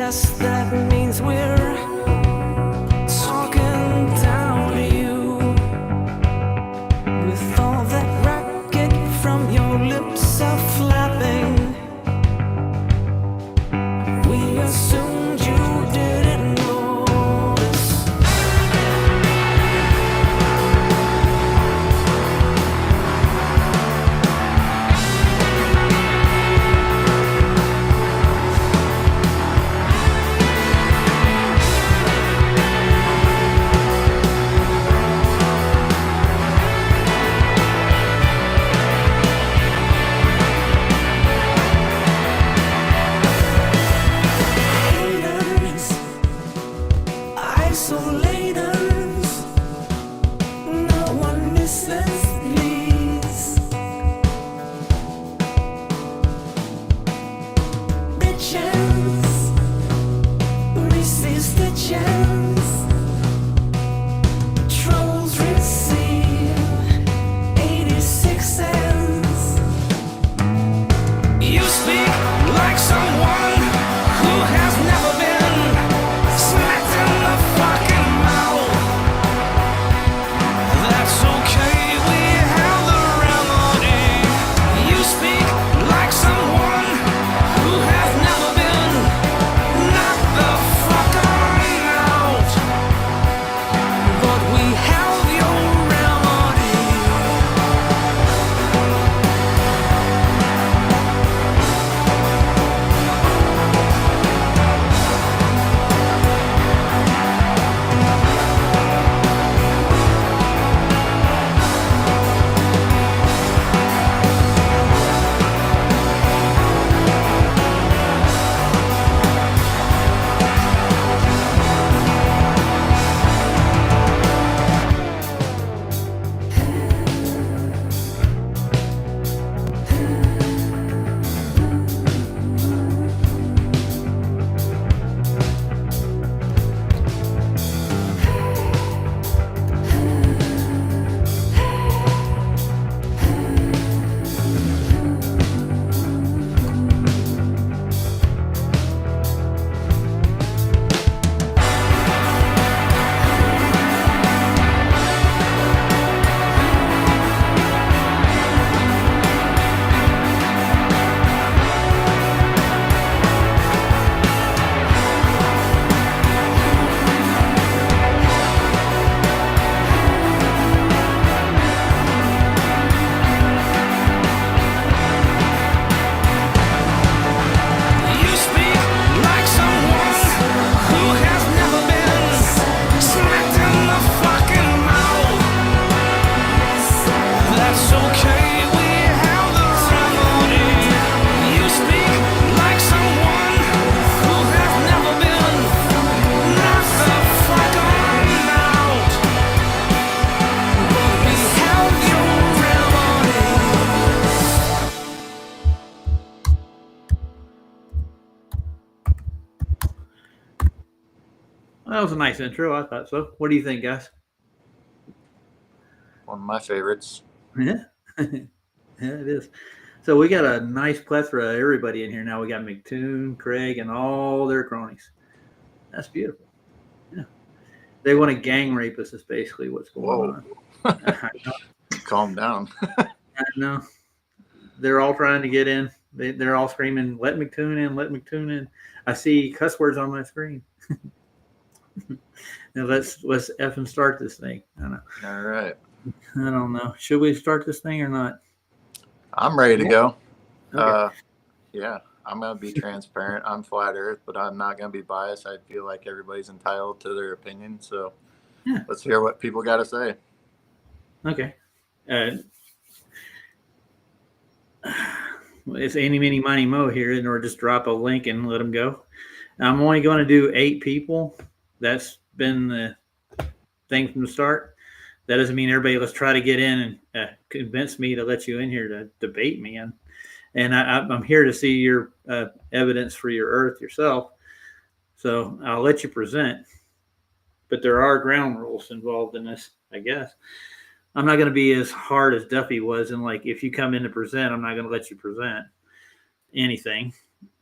guess that means we're talking down to you. With all that racket from your lips are flapping, we assumed you didn't notice. Haters, isolators, no one listens, please. Bitches, receive stitches. Trolls receive 86 cents. You speak like someone who has never been smacked in the fucking mouth. That's okay, we have the remedy. You speak like someone who has never been knocked the fuck out. But we have your remedy. You speak like someone who has never been smacked in the fucking mouth. That's okay, we have the remedy. You speak like someone who has never been knocked the fuck out. But we have your remedy. That was a nice intro. I thought so. What do you think, guys? One of my favorites. Yeah, yeah, it is. So we got a nice plethora of everybody in here now. We got McToon, Craig, and all their cronies. That's beautiful. Yeah, they want to gang rape us. Is basically what's going Whoa. on. I know. Calm down. I know. They're all trying to get in. They're all screaming, "Let McToon in! Let McToon in!" I see cuss words on my screen. Now let's effing start this thing. I don't know. All right. I don't know. Should we start this thing or not? I'm ready to go. Okay. Yeah, I'm going to be transparent. I'm flat earth, but I'm not going to be biased. I feel like everybody's entitled to their opinion. So Yeah. let's hear what people got to say. Okay. It's any, mini, miny, mo here, or just drop a link and let them go. I'm only going to do 8 people. That's been the thing from the start. That doesn't mean everybody. Let's try to get in and convince me to let you in here to debate me. And I'm here to see your evidence for your earth yourself. So I'll let you present. But there are ground rules involved in this, I guess. I'm not going to be as hard as Duffy was. And like, if you come in to present, I'm not going to let you present anything.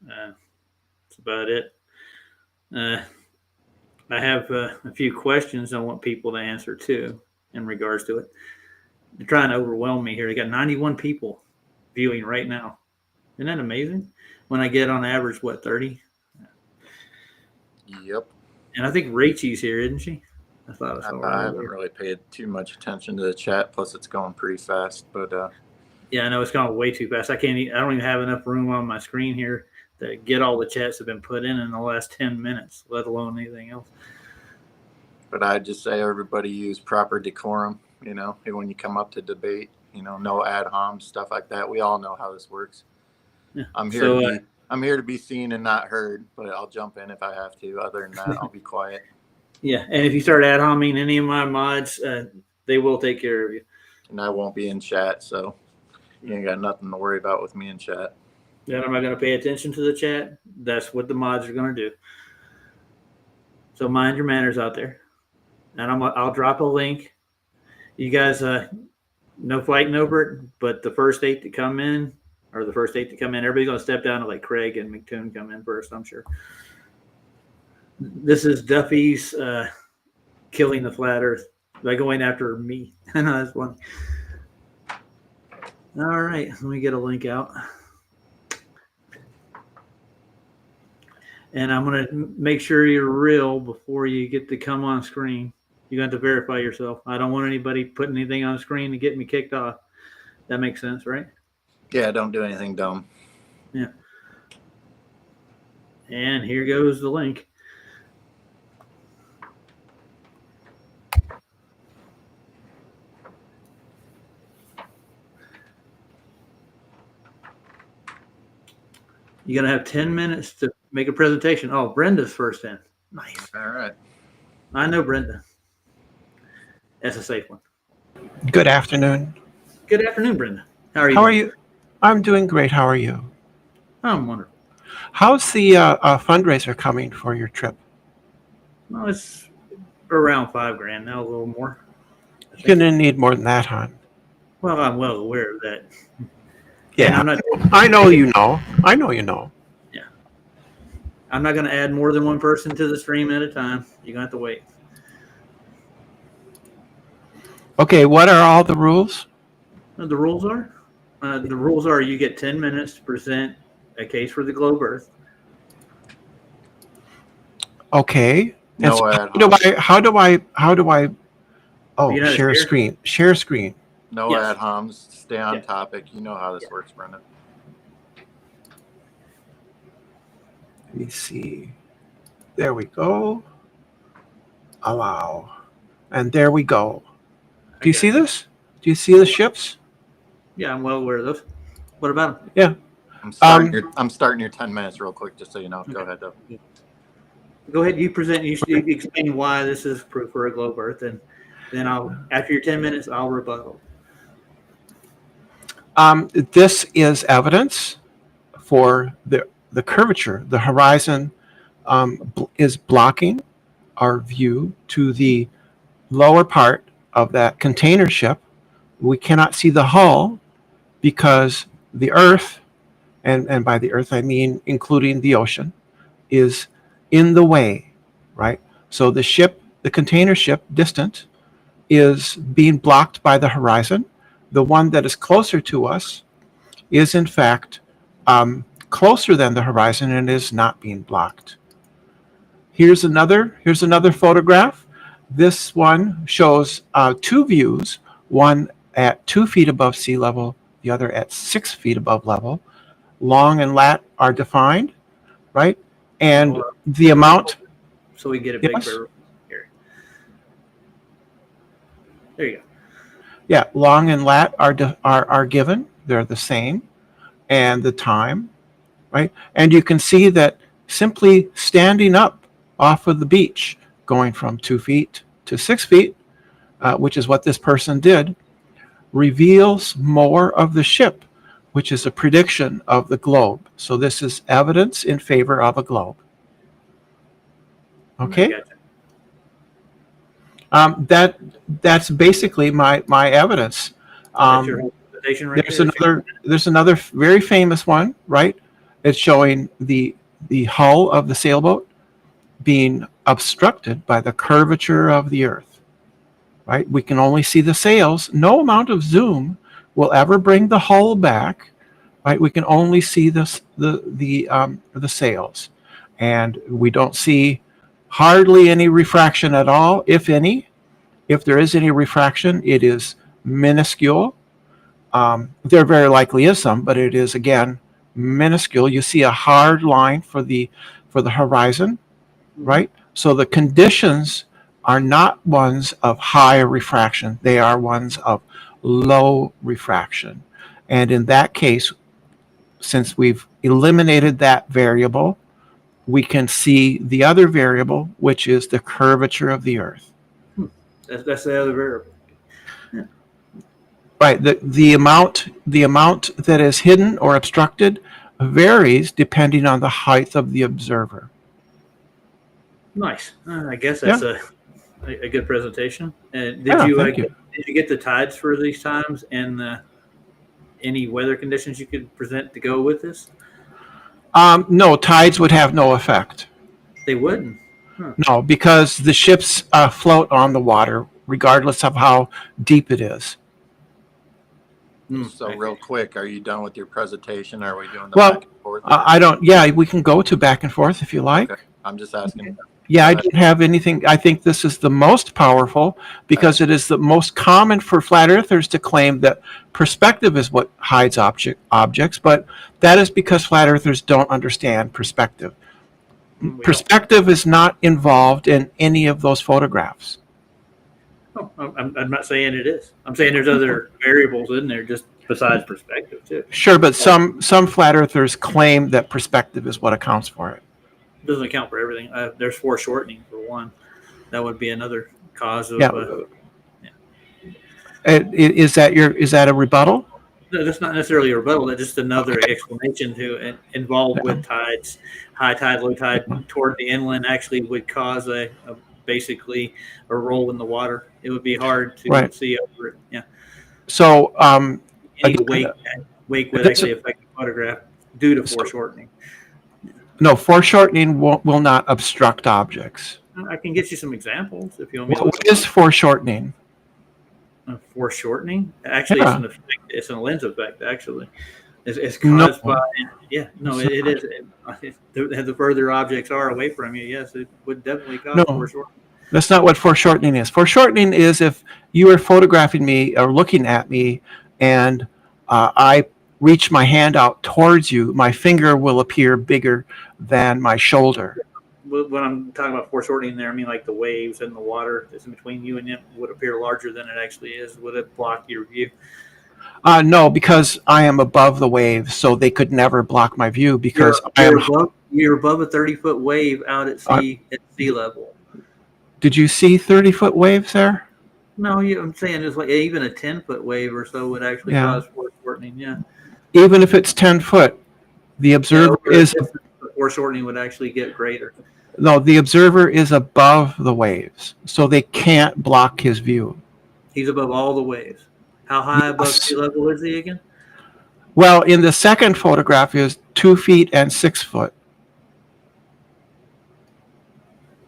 That's about it. I have a few questions I want people to answer too in regards to it. They're trying to overwhelm me here. They got 91 people viewing right now. Isn't that amazing? When I get on average, what, 30? Yep. And I think Rachel's here, isn't she? I thought I saw her. I haven't really paid too much attention to the chat. Plus, it's going pretty fast. But Yeah, I know it's gone way too fast. I don't even have enough room on my screen here to get all the chats that have been put in the last 10 minutes, let alone anything else. But I'd just say everybody use proper decorum. You know, when you come up to debate, you know, no ad homs, stuff like that. We all know how this works. Yeah. I'm here to be seen and not heard, but I'll jump in if I have to. Other than that, I'll be quiet. Yeah, and if you start ad homing any of my mods, they will take care of you. And I won't be in chat, so you ain't got nothing to worry about with me in chat. Then I'm not going to pay attention to the chat. That's what the mods are going to do. So mind your manners out there. And I'll drop a link. You guys, no fighting over it, but the first 8 to come in, everybody's going to step down and let Craig and McToon come in first, I'm sure. This is Duffy's killing the flat earth by going after me. I know that's funny. All right, let me get a link out. And I'm going to make sure you're real before you get to come on screen. You got to verify yourself. I don't want anybody putting anything on screen to get me kicked off. That makes sense, right? Yeah, don't do anything dumb. Yeah. And here goes the link. You're going to have 10 minutes to make a presentation. Oh, Brenda's first in. Nice. All right. I know Brenda. That's a safe one. Good afternoon. Good afternoon, Brenda. How are you? How are you? I'm doing great. How are you? I'm wonderful. How's the fundraiser coming for your trip? Well, it's around $5,000 now, a little more. You're going to need more than that, hon. Well, I'm well aware of that. Yeah, I'm not I know you know. I know you know. I'm not going to add more than one person to the stream at a time. You're going to have to wait. Okay, what are all the rules? The rules are you get 10 minutes to present a case for the globe Earth. Okay. And No so ad how do I? Oh, You know how to share share? screen. Share screen. No Yes. ad homs. Stay on Yeah. topic. You know how this works, Brendan. Let me see. There we go. Allow. And there we go. Do you see this? Do you see the ships? Yeah, I'm well aware of those. What about them? Yeah. I'm starting your 10 minutes real quick, just so you know. Go ahead, though. Go ahead. You present. You explain why this is proof for a globe Earth, and then after your 10 minutes, I'll rebuttal. This is evidence for the curvature. The horizon is blocking our view to the lower part of that container ship. We cannot see the hull because the Earth, and by the Earth I mean including the ocean, is in the way, right? So the ship, the container ship, distant, is being blocked by the horizon. The one that is closer to us is in fact closer than the horizon and is not being blocked. Here's another photograph. This one shows 2 views, one at 2 feet above sea level, the other at 6 feet above level. Long and lat are defined, right? And the amount. So we get a big Yes. here. There you go. Yeah, long and lat are given. They're the same, and the time, right? And you can see that simply standing up off of the beach, going from 2 feet to 6 feet, which is what this person did, reveals more of the ship, which is a prediction of the globe. So this is evidence in favor of a globe. Okay. That's basically my evidence. That's your whole presentation right There's another very famous one, right? It's showing the hull of the sailboat, being obstructed by the curvature of the earth, right? We can only see the sails. No amount of zoom will ever bring the hull back, right? We can only see the sails, and we don't see hardly any refraction at all, if any. If there is any refraction, it is minuscule. There very likely is some, but it is, again, minuscule. You see a hard line for the horizon, right? So the conditions are not ones of high refraction. They are ones of low refraction. And in that case, since we've eliminated that variable, we can see the other variable, which is the curvature of the earth. That's the other variable. Right. The amount that is hidden or obstructed varies depending on the height of the observer. Nice. I guess that's a good presentation. Did Yeah, you thank you. did you get the tides for these times and any weather conditions you could present to go with this? No, tides would have no effect. They wouldn't. No, because the ships float on the water regardless of how deep it is. So real quick, are you done with your presentation? Are we doing the Well, back and forth? I don't. Yeah, we can go to back and forth if you like. Okay. I'm just asking. Yeah, I didn't have anything. I think this is the most powerful because it is the most common for flat earthers to claim that perspective is what hides objects, but that is because flat earthers don't understand perspective. Perspective is not involved in any of those photographs. Oh, I'm not saying it is. I'm saying there's other variables in there just besides perspective too. Sure, but some flat earthers claim that perspective is what accounts for it. It doesn't account for everything. There's foreshortening for one. That would be another cause of. Yeah. Is that a rebuttal? No, that's not necessarily a rebuttal. That's just another explanation to involved with tides. High tide, low tide toward the inland actually would cause basically a roll in the water. It would be hard to see over it. Yeah. So Any wake would actually affect the photograph due to foreshortening. no, foreshortening will not obstruct objects. I can get you some examples if you want me to. What is foreshortening? Foreshortening? Actually, Yeah. it's an effect. It's a lens effect. Actually, it's caused by. Yeah, no, it is. The further objects are away from you, yes, it would definitely cause foreshortening. That's not what foreshortening is. Foreshortening is if you are photographing me or looking at me and I reach my hand out towards you, my finger will appear bigger than my shoulder. When I'm talking about foreshortening there, I mean like the waves and the water that's in between you and it would appear larger than it actually is. Would it block your view? No, because I am above the waves, so they could never block my view because you're above a 30-foot wave out at sea at sea level. Did you see 30-foot waves there? No, I'm saying it's like even a 10-foot wave or so would actually cause foreshortening. Yeah. Even if it's 10 foot, the observer is. The foreshortening would actually get greater. No, the observer is above the waves, so they can't block his view. He's above all the waves. How high above sea level is he again? Well, in the second photograph is 2 feet and 6 foot.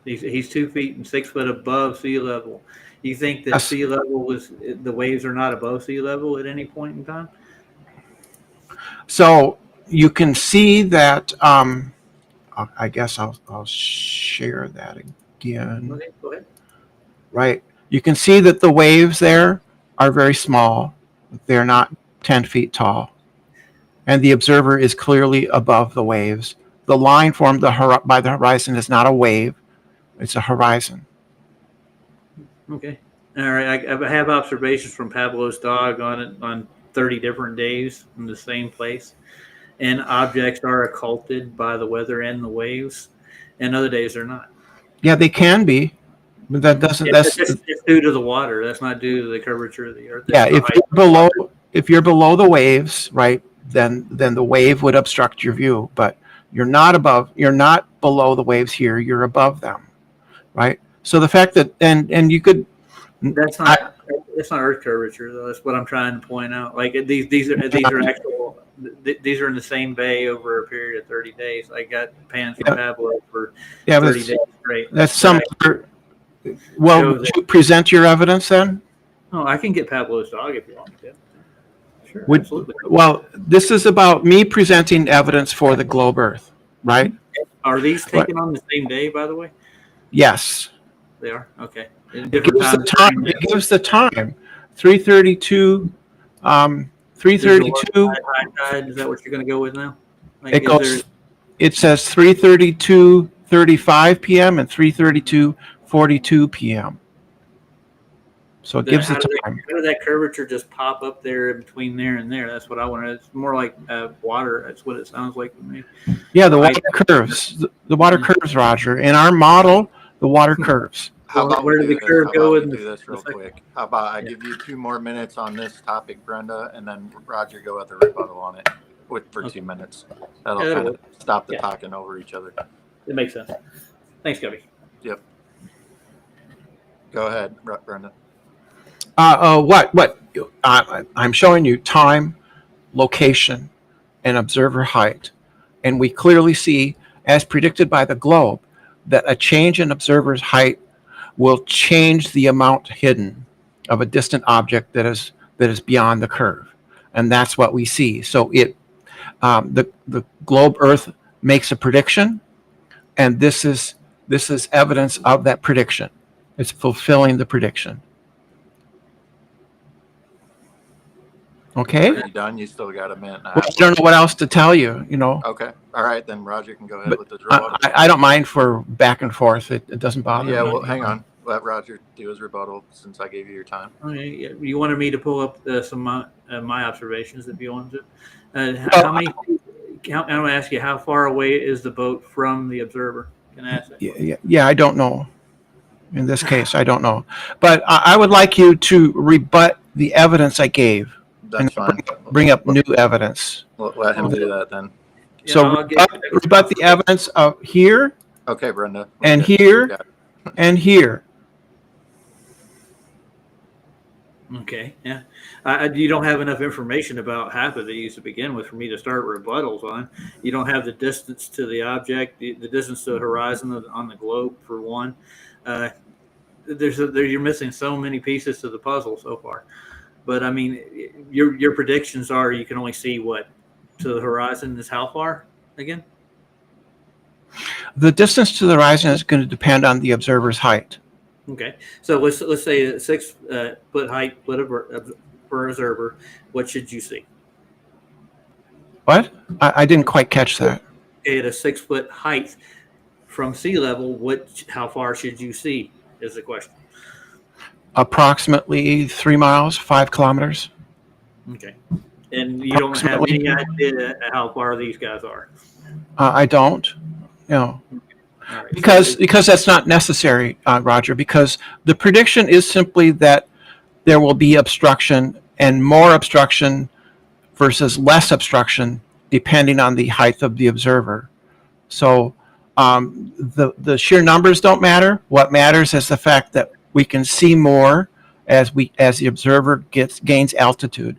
He's 2 feet and 6 foot above sea level. You think that sea level the waves are not above sea level at any point in time? So you can see that. I guess I'll share that again. Okay, go ahead. Right. You can see that the waves there are very small. They're not 10 feet tall. And the observer is clearly above the waves. The line formed by the horizon is not a wave. It's a horizon. Okay. All right. I have observations from Pablo's dog on it on 30 different days in the same place. And objects are occulted by the weather and the waves. And other days they're not. Yeah, they can be. But that doesn't. It's due to the water. That's not due to the curvature of the earth. Yeah, if you're below the waves, right, then the wave would obstruct your view. But you're not below the waves here. You're above them, right? So the fact that and you could. That's not. It's not Earth curvature though. That's what I'm trying to point out. Like these are actual. These are in the same bay over a period of 30 days. I got pans from Pablo for 30 days great. That's some. Well, Show would you present your evidence then? Oh, I can get Pablo's dog if you want me to. Sure, Would, absolutely. well, this is about me presenting evidence for the globe Earth, right? Are these taken on the same day, by the way? Yes. They are? Okay. In It different gives the times time. during It the- gives the time. 3:32. 3:32. High tide, is that what you're going to go with now? Like, It is goes. It says 3:32:35 p.m. and 3:32:42 p.m. So it gives the time. How did that curvature just pop up there in between there and there? That's what I wanted. It's more like water. That's what it sounds like to me. Yeah, the water curves. The water curves, Roger. In our model, the water curves. How about Where we did do the this? curve How go about we in do the- this real the second? quick? How about I give you 2 more minutes on this topic, Brenda, and then Roger go at the rebuttal on it for 2 minutes. That'll Yeah, kind that'll of stop the Yeah. talking over each other. It makes sense. Thanks, Gubby. Go ahead, Brenda. What? I'm showing you time, location, and observer height. And we clearly see, as predicted by the globe, that a change in observer's height will change the amount hidden of a distant object that is beyond the curve. And that's what we see. So the globe Earth makes a prediction, and this is evidence of that prediction. It's fulfilling the prediction. Okay? Are you done? You still got a minute and a Well, half. I don't know what else to tell you, you know. Okay. All right, then Roger can go ahead But with his rebuttal. I don't mind for back and forth. It doesn't bother Yeah, me. well, hang on. Let Roger do his rebuttal since I gave you your time. Okay, yeah, you wanted me to pull up some my observations if you wanted to. Well, How many? I'm going to ask you, how far away is the boat from the observer? Can I ask that? Yeah, I don't know. In this case, I don't know. But I would like you to rebut the evidence I gave. That's fine. Bring up new evidence. Let him do that then. Yeah, So I'll get- rebut the evidence of here Okay, Brenda. and Okay. here Got it. and here. Okay, yeah. You don't have enough information about half of these to begin with for me to start rebuttals on. You don't have the distance to the object, the distance to the horizon on the globe, for one. You're missing so many pieces to the puzzle so far. But I mean, your predictions are you can only see what to the horizon is how far again? The distance to the horizon is going to depend on the observer's height. Okay, so let's say a 6 foot height per observer. What should you see? What? I didn't quite catch that. At a 6 foot height from sea level, how far should you see? Is the question. Approximately 3 miles, 5 kilometers. Okay, and you don't have any Approximately. idea how far these guys are. I don't. No. All right, Because that's not necessary, Roger, because the prediction is simply that there will be obstruction and more obstruction versus less obstruction depending on the height of the observer. So the sheer numbers don't matter. What matters is the fact that we can see more as the observer gains altitude.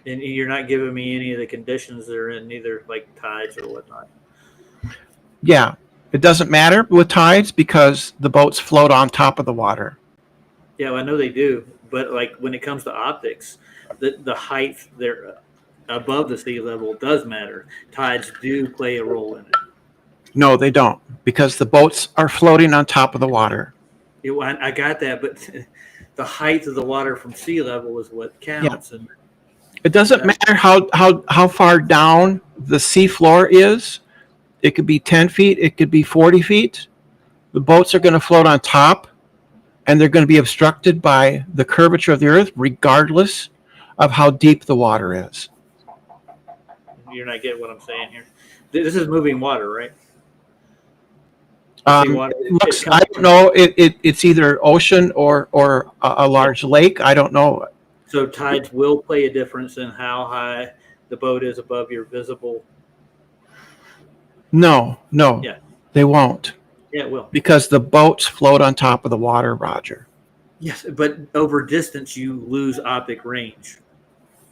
and you're not giving me any of the conditions they're in, either like tides or whatnot. Yeah, it doesn't matter with tides because the boats float on top of the water. Yeah, well, I know they do, but like when it comes to optics, the height there above the sea level does matter. Tides do play a role in it. No, they don't, because the boats are floating on top of the water. I got that, but the height of the water from sea level is what counts. And It doesn't matter how far down the sea floor is. It could be 10 feet, it could be 40 feet. The boats are going to float on top, and they're going to be obstructed by the curvature of the earth, regardless of how deep the water is. you're not getting what I'm saying here. This is moving water, right? Water, I don't know. It's either ocean or a large lake. I don't know. So tides will play a difference in how high the boat is above your visible. No, Yeah. they won't, Yeah, it will. because the boats float on top of the water, Roger. Yes, but over distance you lose optic range.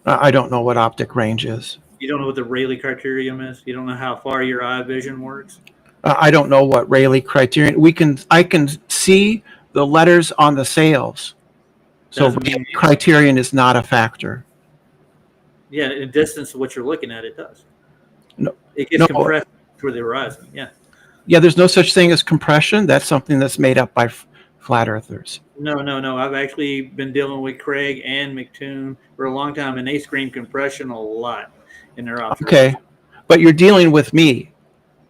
I don't know what optic range is. You don't know what the Rayleigh criterion is. You don't know how far your eye vision works. I don't know what Rayleigh criterion. I can see the letters on the sails. So Doesn't mean- Rayleigh criterion is not a factor. Yeah, in distance of what you're looking at, it does. No- It gets no. compressed toward the horizon. Yeah. Yeah, there's no such thing as compression. That's something that's made up by flat earthers. No. I've actually been dealing with Craig and McToon for a long time, and they scream compression a lot in their observation. Okay, but you're dealing with me.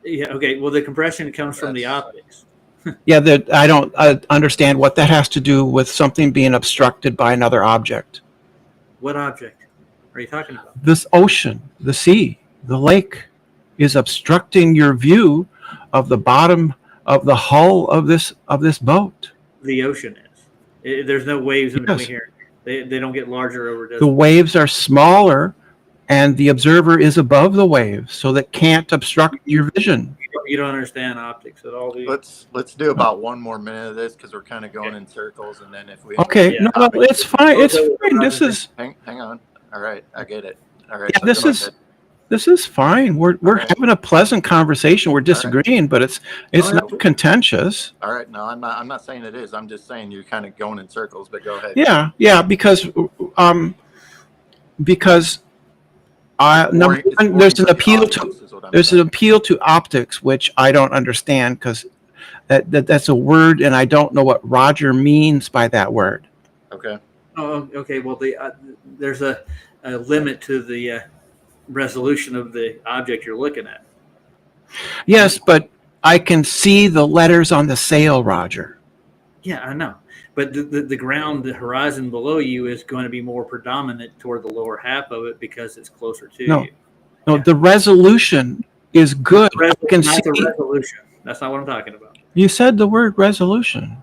Yeah. Okay. Well, the compression comes from the optics. Yeah, that I don't understand what that has to do with something being obstructed by another object. What object are you talking about? This ocean, the sea, the lake is obstructing your view of the bottom of the hull of this boat. The ocean is. There's no waves in Yes. between here. They don't get larger over The distance. waves are smaller and the observer is above the waves, so that can't obstruct your vision. You don't understand optics at all, do you? Let's do about one more minute of this because we're kind of going in circles, and then if we Okay, Yeah. no, it's fine. It's fine. This is hang on. All right, I get it. All right, Yeah, so this go is- ahead. this is fine. We're Alright. having a pleasant conversation. We're disagreeing, but it's Oh, not yeah. contentious. All right. No, I'm not saying it is. I'm just saying you're kind of going in circles. But go ahead. Yeah, because number It's one, boring there's an for the appeal to audience is what I'm there's an saying. appeal to optics, which I don't understand because that's a word, and I don't know what Roger means by that word. Okay. Oh, okay. Well, there's a limit to the resolution of the object you're looking at. Yes, but I can see the letters on the sail, Roger. Yeah, I know. But the ground, the horizon below you is going to be more predominant toward the lower half of it because it's closer to No. you. No, Yeah. the resolution is good. I can Not see. the resolution. That's not what I'm talking about. You said the word resolution.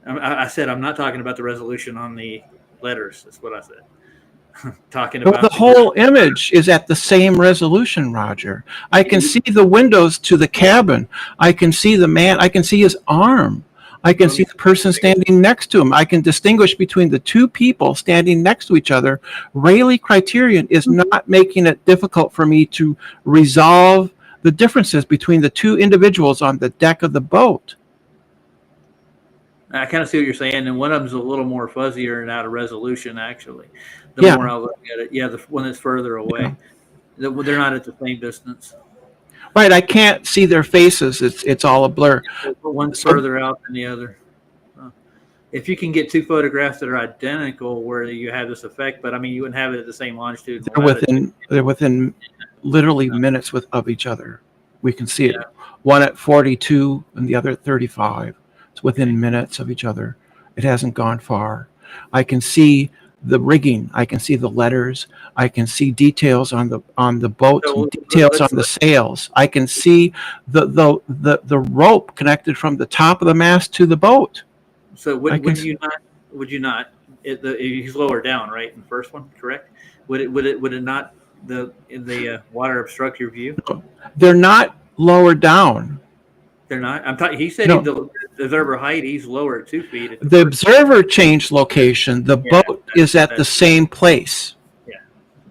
I said I'm not talking about the resolution on the letters. That's what I said. Talking No, about the whole image is at the same resolution, Roger. I can see the windows to the cabin. I can see the man. I can see his arm. I can see the person standing next to him. I can distinguish between the two people standing next to each other. Rayleigh criterion is not making it difficult for me to resolve the differences between the two individuals on the deck of the boat. I kind of see what you're saying, and one of them's a little more fuzzier and out of resolution. Actually, the Yeah. more I look at it, yeah, the one that's further away, they're not at the same distance. Right, I can't see their faces. It's all a blur. One's further out than the other. If you can get two photographs that are identical, where you have this effect, but I mean, you wouldn't have it at the same longitude. and latitude. They're within literally minutes of each other. We can see it. Yeah. One at 42 and the other at 35. It's within minutes of each other. It hasn't gone far. I can see the rigging. I can see the letters. I can see details on the boats So and details on the sails. I can see the rope connected from the top of the mast to the boat. So I can would you not? Would you not? He's lower down, right? In the first one, correct? Would it not? The water obstruct your view? They're not lower down. They're not. I'm talking. He said No. the observer height. He's lower at 2 feet. At The observer changed location. The Yeah, boat is at the same place.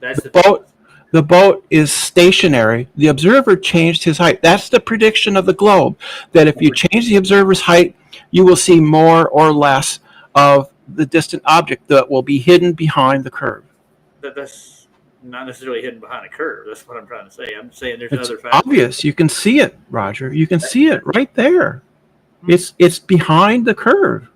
That's The boat, the boat is stationary. The observer changed his height. That's the prediction of the globe, that if you change the observer's height, you will see more or less of the distant object that will be hidden behind the curve. That's not necessarily hidden behind a curve. That's what I'm trying to say. I'm saying there's It's other factors. obvious. You can see it, Roger. You can see it right there. It's behind the curve.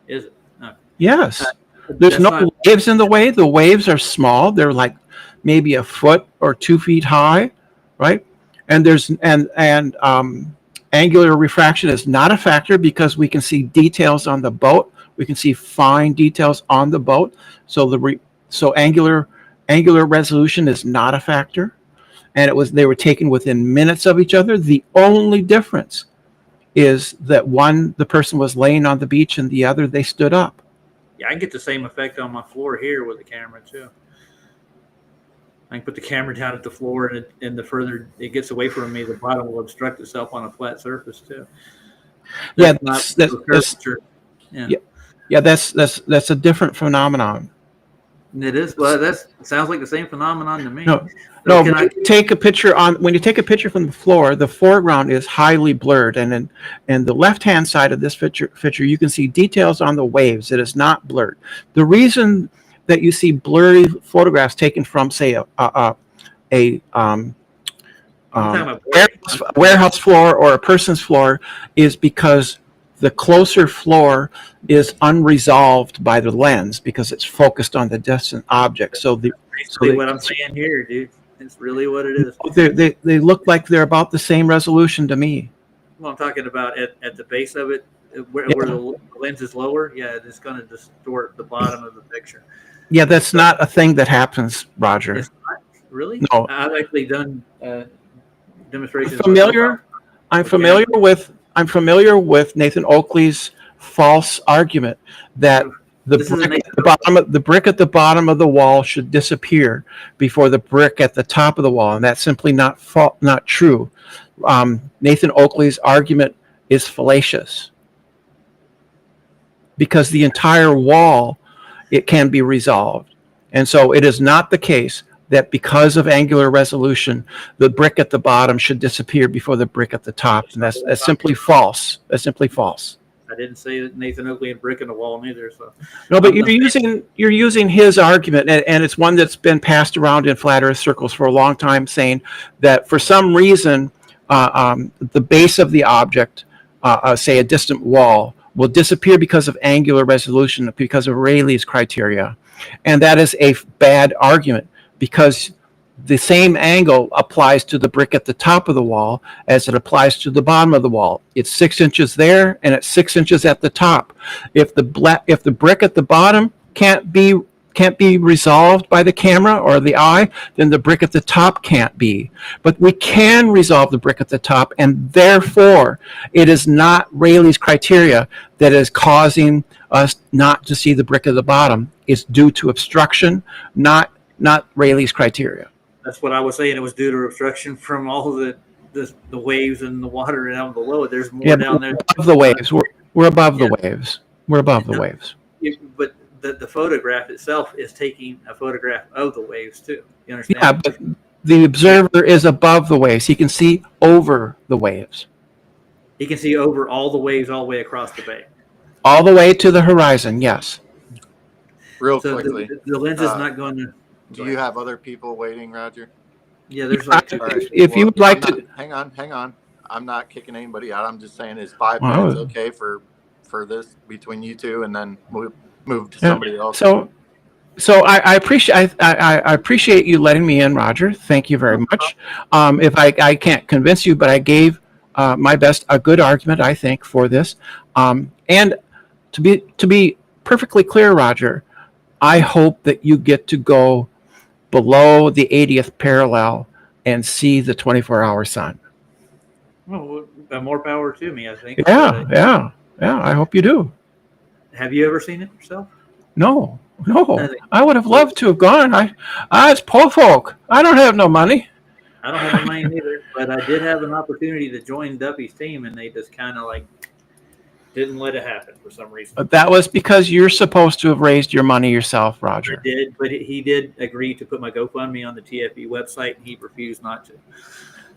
Is it? No. Yes. There's That's no not- waves in the way. The waves are small. They're like maybe a foot or 2 feet high, right? And there's angular refraction is not a factor because we can see details on the boat. We can see fine details on the boat. So angular resolution is not a factor. And they were taken within minutes of each other. The only difference is that the person was laying on the beach, and the other they stood up. Yeah, I can get the same effect on my floor here with the camera too. I can put the camera down at the floor, and the further it gets away from me, the bottom will obstruct itself on a flat surface too. Yeah, That's that's not curvature. Yeah. Yeah. Yeah, that's a different phenomenon. It is. Well, that sounds like the same phenomenon to me. No, So no. can When I? you take a picture from the floor, the foreground is highly blurred, and in the left-hand side of this picture, you can see details on the waves. It is not blurred. The reason that you see blurry photographs taken from, say, a I'm talking about blurry. warehouse floor or a person's floor is because the closer floor is unresolved by the lens because it's focused on the distant object. So Basically, what I'm saying here, dude. It's really what it is. they look like they're about the same resolution to me. Well, I'm talking about at the base of it, where Yeah. the lens is lower. Yeah, it's going to distort the bottom of the picture. Yeah, that's not a thing that happens, Roger. It's not really. No. I've actually done demonstrations. I'm familiar with Nathan Oakley's false argument that the This is brick, a at the brick at the bottom of the wall should disappear before the brick at the top of the wall, and that's simply not true. Nathan Oakley's argument is fallacious because the entire wall, it can be resolved, and so it is not the case that because of angular resolution, the brick at the bottom should disappear before the brick at the top, and that's simply false. That's simply false. I didn't say that Nathan Oakley and brick in the wall neither. So No, but you're using his argument, and it's one that's been passed around in flat Earth circles for a long time, saying that for some reason, the base of the object, say a distant wall, will disappear because of angular resolution, because of Rayleigh's criteria, and that is a bad argument because the same angle applies to the brick at the top of the wall as it applies to the bottom of the wall. It's 6 inches there, and it's 6 inches at the top. If the brick at the bottom can't be resolved by the camera or the eye, then the brick at the top can't be. But we can resolve the brick at the top, and therefore it is not Rayleigh's criteria that is causing us not to see the brick at the bottom. It's due to obstruction, not Rayleigh's criteria. that's what I was saying. It was due to obstruction from all the waves and the water down below. There's more down there. Above the waves. We're above the waves. We're above the waves. But the photograph itself is taking a photograph of the waves too. You understand? Yeah, but the observer is above the waves. He can see over the waves. He can see over all the waves all the way across the bay. All the way to the horizon, yes. Real So quickly, the lens is not going to. do you have other people waiting, Roger? Yeah, there's like two. All right. If you would like I'm to- not- hang on. I'm not kicking anybody out. I'm just saying, is 5 Wow. minutes okay for this between you two, and then move to somebody else? So I appreciate you letting me in, Roger. Thank you very much. If I can't convince you, but I gave my best, a good argument, I think, for this. And to be perfectly clear, Roger, I hope that you get to go below the 80th parallel and see the 24-hour sun. Well, more power to me, I think. Yeah. I hope you do. Have you ever seen it yourself? No. Nothing. I would have loved to have gone. It's poor folk. I don't have no money. I don't have a mind either, but I did have an opportunity to join Duffy's team, and they just kind of like didn't let it happen for some reason. But that was because you're supposed to have raised your money yourself, Roger. I did, but he did agree to put my GoFundMe on the TFE website, and he refused not to.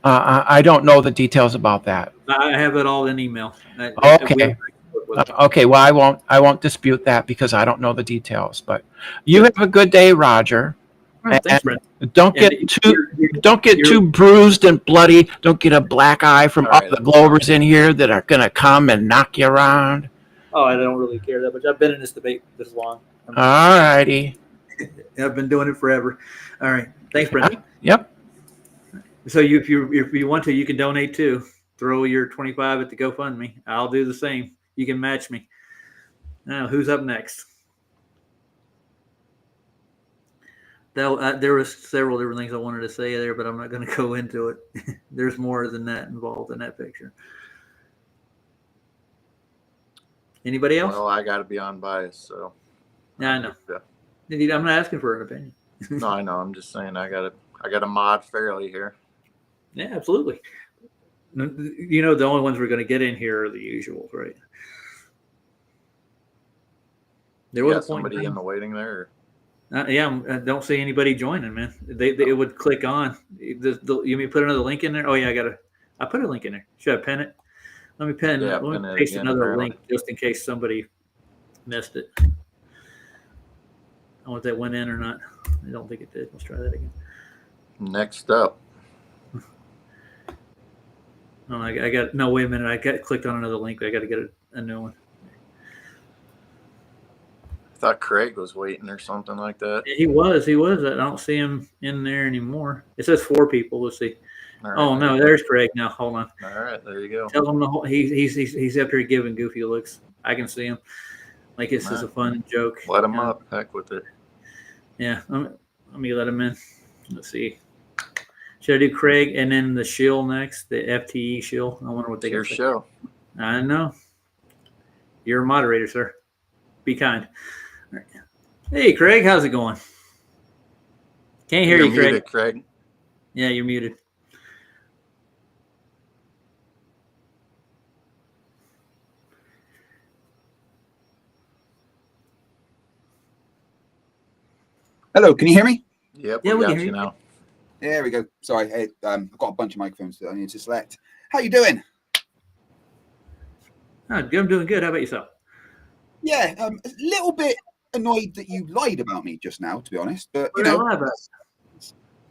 I don't know the details about that. I have it all in email. Okay. Okay, well, I won't dispute that because I don't know the details. But you have a good day, Roger. All right, thanks, Brent. Don't get too bruised and bloody. Don't get a black eye from all the Globers in here that are gonna come and knock you around. Oh, I don't really care that much. I've been in this debate this long. All righty. I've been doing it forever. All right, thanks, Brent. Yep. So if you want to, you can donate too. Throw your 25 at the GoFundMe. I'll do the same. You can match me. Now, who's up next? There was several different things I wanted to say there, but I'm not going to go into it. There's more than that involved in that picture. Anybody else? Well, I got to be unbiased, so. Yeah, I know. Yeah. I'm not asking for an opinion. No, I know. I'm just saying I got to mod fairly here. Yeah, absolutely. You know, the only ones we're going to get in here are the usuals, right? There You was got a point somebody in the waiting there. Yeah, I don't see anybody joining, man. It would click on. You mean put another link in there? Oh yeah, I put a link in there. Should I pin it? Let me Yeah, let me pin it paste again, another apparently. link just in case somebody missed it. I don't know if that went in or not. I don't think it did. Let's try that again. Next up, Oh, I got no. Wait a minute. I got clicked on another link. I got to get a new one. I thought Craig was waiting or something like that. He was. I don't see him in there anymore. It says 4 people. Let's see. All right, Oh no, there's Craig now. Hold on. All right, there you go. Tell him the whole. He's up here giving goofy looks. I can see him. Like it's just a fun joke. Let him up. Heck with it. Yeah. Let me let him in. Let's see. Should I do Craig and then the shill next? The FTE shill. I wonder what they Your got. show. I know. You're a moderator, sir. Be kind. All right. Hey, Craig, how's it going? Can't hear you, Craig. Muted, Craig. Yeah, you're muted. Hello, can you hear me? Yep, Yeah, we we got can hear you you. now. There we go. Sorry, hey, I've got a bunch of microphones that I need to select. How you doing? Oh, I'm doing good. How about yourself? Yeah, a little bit annoyed that you lied about me just now, to be honest. But What did I lie about?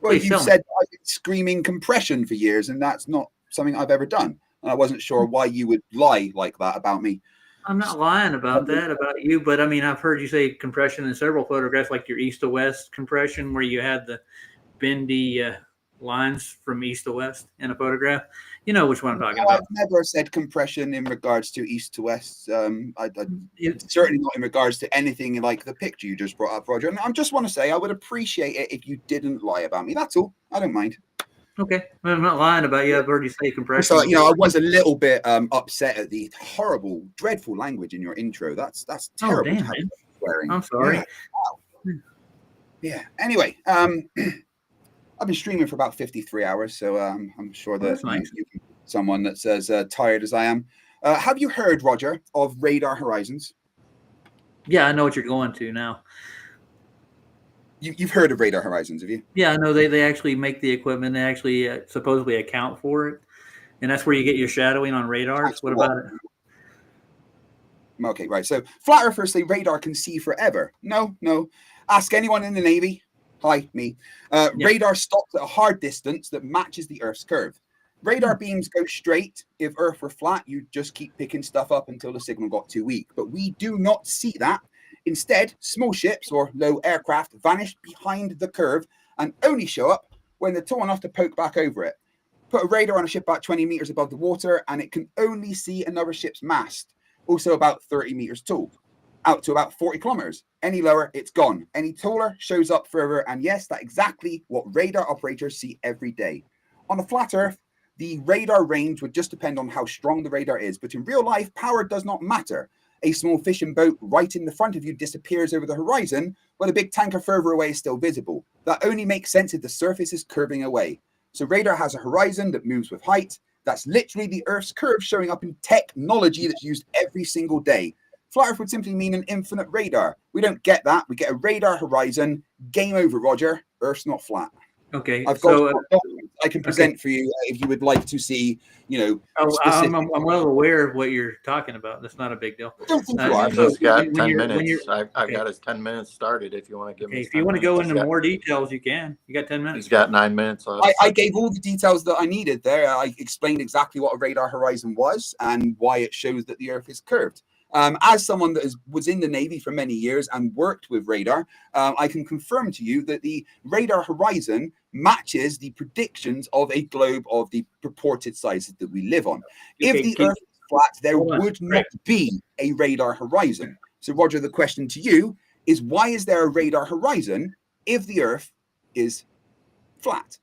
well, Please you tell me. said I've been screaming compression for years, and that's not something I've ever done. And I wasn't sure why you would lie like that about me. I'm not lying about that, about you, but I mean, I've heard you say compression in several photographs, like your east to west compression, where you had the bendy lines from east to west in a photograph. You know which one I'm talking No, about. I've never said compression in regards to east to west. You- Certainly not in regards to anything like the picture you just brought up, Roger. And I just want to say I would appreciate it if you didn't lie about me. That's all. I don't mind. okay. Well, I'm not lying about you. I've heard you say compression. So, you know, I was a little bit upset at the horrible, dreadful language in your intro. That's Oh, terrible. damn, to have man. swearing. I'm sorry. Yeah. Anyway, I've been streaming for about 53 hours, so I'm sure that that's nice. you can, someone that's as tired as I am. Have you heard, Roger, of Radar Horizons? Yeah, I know what you're going to now. You've heard of Radar Horizons, have you? Yeah, I know they actually make the equipment. They actually supposedly account for it, and that's where you get your shadowing on radars. What about it? Okay, right. So flat earthers say radar can see forever. No. Ask anyone in the Navy. Hi, me. Radar stops at a hard distance that matches the Earth's curve. Radar beams go straight. If Earth were flat, you'd just keep picking stuff up until the signal got too weak. But we do not see that. Instead, small ships or low aircraft vanish behind the curve and only show up when they're tall enough to poke back over it. Put a radar on a ship about 20 meters above the water and it can only see another ship's mast, also about 30 meters tall, out to about 40 kilometers. Any lower, it's gone. Any taller, shows up further. And yes, that's exactly what radar operators see every day. On a flat Earth, the radar range would just depend on how strong the radar is. But in real life, power does not matter. A small fishing boat right in the front of you disappears over the horizon, while a big tanker further away is still visible. That only makes sense if the surface is curving away. So radar has a horizon that moves with height. That's literally the Earth's curve showing up in technology that's used every single day. Flat Earth would simply mean an infinite radar. We don't get that. We get a radar horizon. Game over, Roger. Earth's not flat. Okay, I've so got documents I can present for you if you would like to see, you know, I'm specific. well aware of what you're talking about. That's not a big deal. I don't think you Uh, are. He's just got when 10 you're- when minutes. you're- I've okay. got his 10 minutes started. If you want to give me Okay, his if you 10 want to go minutes. into more details, you can. You got 10 minutes. He's got 9 minutes left. I gave all the details that I needed there. I explained exactly what a radar horizon was and why it shows that the Earth is curved. As someone that was in the Navy for many years and worked with radar, I can confirm to you that the radar horizon matches the predictions of a globe of the purported sizes that we live on. Okay, If the Earth is flat, there hold on. would not be a radar horizon. So, Roger, the question to you is, why is there a radar horizon if the Earth is flat?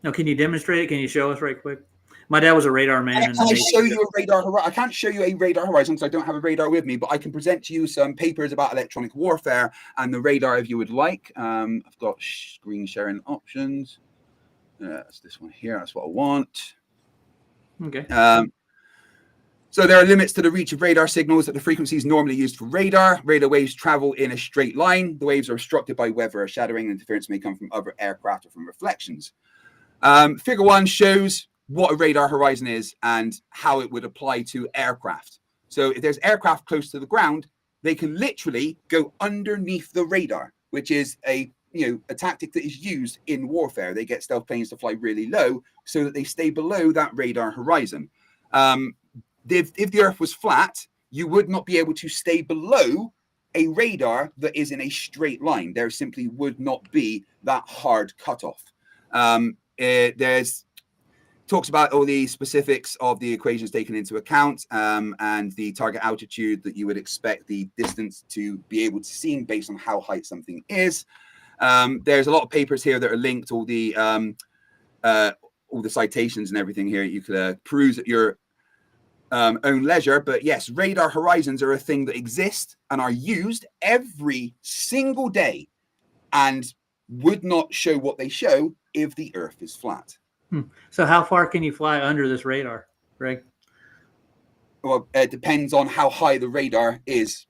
Now, can you demonstrate it? Can you show us right quick? My dad was a radar man. Can in the I Navy. show you a radar horizon? I can't show you a radar horizon because I don't have a radar with me, but I can present to you some papers about electronic warfare and the radar if you would like. I've got screen sharing options. That's this one here. That's what I want. Okay. So there are limits to the reach of radar signals at the frequencies normally used for radar. Radar waves travel in a straight line. The waves are obstructed by weather or shadowing, and interference may come from other aircraft or from reflections. Figure 1 shows what a radar horizon is and how it would apply to aircraft. So if there's aircraft close to the ground, they can literally go underneath the radar, which is a tactic that is used in warfare. They get stealth planes to fly really low so that they stay below that radar horizon. If the Earth was flat, you would not be able to stay below a radar that is in a straight line. There simply would not be that hard cutoff. There's talks about all the specifics of the equations taken into account, and the target altitude that you would expect the distance to be able to see based on how high something is. There's a lot of papers here that are linked, all the citations and everything here. You could peruse at your own leisure. But yes, radar horizons are a thing that exist and are used every single day and would not show what they show if the Earth is flat. So how far can you fly under this radar, Greg? Well, it depends on how high the radar is.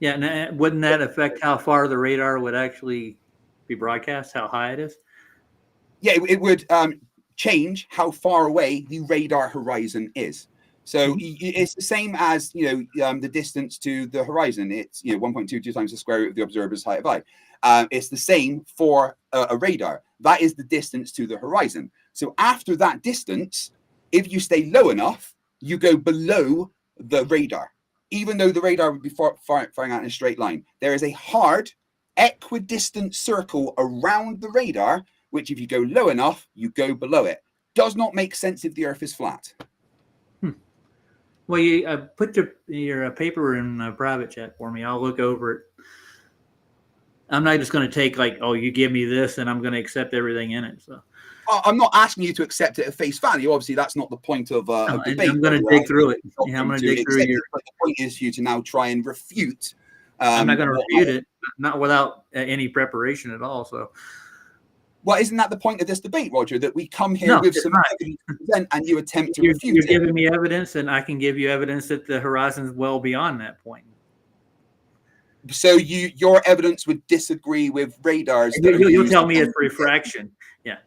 Yeah, and wouldn't that affect how far the radar would actually be broadcast, how high it is? Yeah, it would change how far away the radar horizon is. So it's the same as the distance to the horizon. It's 1.22 times the square root of the observer's height of eye. It's the same for a radar. That is the distance to the horizon. So after that distance, if you stay low enough, you go below the radar. Even though the radar would be firing out in a straight line, there is a hard equidistant circle around the radar, which if you go low enough, you go below it. Does not make sense if the Earth is flat. Well, you put your paper in private chat for me. I'll look over it. I'm not just going to take you give me this and I'm going to accept everything in it. So I'm not asking you to accept it at face value. Obviously, that's not the point of a debate. I'm going to dig through it. Yeah, I'm going to dig through your. But the point is for you to now try and refute. I'm not going to refute it, not without any preparation at all. So. Well, isn't that the point of this debate, Roger? That we come here with some evidence to present and you attempt to refute it. You're giving me evidence, and I can give you evidence that the horizon is well beyond that point. So your evidence would disagree with radars. You'll tell me it's refraction. Yeah.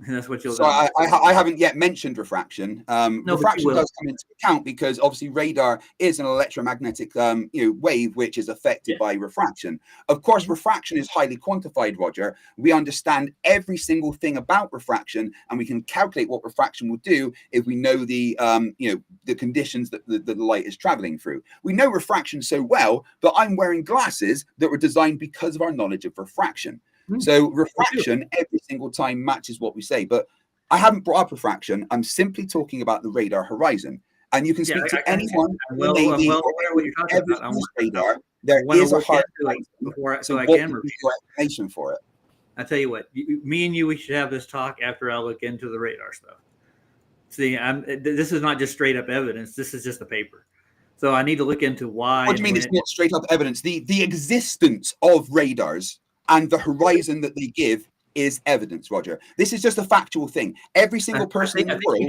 And that's what you'll so do. I haven't yet mentioned refraction. No, refraction does come into account because obviously radar is an electromagnetic wave which is affected by refraction. Of course, refraction is highly quantified, Roger. We understand every single thing about refraction, and we can calculate what refraction will do if we know the conditions that the light is traveling through. We know refraction so well that I'm wearing glasses that were designed because of our knowledge of refraction. So refraction every single time matches what we say, but I haven't brought up refraction. I'm simply talking about the radar horizon, and you can speak to anyone well aware of what you're talking about. Radar. There is a hard before, so I what can would be your explanation for it. I tell you what, me and you, we should have this talk after I look into the radar stuff. See, this is not just straight up evidence. This is just a paper. So I need to look into why. What do you mean it's not straight up evidence? The existence of radars and the horizon that they give is evidence, Roger. This is just a factual thing. Every single person in the world.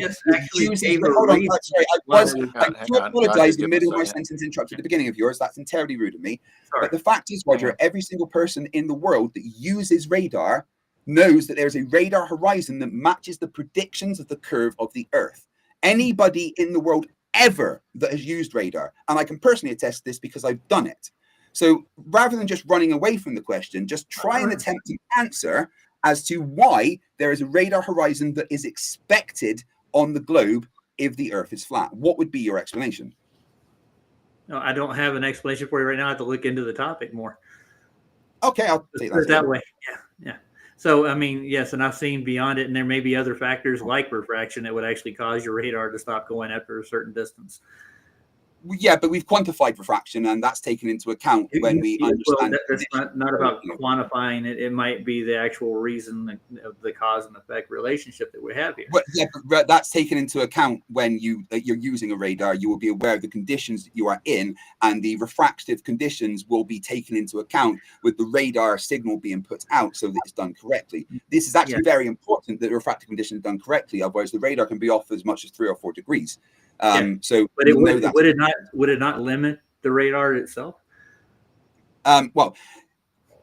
Hold on, sorry. I do apologize. The middle of my sentence interrupted the beginning of yours. That's entirely rude of me. Sorry. But the fact is, Roger, every single person in the world that uses radar knows that there's a radar horizon that matches the predictions of the curve of the Earth. Anybody in the world ever that has used radar, and I can personally attest this because I've done it. So rather than just running away from the question, just try and attempt to answer as to why there is a radar horizon that is expected on the globe if the Earth is flat. What would be your explanation? No, I don't have an explanation for you right now. I have to look into the topic more. Okay, I'll take that way. Yeah. So, I mean, yes, and I've seen beyond it, and there may be other factors like refraction that would actually cause your radar to stop going after a certain distance. Yeah, but we've quantified refraction, and that's taken into account when we Well, understand. that's not about you know. quantifying it. It might be the actual reason of the cause and effect relationship that we have here. But yeah, but that's taken into account when you're using a radar. You will be aware of the conditions that you are in, and the refractive conditions will be taken into account with the radar signal being put out, so that it's done correctly. This is actually very important that the refractive conditions are done correctly. Otherwise, the radar can be off as much as 3 or 4 degrees. So, but it would it not limit the radar itself? Well,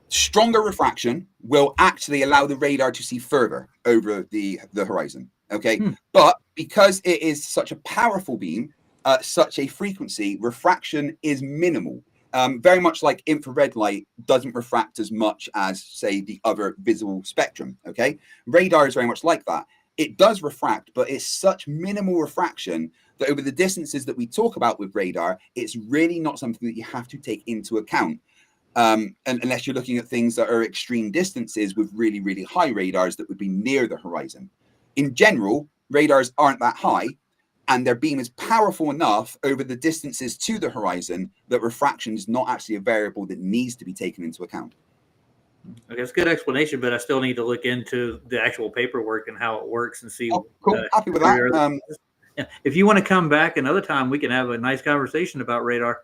stronger refraction will actually allow the radar to see further over the horizon. Okay, but because it is such a powerful beam, such a frequency, refraction is minimal. Very much like infrared light doesn't refract as much as, say, the other visible spectrum. Okay, radar is very much like that. It does refract, but it's such minimal refraction that over the distances that we talk about with radar, it's really not something that you have to take into account. And unless you're looking at things that are extreme distances with really, really high radars that would be near the horizon. In general, radars aren't that high, and their beam is powerful enough over the distances to the horizon that refraction is not actually a variable that needs to be taken into account. Okay, it's a good explanation, but I still need to look into the actual paperwork and how it works and see. Oh, cool. Happy with that. If you want to come back another time, we can have a nice conversation about radar.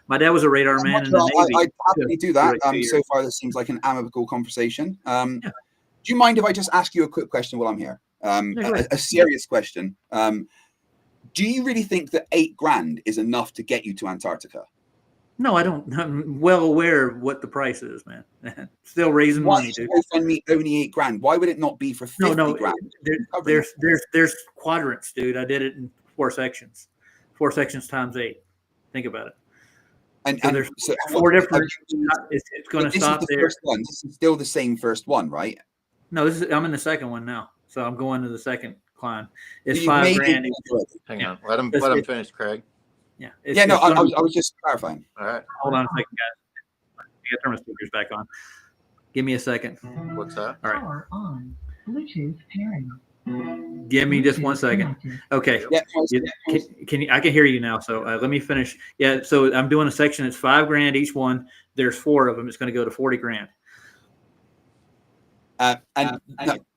My dad was a radar man in the Navy. I'd happily do that. So far, this seems like an amicable conversation. Do you mind if I just ask you a quick question while I'm here? A serious question. Do you really think that $8,000 is enough to get you to Antarctica? No, I don't. I'm well aware of what the price is, man. Still raising money, dude. Only $8,000. Why would it not be for $50,000? There's quadrants, dude. I did it in 4 sections. 4 sections times 8. Think about it. And there's 4 different. It's going to stop there. First one. This is still the same first one, right? No, I'm in the second one now, so I'm going to the second climb. It's $5,000. Hang on, let him finish, Craig. Yeah. I was just clarifying. All right. Hold on a second, guys. I gotta turn my speakers back on. Give me a second. What's that? All right. Power on. Bluetooth pairing. Give me just 1 second. Okay. Yeah, I can hear you now. So let me finish. Yeah. So I'm doing a section. It's $5,000 each one. There's 4 of them. It's going to go to $40,000.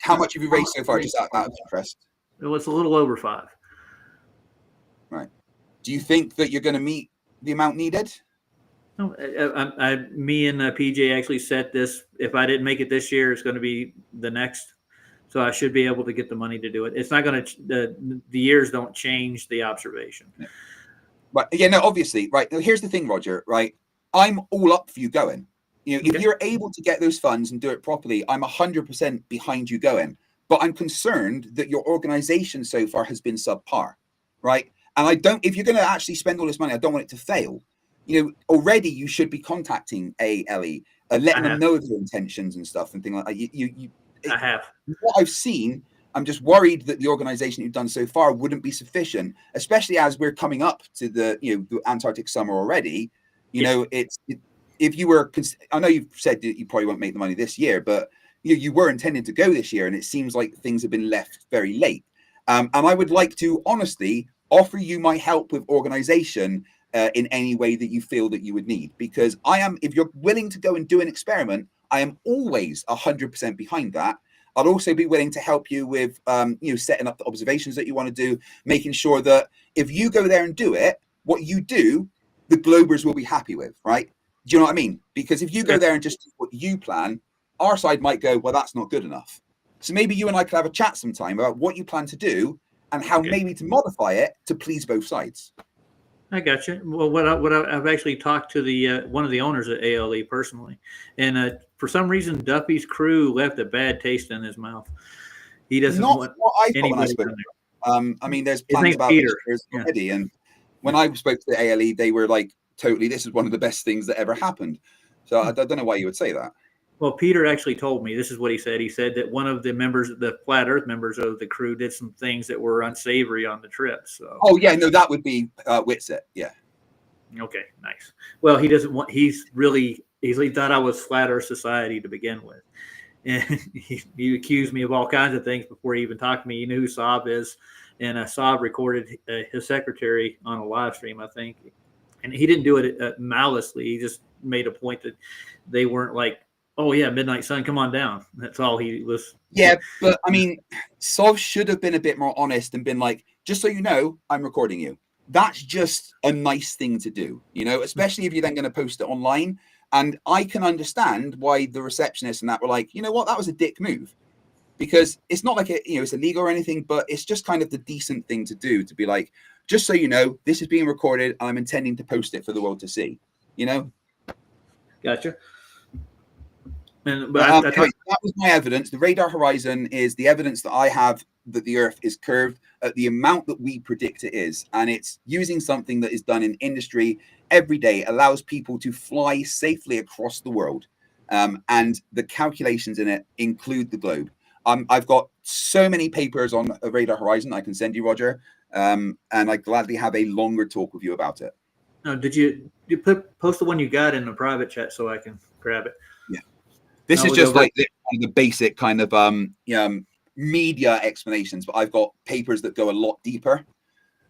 How much have you raised so far? Just out of interest. Well, it's a little over 5. Right. Do you think that you're going to meet the amount needed? No, me and PJ actually set this. If I didn't make it this year, it's going to be the next. So I should be able to get the money to do it. It's not going to. The years don't change the observation. Right. Yeah. No. Obviously. Right. Now, here's the thing, Roger. Right. I'm all up for you going. If you're able to get those funds and do it properly, I'm 100% behind you going. But I'm concerned that your organization so far has been subpar. Right. And I don't, if you're going to actually spend all this money, I don't want it to fail. Already you should be contacting ALE, letting them know of your intentions and stuff and things like that. I have. What I've seen, I'm just worried that the organization you've done so far wouldn't be sufficient, especially as we're coming up to the Antarctic summer already. If you were, I know you've said that you probably won't make the money this year, but you were intending to go this year, and it seems like things have been left very late. And I would like to honestly offer you my help with organization in any way that you feel that you would need, because if you're willing to go and do an experiment, I am always 100% behind that. I'll also be willing to help you with, setting up the observations that you want to do, making sure that if you go there and do it, what you do, the Globers will be happy with, right? Do you know what I mean? Because if you go there and just do what you plan, our side might go, well, that's not good enough. So maybe you and I could have a chat sometime about what you plan to do and how maybe to modify it to please both sides. I got you. Well, I've actually talked to the one of the owners at ALE personally, and for some reason Duffy's crew left a bad taste in his mouth. He doesn't want anybody down there. I mean, there's plans about Peter already, and when I spoke to the ALE, they were like, "Totally, this is one of the best things that ever happened." So I don't know why you would say that. Well, Peter actually told me, this is what he said. He said that one of the members, the Flat Earth members of the crew, did some things that were unsavory on the trip. So. Oh yeah, no, that would be Whitsett. Yeah. Okay, nice. Well, he doesn't want. He thought I was Flat Earth Society to begin with, and he accused me of all kinds of things before he even talked to me. He knew who Saab is, and Saab recorded his secretary on a live stream, I think. And he didn't do it maliciously. He just made a point that they weren't like, oh yeah, Midnight Sun, come on down. That's all he was. Yeah, but I mean, Sov should have been a bit more honest and been like, just so you know, I'm recording you. That's just a nice thing to do, you know, especially if you're then going to post it online. And I can understand why the receptionists and that were like, you know what, that was a dick move. Because it's not like it's illegal or anything, but it's just kind of the decent thing to do, to be like, just so you know, this is being recorded and I'm intending to post it for the world to see, you know? Gotcha. And but Anyway, that was my evidence. The radar horizon is the evidence that I have that the Earth is curved at the amount that we predict it is. And it's using something that is done in industry every day, allows people to fly safely across the world. And the calculations in it include the globe. I've got so many papers on a radar horizon I can send you, Roger. And I gladly have a longer talk with you about it. No, did you post the one you got in the private chat so I can grab it? Yeah. This is just like the basic kind of media explanations, but I've got papers that go a lot deeper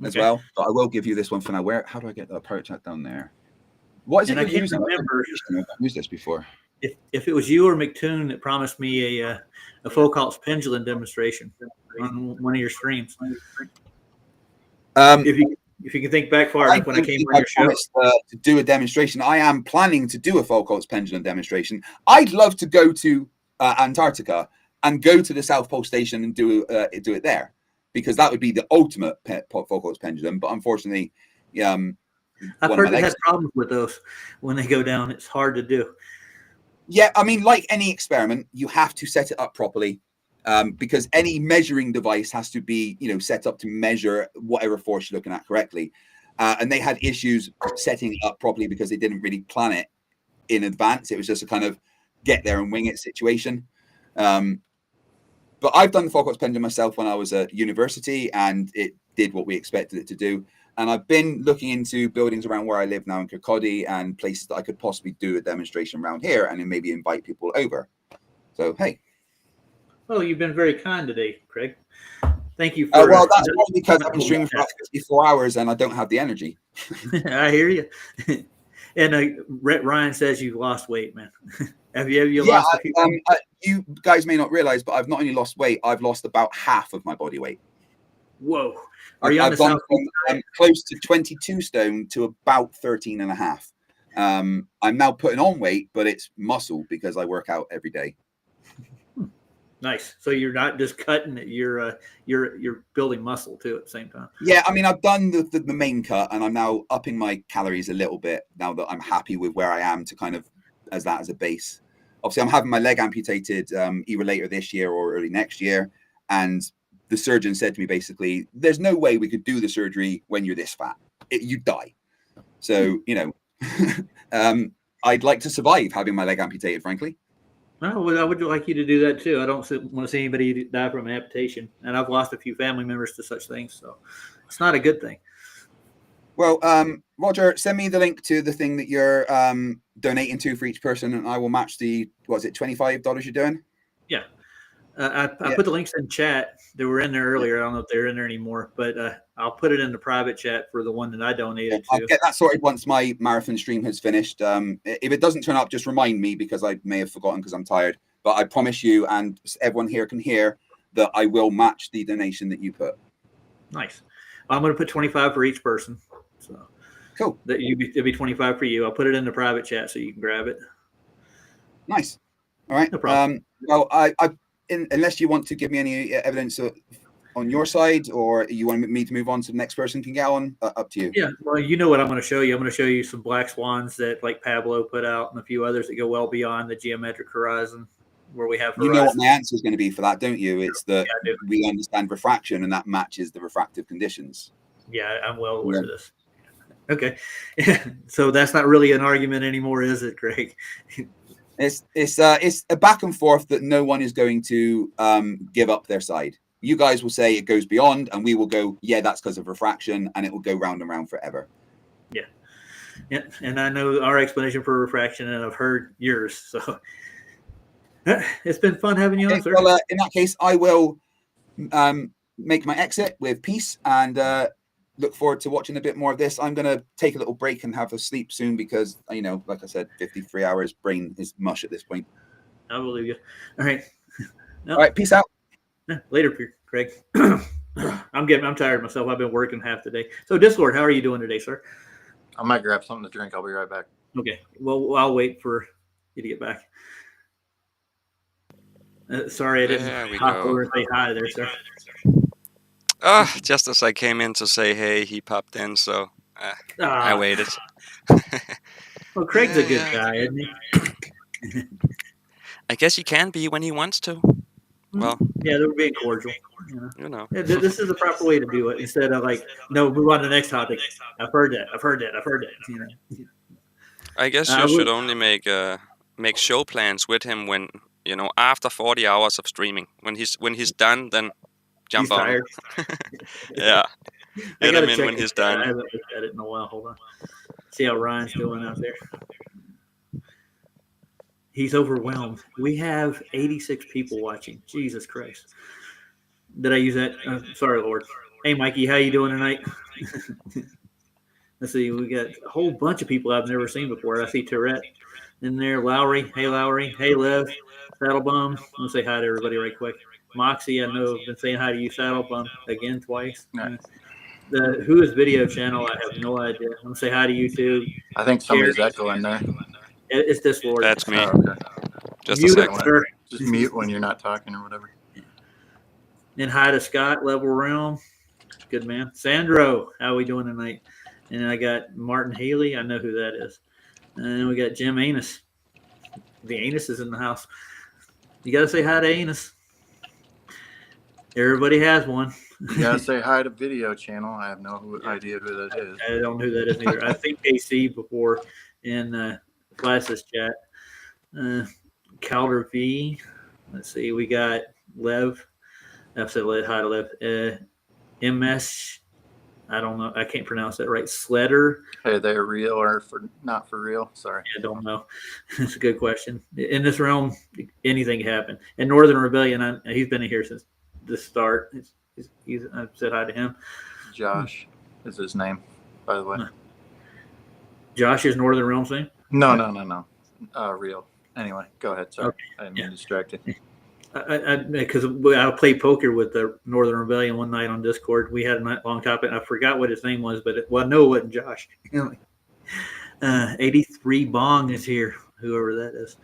as well. But I will give you this one for now. How do I get the approach chat down there? What is it? I can't remember. I've used this before. If it was you or McToon that promised me a Foucault's pendulum demonstration on one of your streams. If you can think back far enough when I came on your show. To do a demonstration. I am planning to do a Foucault's pendulum demonstration. I'd love to go to Antarctica and go to the South Pole Station and do it there, because that would be the ultimate Foucault's pendulum. But unfortunately, I've heard it has problems with those when they go down. It's hard to do. Yeah, I mean, like any experiment, you have to set it up properly, because any measuring device has to be, set up to measure whatever force you're looking at correctly. And they had issues setting it up properly because they didn't really plan it in advance. It was just a kind of get there and wing it situation. But I've done the Foucault's pendulum myself when I was at university, and it did what we expected it to do. And I've been looking into buildings around where I live now in Kirkcaldy and places that I could possibly do a demonstration around here and then maybe invite people over. So, hey. Oh, you've been very kind today, Craig. Thank you. For, well, that's probably because I've been streaming for 54 hours and I don't have the energy. I hear you. And Ryan says you've lost weight, man. Have you lost a few? You guys may not realize, but I've not only lost weight, I've lost about half of my body weight. Whoa. I've gone from close to 22 stone to about 13 and a half. I'm now putting on weight, but it's muscle because I work out every day. Nice. So you're not just cutting it; you're building muscle too at the same time. Yeah, I mean, I've done the main cut, and I'm now upping my calories a little bit now that I'm happy with where I am to kind of as a base. Obviously, I'm having my leg amputated either later this year or early next year, and the surgeon said to me basically, "There's no way we could do the surgery when you're this fat. You die." So I'd like to survive having my leg amputated, frankly. No, I would like you to do that too. I don't want to see anybody die from an amputation, and I've lost a few family members to such things, so it's not a good thing. Well, Roger, send me the link to the thing that you're donating to for each person, and I will match the $25 you're doing. Yeah, I put the links in chat. They were in there earlier. I don't know if they're in there anymore, but I'll put it in the private chat for the one that I donated to. I'll get that sorted once my marathon stream has finished. If it doesn't turn up, just remind me because I may have forgotten because I'm tired. But I promise you, and everyone here can hear, that I will match the donation that you put. Nice. I'm going to put 25 for each person. So cool. It'll be 25 for you. I'll put it in the private chat so you can grab it. Nice. All right. No problem. Well, unless you want to give me any evidence on your side, or you want me to move on to the next person can get on, up to you. Yeah. Well, you know what I'm going to show you. I'm going to show you some black swans that like Pablo put out and a few others that go well beyond the geometric horizon where we have horizon. You know what my answer is going to be for that, don't you? It's that we understand refraction and that matches the refractive conditions. Yeah, I'm well aware of this. Okay. So that's not really an argument anymore, is it, Craig? It's a back and forth that no one is going to give up their side. You guys will say it goes beyond, and we will go, yeah, that's because of refraction, and it will go round and round forever. Yeah. Yeah. And I know our explanation for refraction, and I've heard yours. So it's been fun having you on, sir. Well, in that case, I will make my exit with peace, and look forward to watching a bit more of this. I'm going to take a little break and have a sleep soon because, like I said, 53 hours, brain is mush at this point. I believe you. All right. No. All right, peace out. Later, Craig. I'm tired myself. I've been working half the day. So Discord, how are you doing today, sir? I might grab something to drink. I'll be right back. Okay. Well, I'll wait for you to get back. Sorry, I There didn't we hop go. over and say hi there, sir. Just as I came in to say hey, he popped in, so I waited. Well, Craig's a Yeah, good yeah. guy, isn't he? I guess he can be when he wants to. Well, Yeah, they're being cordial. You know? you know. Yeah, this is the proper way to do it instead of like, no, move on to the next topic. I've heard that. You know? I guess I you should would- only make show plans with him when after 40 hours of streaming. When he's done, then jump He's on. tired. Yeah, I get gotta him in check when the he's chat. I done. haven't looked at it in a while. Hold on. See how Ryan's doing out there. He's overwhelmed. We have 86 people watching. Jesus Christ. Did I use that? Sorry, Lord. Hey, Mikey, how you doing tonight? Let's see. We got a whole bunch of people I've never seen before. I see Tourette in there. Lowry. Hey, Lowry. Hey, Lev. Saddlebum. I'm going to say hi to everybody right quick. Moxie, I know I've been saying hi to you, Saddlebum, again twice. Nice. The Who is Video channel, I have no idea. I'm going to say hi to you too. I think somebody's echoing there. It's this Lord. That's me. Oh, okay. Just a Mute it, second. sir. Just mute when you're not talking or whatever. And hi to Scott, Level Realm. Good man. Sandro, how we doing tonight? And I got Martin Haley. I know who that is. And we got Jim Anus. The Anus is in the house. You got to say hi to Anus. Everybody has one. You gotta say hi to Video Channel. I have no idea who that is. I don't know who that is either. I think KC before in Glasses chat. Calder V. Let's see. We got Lev. I've said hi to Lev. MS. I don't know. I can't pronounce that right. Sledder. Hey, they're real or not for real? Sorry. I don't know. It's a good question. In this realm, anything can happen. In Northern Rebellion, he's been in here since the start. I've said hi to him. Josh is his name, by the way. Josh is Northern Realm's name? No. Real. Anyway, go ahead. Sorry. Okay. I didn't mean to distract you. Because I played poker with the Northern Rebellion one night on Discord. We had a night long topic. I forgot what his name was, but I know it wasn't Josh. 83 Bong is here, whoever that is.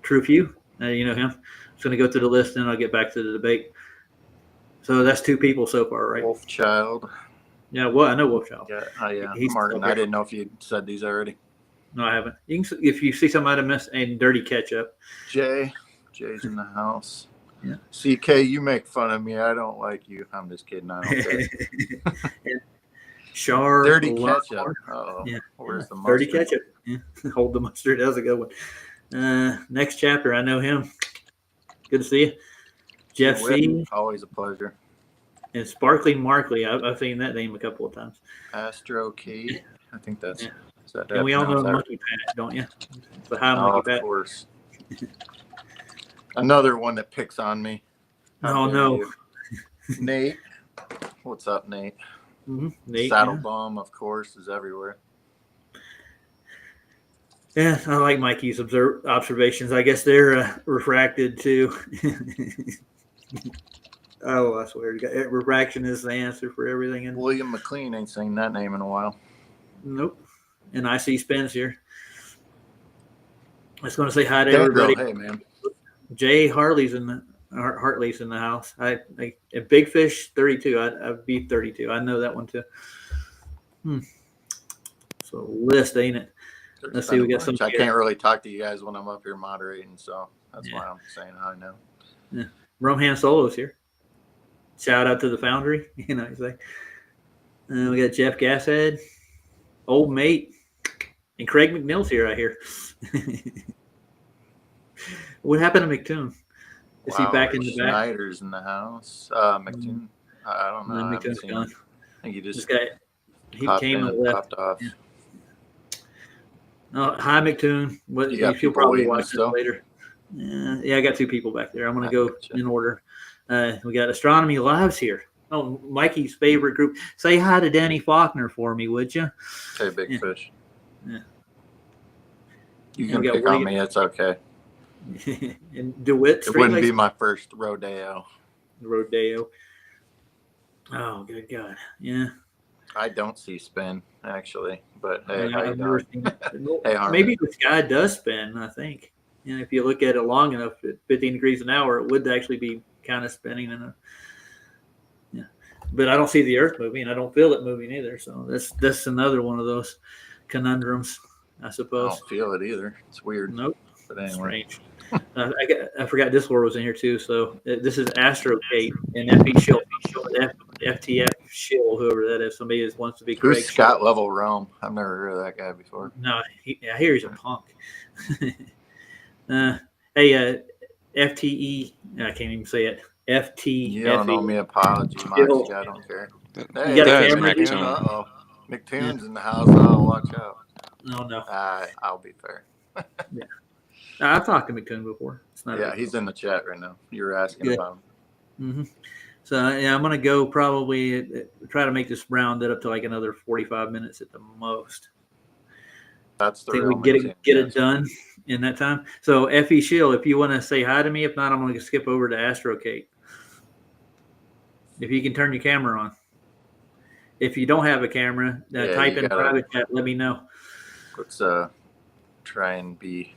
True Few, you know him. I'm just going to go through the list and I'll get back to the debate. So that's 2 people so far, right? Wolfchild. Yeah, well, I know Wolfchild. Yeah, He's Martin. still I here. didn't know if you said these already. No, I haven't. You can, if you see somebody miss and Dirty Ketchup. Jay's in the house. Yeah. CK, you make fun of me. I don't like you. I'm just kidding. I don't care. Char. Dirty Longhorn. ketchup. Oh, Yeah. where's the Dirty mustard? Ketchup. Yeah. Hold the mustard. That was a good one. Next chapter. I know him. Good to see you. Jeff C. Always a pleasure. And Sparkly Markley. I've seen that name a couple of times. Astro Key. I think that's. Yeah. Is that And we all know pronounced that? Monkey Pat, don't you? So hi, Oh, Monkey of Pat. course. Another one that picks on me. How Oh, dare no. you. Nate. What's up, Nate? Nate, Saddle yeah. Bomb, of course, is everywhere. Yeah, I like Mikey's observations. I guess they're refracted too. Oh, I swear, refraction is the answer for everything. And William McLean ain't seen that name in a while. nope. And I see Spence here. I was going to say hi to There you go. everybody. Hey, man. Jay Hartley's in the house. I Big Fish 32. I beat 32. I know that one too. So list, ain't it? Let's see, we got some I here. can't really talk to you guys when I'm up here moderating, so that's Yeah. why I'm saying hi now. Rumham Solo's here. Shout out to the Foundry. You know, he's like, we got Jeff Gasshead, Old Mate, and Craig McNeil's here. I hear. What happened to McToon? Is he back in the back? Snyder's in the house. McToon. I don't know. I haven't McToon's seen gone. him. I think he This just guy, he popped came in and and left. popped off. Yeah. Hi, McToon. What You got you'll people probably waiting watch this still? later. Yeah, I got 2 people back there. I'm going to go Gotcha. in order. We got Astronomy Lives here. Oh, Mikey's favorite group. Say hi to Danny Faulkner for me, would you? Hey, big Yeah. fish. Yeah. You And can we got pick on Woody- me. It's okay. and DeWitt It Street wouldn't be Lakes my first rodeo. Rodeo. Oh, good God. Yeah. I don't see spin actually, but hey, how you I've never doing? seen it. Hey, Harmon. Maybe the sky does spin, I think. And if you look at it long enough at 15 degrees an hour, it would actually be kind of spinning. Yeah. But I don't see the earth moving. I don't feel it moving either. So that's another one of those conundrums, I I suppose. don't feel it either. It's weird. Nope. But anyway, Strange. I forgot Discord was in here too. So this is Astro Kate and FE Shill, FTF Shill, whoever that is. Somebody that wants to be who's Craig Scott Level Rome? I've never heard of that guy before. No, I hear he's a punk. Hey, FTE, I can't even say it. FT. You don't know me. Apology, Shill. Moxie. I don't care. Th- Hey, got a there's camera? Nicktoons. Nicktoon. Uh-oh. Nicktoons in the house. Oh, watch out. No, no. I'll be fair. I've talked to McToon before. It's not. Yeah, he's in the chat right now. You were asking Good. about him. Mm-hmm. So yeah, I'm gonna go probably try to make this rounded up to like another 45 minutes at the most. That's the Think real we get Nicktoon, it yes. done in that time. So FE Shield, if you want to say hi to me, if not, I'm gonna skip over to Astro Kate. If you can turn your camera on. If you don't have a camera, Yeah, type you in gotta- private chat. Let me know. Let's try and be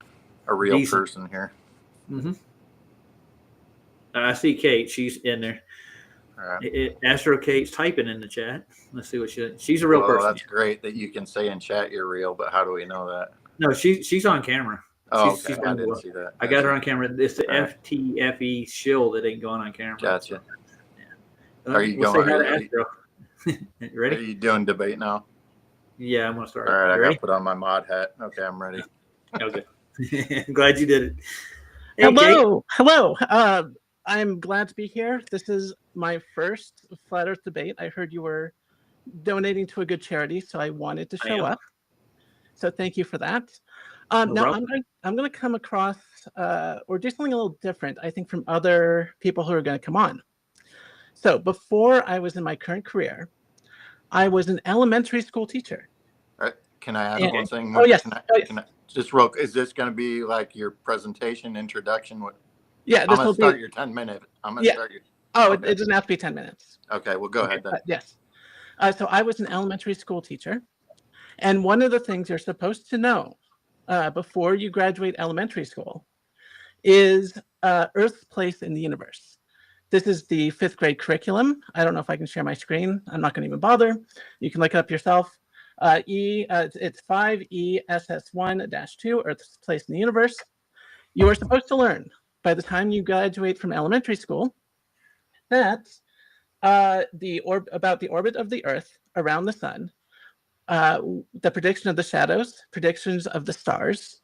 a real Decent. person here. Mm-hmm. I see Kate. She's in there. All right. Astro Kate's typing in the chat. Let's see what she's a real Well, person. that's great that you can say in chat you're real, but how do we know that? No, she's on camera. Oh, She's- okay. she's I on didn't the- see that. I got her on camera. It's the All right. FTFE shill that ain't going on camera. Gotcha. So, Are you we'll going- say hi to are you- Astro. You Are ready? you doing debate now? Yeah, I'm gonna start. All right, I You got ready? to put on my mod hat. Okay, I'm ready. Okay. I'm glad you did it. Hey, Kate. Hello. I'm glad to be here. This is my first Flat Earth debate. I heard you were donating to a good charity, so I wanted to I show am. up. So thank you for that. No Now problem. I'm going to come across or do something a little different, I think, from other people who are going to come on. So before I was in my current career, I was an elementary school teacher. All right, can I add Yeah. one thing? Oh, yes. Can I, Oh, yes. can I just real? Is this going to be like your presentation introduction? What? Yeah, I'm this going will to start be. your 10-minute. I'm going to Yeah. start your. Oh, Okay. it doesn't have to be 10 minutes. Okay, well, go ahead then. Yes. So I was an elementary school teacher. And one of the things you're supposed to know before you graduate elementary school is Earth's place in the universe. This is the 5th grade curriculum. I don't know if I can share my screen. I'm not going to even bother. You can look it up yourself. It's 5ESS1-2, Earth's place in the universe. You are supposed to learn by the time you graduate from elementary school that about the orbit of the Earth around the sun, the prediction of the shadows, predictions of the stars,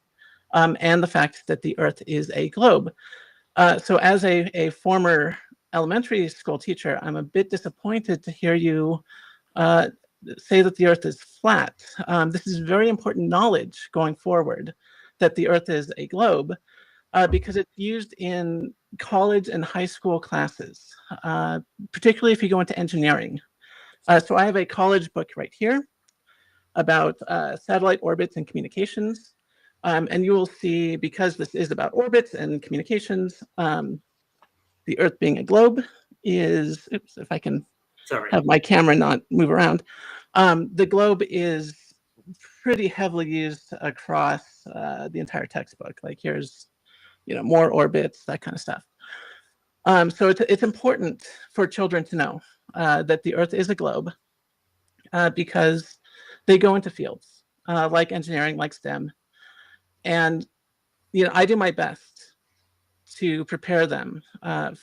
and the fact that the Earth is a globe. So as a former elementary school teacher, I'm a bit disappointed to hear you say that the Earth is flat. This is very important knowledge going forward, that the Earth is a globe, because it's used in college and high school classes, particularly if you go into engineering. So I have a college book right here about satellite orbits and communications. And you will see, because this is about orbits and communications, the Earth being a globe is, oops, if I can Sorry. have my camera not move around. The globe is pretty heavily used across the entire textbook. Like here's, more orbits, that kind of stuff. So it's important for children to know that the Earth is a globe because they go into fields like engineering, like STEM. And, I do my best to prepare them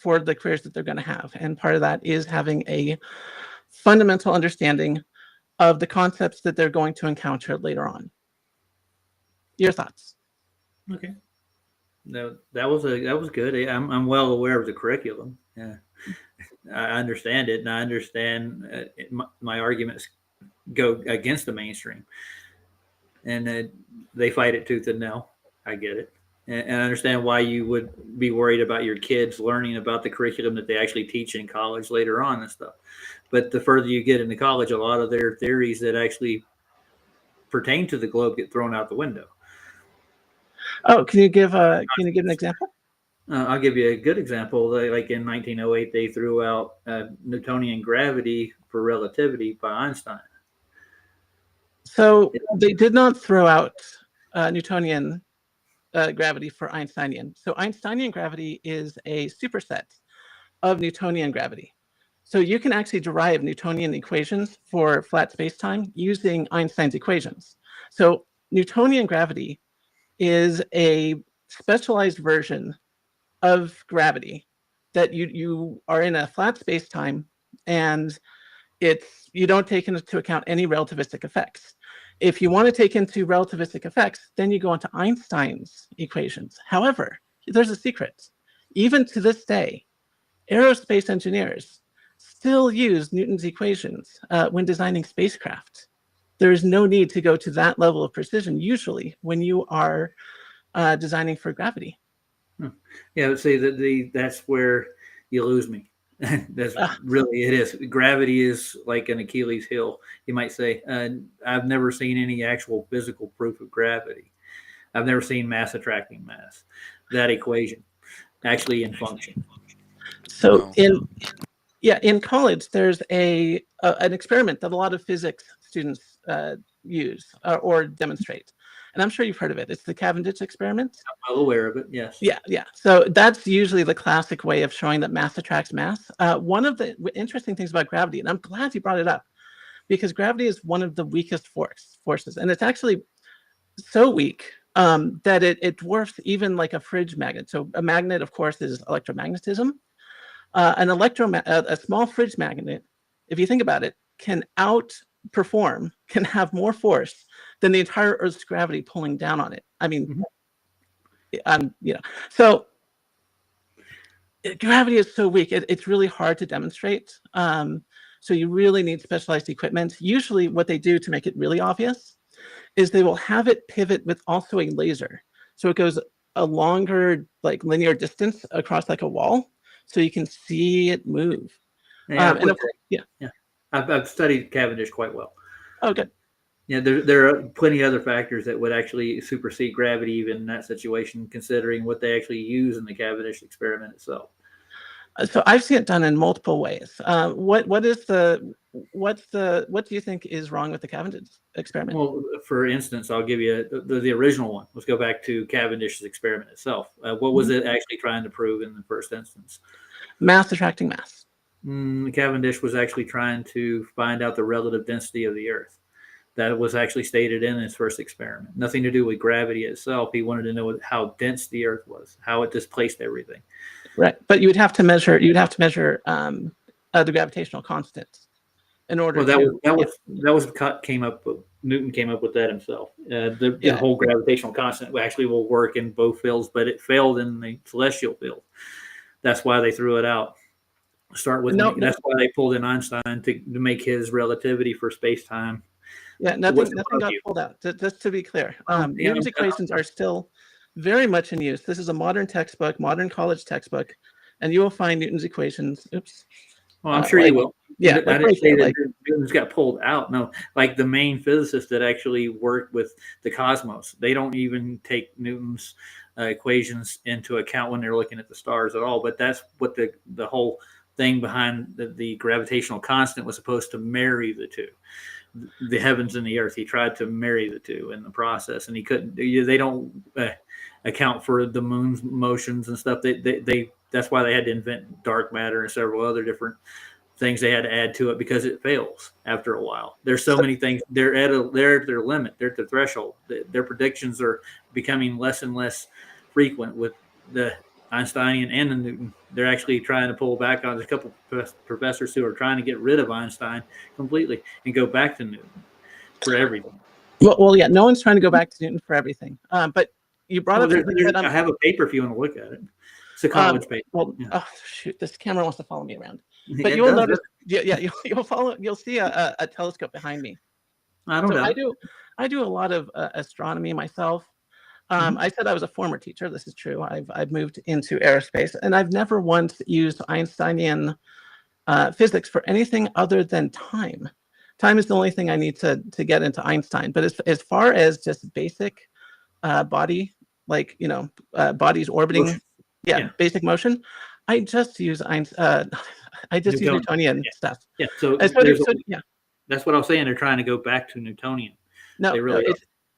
for the careers that they're going to have. And part of that is having a fundamental understanding of the concepts that they're going to encounter later on. Your thoughts? Okay. No, that was good. I'm well aware of the curriculum. Yeah, I understand it, and I understand my arguments go against the mainstream, and they fight it tooth and nail. I get it, and I understand why you would be worried about your kids learning about the curriculum that they actually teach in college later on and stuff. But the further you get into college, a lot of their theories that actually pertain to the globe get thrown out the window. Oh, can you give an example? I'll give you a good example. Like in 1908, they threw out Newtonian gravity for relativity by Einstein. So they did not throw out Newtonian gravity for Einsteinian. So Einsteinian gravity is a superset of Newtonian gravity. So you can actually derive Newtonian equations for flat spacetime using Einstein's equations. So Newtonian gravity is a specialized version of gravity that you are in a flat spacetime, and you don't take into account any relativistic effects. If you want to take into relativistic effects, then you go into Einstein's equations. However, there's a secret. Even to this day, aerospace engineers still use Newton's equations when designing spacecraft. There is no need to go to that level of precision usually when you are designing for gravity. Yeah, see that's where you lose me. That's really it is. Gravity is like an Achilles heel, you might say. I've never seen any actual physical proof of gravity. I've never seen mass attracting mass. That equation actually in function. So in college, there's an experiment that a lot of physics students use or demonstrate. And I'm sure you've heard of it. It's the Cavendish experiment. I'm well aware of it, yes. Yeah. So that's usually the classic way of showing that mass attracts mass. One of the interesting things about gravity, and I'm glad you brought it up, because gravity is one of the weakest forces. And it's actually so weak that it dwarfs even like a fridge magnet. So a magnet, of course, is electromagnetism. A small fridge magnet, if you think about it, can have more force than the entire Earth's gravity pulling down on it. I mean, so gravity is so weak, it's really hard to demonstrate. So you really need specialized equipment. Usually what they do to make it really obvious is they will have it pivot with also a laser. So it goes a longer like linear distance across like a wall, so you can see it move. I've studied Cavendish quite well. Oh, good. Yeah, there are plenty of other factors that would actually supersede gravity even in that situation, considering what they actually use in the Cavendish experiment itself. So I've seen it done in multiple ways. What do you think is wrong with the Cavendish experiment? Well, for instance, I'll give you the original one. Let's go back to Cavendish's experiment itself. What was it actually trying to prove in the first instance? Mass attracting mass. Cavendish was actually trying to find out the relative density of the Earth. That was actually stated in his first experiment. Nothing to do with gravity itself. He wanted to know how dense the Earth was, how it displaced everything. Right, but you would have to measure the gravitational constant in order. Newton came up with that himself. The whole gravitational constant actually will work in both fields, but it failed in the celestial field. That's why they threw it out. That's why they pulled in Einstein to make his relativity for space-time. Yeah, nothing got pulled out. Just to be clear, Newton's equations are still very much in use. This is a modern textbook, modern college textbook, and you will find Newton's equations. Oops. Well, I'm sure you will. Yeah, I didn't say that Newton's got pulled out. No, like the main physicists that actually work with the cosmos, they don't even take Newton's equations into account when they're looking at the stars at all. But that's what the whole thing behind the gravitational constant was supposed to marry the two. The heavens and the earth. He tried to marry the two in the process, and he couldn't. They don't account for the moon's motions and stuff. That's why they had to invent dark matter and several other different things they had to add to it, because it fails after a while. There's so many things. They're at their limit. They're at the threshold. Their predictions are becoming less and less frequent with the Einsteinian and the Newton. They're actually trying to pull back on a couple of professors who are trying to get rid of Einstein completely and go back to Newton for everything. Well, yeah, no one's trying to go back to Newton for everything. But you brought up. I have a paper if you want to look at it. It's a college paper. Well, oh shoot, this camera wants to follow me around. But you will notice, you'll see a telescope behind me. I don't know. I do a lot of astronomy myself. I said I was a former teacher. This is true. I've moved into aerospace, and I've never once used Einsteinian physics for anything other than time. Time is the only thing I need to get into Einstein. But as far as just basic body, like bodies orbiting, Motion. yeah, Yeah. basic motion, I just use I just use Newtonian. Newtonian Yeah. stuff. Yeah. So, Yeah. that's what I was saying. They're trying to go back to Newtonian. No, They really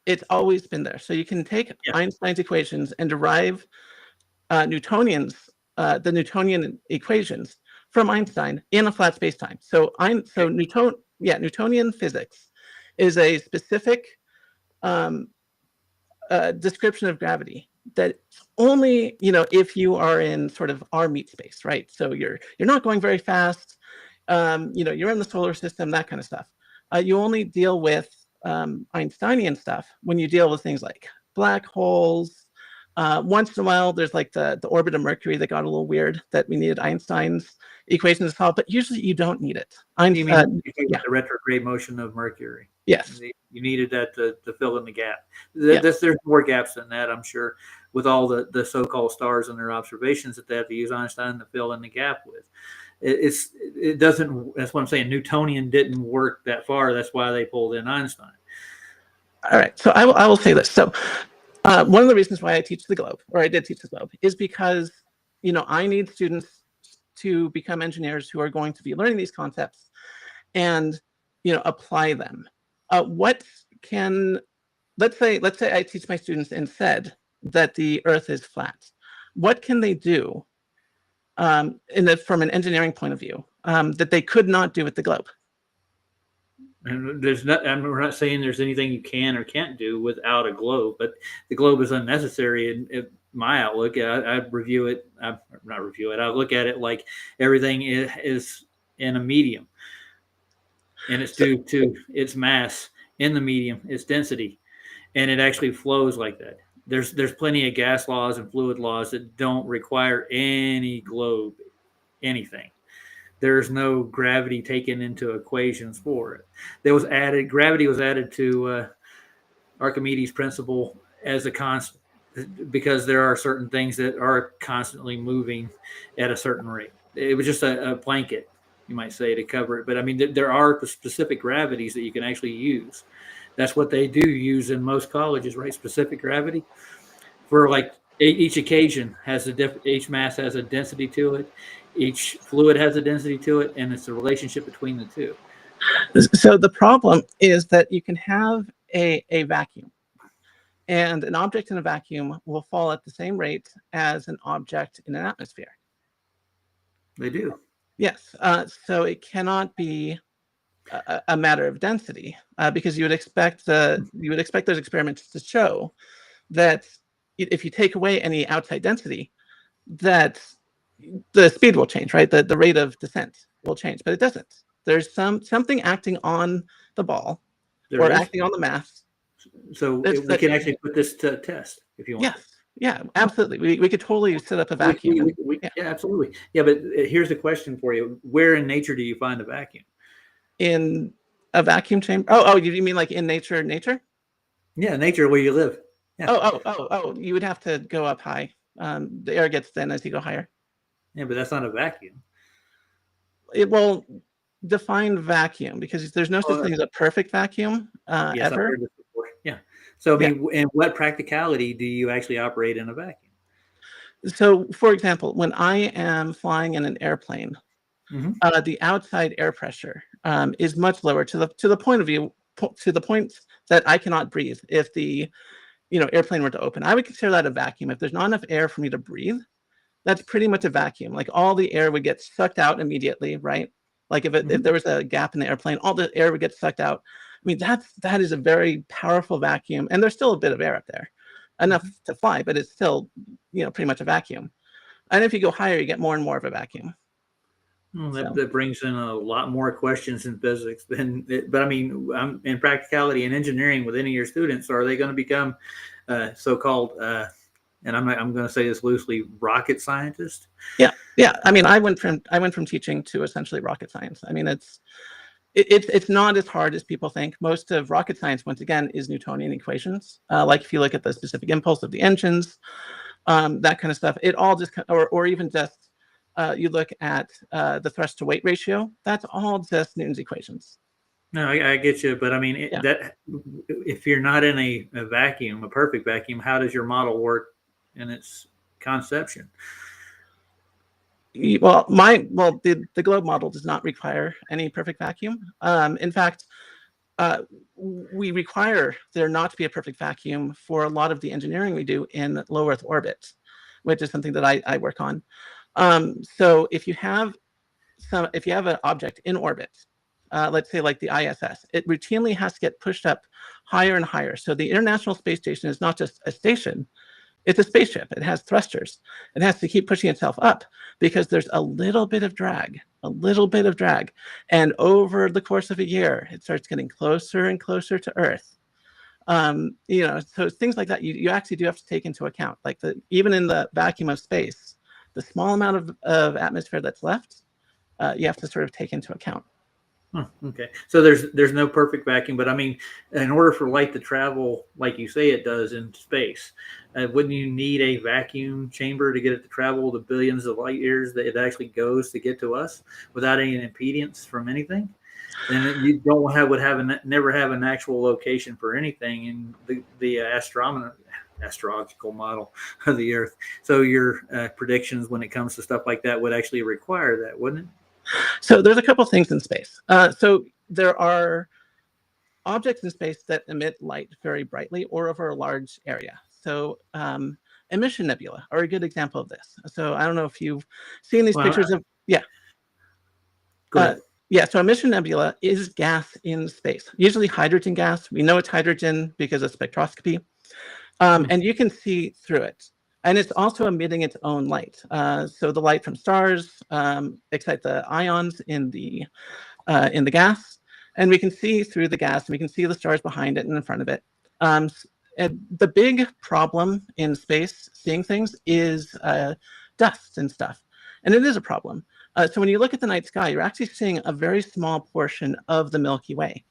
it's always been there. So you can take Yeah. Einstein's equations and derive the Newtonian equations from Einstein in a flat space-time. So Newtonian physics is a specific description of gravity that only if you are in sort of our meat space, right? So you're not going very fast. You're in the solar system, that kind of stuff. You only deal with Einsteinian stuff when you deal with things like black holes. Once in a while, there's like the orbit of Mercury that got a little weird that we needed Einstein's equation to solve, but usually you don't need it. You mean the retrograde motion of Mercury? Yes. You needed that to fill in the gap. Yeah. There's more gaps than that, I'm sure, with all the so-called stars and their observations that they have to use Einstein to fill in the gap with. It doesn't. That's what I'm saying. Newtonian didn't work that far. That's why they pulled in Einstein. All right. So I will say this. So one of the reasons why I teach the Globe, or I did teach the Globe, is because I need students to become engineers who are going to be learning these concepts and apply them. Let's say I teach my students and said that the Earth is flat. What can they do from an engineering point of view that they could not do with the Globe? And we're not saying there's anything you can or can't do without a globe, but the globe is unnecessary in my outlook. I review it. I look at it like everything is in a medium, and it's due to its mass in the medium, its density, and it actually flows like that. There's plenty of gas laws and fluid laws that don't require any globe, anything. There's no gravity taken into equations for it. Gravity was added to Archimedes' principle as a constant because there are certain things that are constantly moving at a certain rate. It was just a blanket, you might say, to cover it. But I mean, there are specific gravities that you can actually use. That's what they do use in most colleges, right? Specific gravity for like each occasion has each mass has a density to it. Each fluid has a density to it, and it's the relationship between the two. So the problem is that you can have a vacuum, and an object in a vacuum will fall at the same rate as an object in an atmosphere. They do. Yes. So it cannot be a matter of density because you would expect those experiments to show that if you take away any outside density, that the speed will change, right? The rate of descent will change, but it doesn't. There's something acting on the ball acting on the mass. So we can actually put this to test if you want. Yes. Yeah, absolutely. We could totally set up a vacuum. Yeah, absolutely. Yeah, but here's a question for you. Where in nature do you find a vacuum? In a vacuum chamber? Oh, you mean like in nature? Yeah, nature where you live. Yeah. Oh, you would have to go up high. The air gets thin as you go higher. Yeah, but that's not a vacuum. It will define vacuum because there's no such thing as a perfect vacuum Yes, I've ever. heard this before. Yeah. So, I mean, in what practicality do you actually operate in a vacuum? So, for example, when I am flying in an airplane, the outside air pressure is much lower to the point that I cannot breathe. If the airplane were to open, I would consider that a vacuum. If there's not enough air for me to breathe, that's pretty much a vacuum. Like all the air would get sucked out immediately, right? Like if there was a gap in the airplane, all the air would get sucked out. I mean, that is a very powerful vacuum, and there's still a bit of air up there, enough to fly, but it's still, pretty much a vacuum. And if you go higher, you get more and more of a vacuum. Well, that brings in a lot more questions in physics but I mean, in practicality and engineering with any of your students, are they going to become so-called, and I'm going to say this loosely, rocket scientists? Yeah. I mean, I went from teaching to essentially rocket science. I mean, It's not as hard as people think. Most of rocket science, once again, is Newtonian equations. Like if you look at the specific impulse of the engines, that kind of stuff, it all just, or even just you look at the thrust to weight ratio, that's all just Newton's equations. No, I get you, but I mean that if you're not in a vacuum, a perfect vacuum, how does your model work in its conception? Well, the globe model does not require any perfect vacuum. In fact, we require there not to be a perfect vacuum for a lot of the engineering we do in low Earth orbit, which is something that I work on. So if you have an object in orbit, let's say like the ISS, it routinely has to get pushed up higher and higher. So the International Space Station is not just a station, it's a spaceship. It has thrusters. It has to keep pushing itself up because there's a little bit of drag. And over the course of a year, it starts getting closer and closer to Earth. So things like that, you actually do have to take into account. Like even in the vacuum of space, the small amount of atmosphere that's left, you have to sort of take into account. Okay, so there's no perfect vacuum, but I mean, in order for light to travel like you say it does in space, wouldn't you need a vacuum chamber to get it to travel the billions of light years that it actually goes to get to us without any impedance from anything? And you never have an actual location for anything in the astrological model of the Earth. So your predictions when it comes to stuff like that would actually require that, wouldn't it? So there's a couple things in space. So there are objects in space that emit light very brightly or over a large area. So emission nebula are a good example of this. So I don't know if you've seen these pictures of, so emission nebula is gas in space, usually hydrogen gas. We know it's hydrogen because of spectroscopy. And you can see through it. And it's also emitting its own light. So the light from stars excite the ions in the gas, and we can see through the gas, and we can see the stars behind it and in front of it. And the big problem in space, seeing things, is dust and stuff, and it is a problem. So when you look at the night sky, you're actually seeing a very small portion of the Milky Way.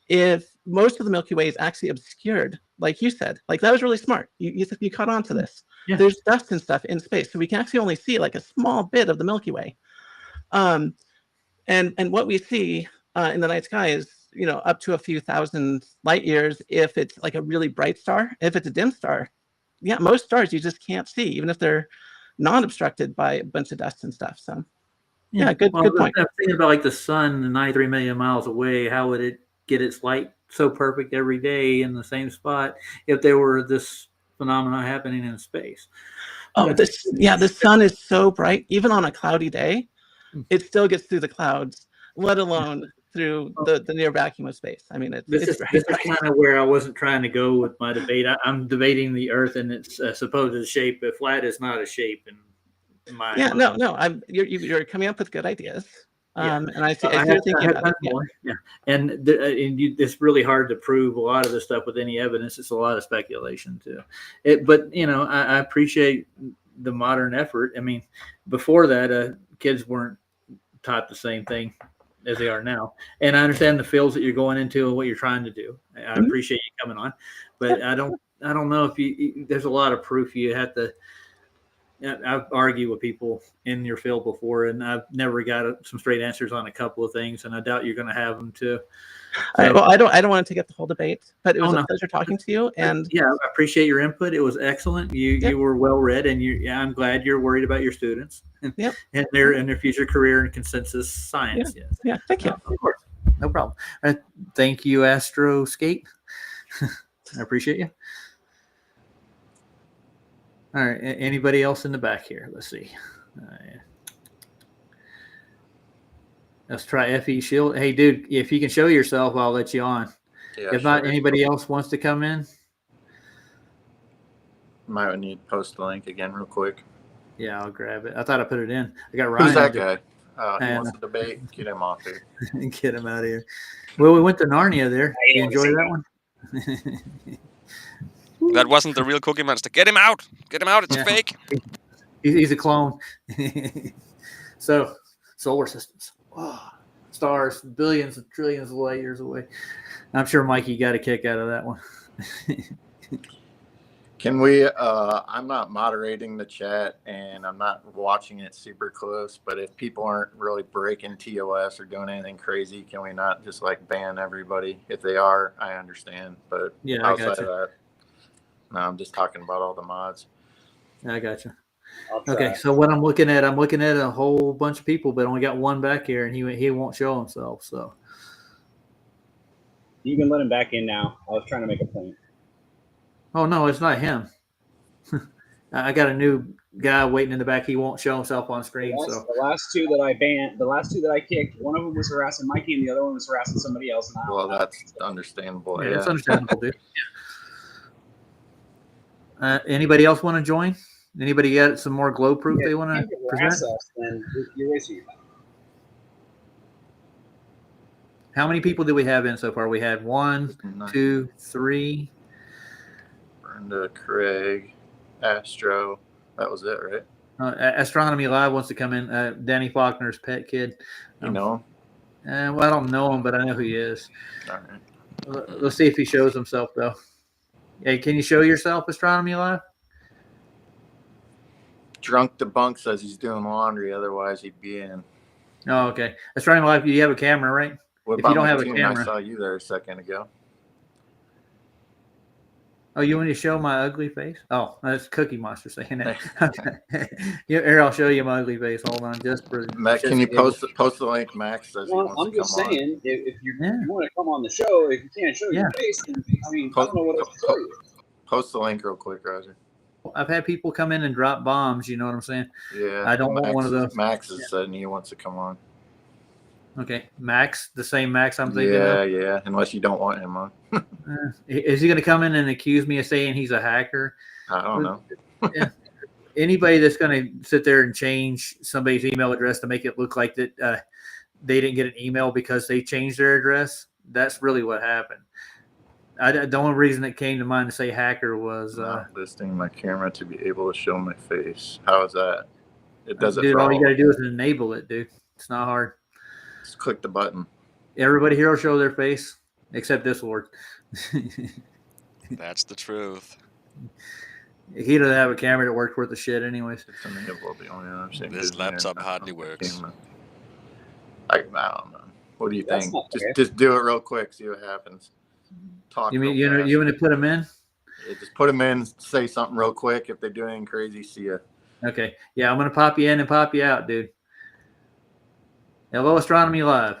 If most of the Milky Way is actually obscured, like you said, like that was really smart. You caught on to this. Yeah. There's dust and stuff in space, so we can actually only see like a small bit of the Milky Way. And what we see in the night sky is, up to a few thousand light years if it's like a really bright star. If it's a dim star, most stars you just can't see, even if they're not obstructed by a bunch of dust and stuff. So good point. I'm thinking about like the sun 93 million miles away. How would it get its light so perfect every day in the same spot if there were this phenomena happening in space? The sun is so bright, even on a cloudy day, it still gets through the clouds, let alone through the near vacuum of space. I mean, this is kind of where I wasn't trying to go with my debate. I'm debating the Earth and its supposed shape. But flat is not a shape in my mind. No. You're coming up with good ideas. And I see thinking about it. And it's really hard to prove a lot of this stuff with any evidence. It's a lot of speculation too. But I appreciate the modern effort. I mean, before that, kids weren't taught the same thing as they are now. And I understand the fields that you're going into and what you're trying to do. I appreciate you coming on, but I don't know if there's a lot of proof you have to. I've argued with people in your field before, and I've never got some straight answers on a couple of things, and I doubt you're going to have them too. So, I don't want to take up the whole debate, but it was a pleasure talking to you. And I appreciate your input. It was excellent. You were well read, and I'm glad you're worried about your students and their future career in consensus science. Yeah, thank you. Of course, no problem. Thank you, Astroscape. I appreciate you. All right. Anybody else in the back here? Let's see. Let's try FE Shield. Hey, dude, if you can show yourself, I'll let you on. Yeah, if not, anybody else wants to come in? Might need to post the link again real quick. Yeah, I'll grab it. I thought I put it in. I got Ryan. Who's that guy? He wants to debate. Get him off here. Get him out of here. Well, we went to Narnia there. You enjoy that one? That wasn't the real Cookie Monster. Get him out! Get him out! It's a fake. He's a clone. So, solar systems. Oh. stars, billions and trillions of light years away. I'm sure Mikey got a kick out of that one. Can we, I'm not moderating the chat and I'm not watching it super close, but if people aren't really breaking TOS or doing anything crazy, can we not just like ban everybody? If they are, I understand, but Yeah, I outside gotcha. of that, no, I'm just talking about all the mods. I got you. I'll try. Okay, so what I'm looking at a whole bunch of people, but only got one back here, and he won't show himself. So You can let him back in now. I was trying to make a point. oh no, it's not him. I got a new guy waiting in the back. He won't show himself on screen. So The last two that I banned, the last two that I kicked, one of them was harassing Mikey and the other one was harassing somebody else. And Well, that's understandable. yeah, Yeah. it's understandable, dude. Anybody else want to join? Anybody got some more glow proof they want to harass present? us, then you're wasting your time. How many people do we have in so far? We had 1, 2, 3. Brenda, Craig, Astro. That was it, right? Astronomy Live wants to come in. Danny Faulkner's pet kid. You know him? Well, I don't know him, but I know who he is. All right. Let's see if he shows himself, though. Hey, can you show yourself, Astronomy Live? Drunk Debunk says he's doing laundry, otherwise he'd be in. Oh, okay. Astronomy Live, you have a camera, right? What If about you don't my have a tune? camera. I saw you there a second ago. Oh, you want me to show my ugly face? Oh, that's Cookie Monster saying that. Okay. Here, I'll show you my ugly face. Hold on, just for Matt, can you post the link? Max says he Well, wants I'm to just come on. saying, if you Yeah. want to come on the show, if you can't show your face, then I mean, I don't know what else to tell you. Post the link real quick, Roger. I've had people come in and drop bombs. You know what I'm saying? Yeah. I don't want one of those. Max has said he wants to come on. Okay, Max, the same Max I'm thinking Yeah, of. yeah. Unless you don't want him on. Is he going to come in and accuse me of saying he's a hacker? I don't know. Yeah. Anybody that's going to sit there and change somebody's email address to make it look like that they didn't get an email because they changed their address, that's really what happened. The only reason that came to mind to say hacker was Not listing my camera to be able to show my face. How is that? It does it dude, for all all. you got to do is enable it, dude. It's not hard. Just click the button. Everybody here will show their face except this Lord. That's the truth. He doesn't have a camera that works worth the shit anyways. It's enable the only other thing This is laptop there. hardly works. I don't know. What do you That's think? not fair. Just do it real quick. See what happens. Talk. You mean real fast. you want to put them in? Yeah, just put them in. Say something real quick. If they do anything crazy, see ya. Okay. Yeah, I'm gonna pop you in and pop you out, dude. Hello, Astronomy Live.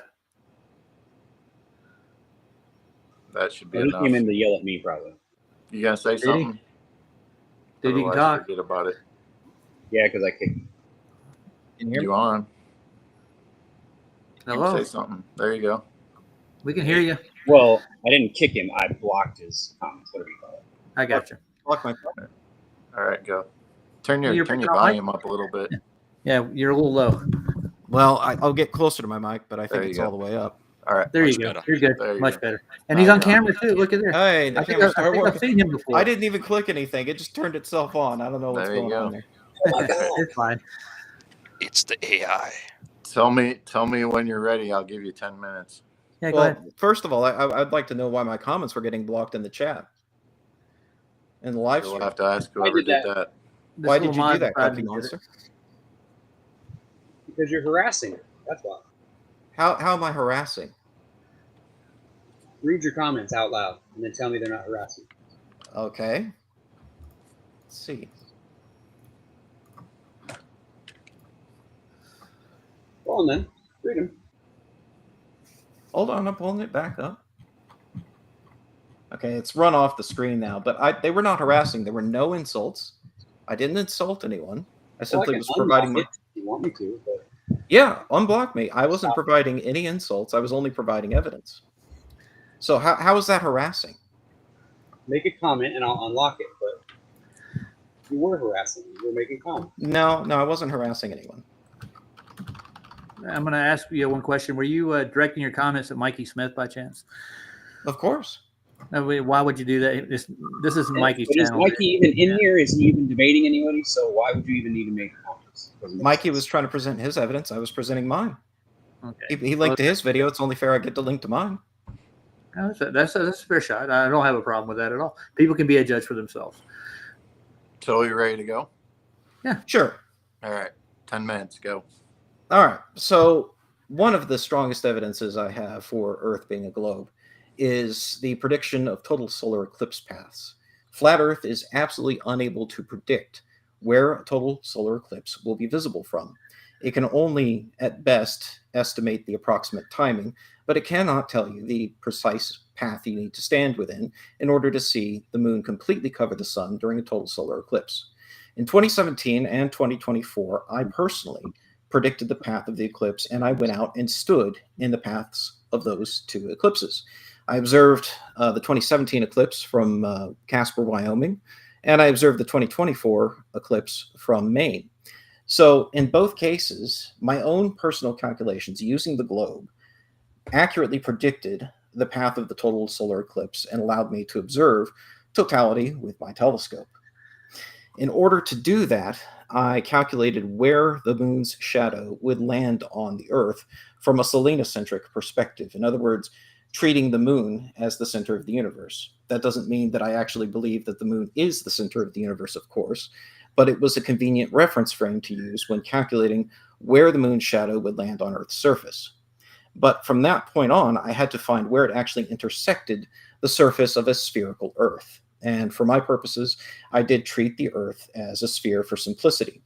That should be He enough. came in to yell at me, probably. You gonna say he? something? Dude, you can Otherwise, talk. Forget about it. Yeah, because I kicked him. Can you hear me? You on? Hello. Say something. There you go. We can hear you. Well, I didn't kick him. I blocked his comments. Whatever you call it. I got you. Block my comment. All right, go. Turn your You're turn your picking on volume up a little bit. Yeah, you're a little low. Well, I'll get closer to my mic, but I There think you it's go. all the way up. All right. There you Much go. better. You're good. There you Much go. better. And he's on Now you're camera too. Look at there. Hey, the I think, camera I started think I've working. seen him before. I didn't even click anything. It just turned itself on. I don't know what's There you going go. on there. It's fine. It's the AI. Tell me when you're ready. I'll give you 10 minutes. Yeah, go Well, ahead. first of all, I'd like to know why my comments were getting blocked in the chat. In the live You'll stream. have to ask whoever did did that. that. This Why did little you do mod that, decided Cookie to do it. Monster? Because you're harassing her. That's why. How am I harassing? Read your comments out loud and then tell me they're not harassing. Okay. Let's see. Go on then. Read them. Hold on, I'm pulling it back up. Okay, it's run off the screen now, but they were not harassing. There were no insults. I didn't insult anyone. I simply was providing. If you want me to, but Yeah, unblock me. I wasn't providing any insults. I was only providing evidence. So how is that harassing? make a comment and I'll unlock it. But you were harassing. You were making comments. No, I wasn't harassing anyone. I'm going to ask you one question. Were you directing your comments at Mikey Smith by chance? Of course. Why would you do that? This isn't Mikey's But is channel. Mikey even in here? Is he even debating anybody? So why would you even need to make comments? Mikey was trying to present his evidence. I was presenting mine. Okay. He linked to his video. It's only fair I get to link to mine. That's a fair shot. I don't have a problem with that at all. People can be a judge for themselves. So you ready to go? Sure. All right. 10 minutes. Go. All right. So one of the strongest evidences I have for Earth being a globe is the prediction of total solar eclipse paths. Flat Earth is absolutely unable to predict where a total solar eclipse will be visible from. It can only, at best, estimate the approximate timing, but it cannot tell you the precise path you need to stand within in order to see the moon completely cover the sun during a total solar eclipse. In 2017 and 2024, I personally predicted the path of the eclipse, and I went out and stood in the paths of those two eclipses. I observed the 2017 eclipse from Casper, Wyoming, and I observed the 2024 eclipse from Maine. So in both cases, my own personal calculations using the globe accurately predicted the path of the total solar eclipse and allowed me to observe totality with my telescope. In order to do that, I calculated where the moon's shadow would land on the Earth from a selenocentric perspective. In other words, treating the moon as the center of the universe. That doesn't mean that I actually believe that the moon is the center of the universe, of course, but it was a convenient reference frame to use when calculating where the moon's shadow would land on Earth's surface. But from that point on, I had to find where it actually intersected the surface of a spherical Earth. And for my purposes, I did treat the Earth as a sphere for simplicity.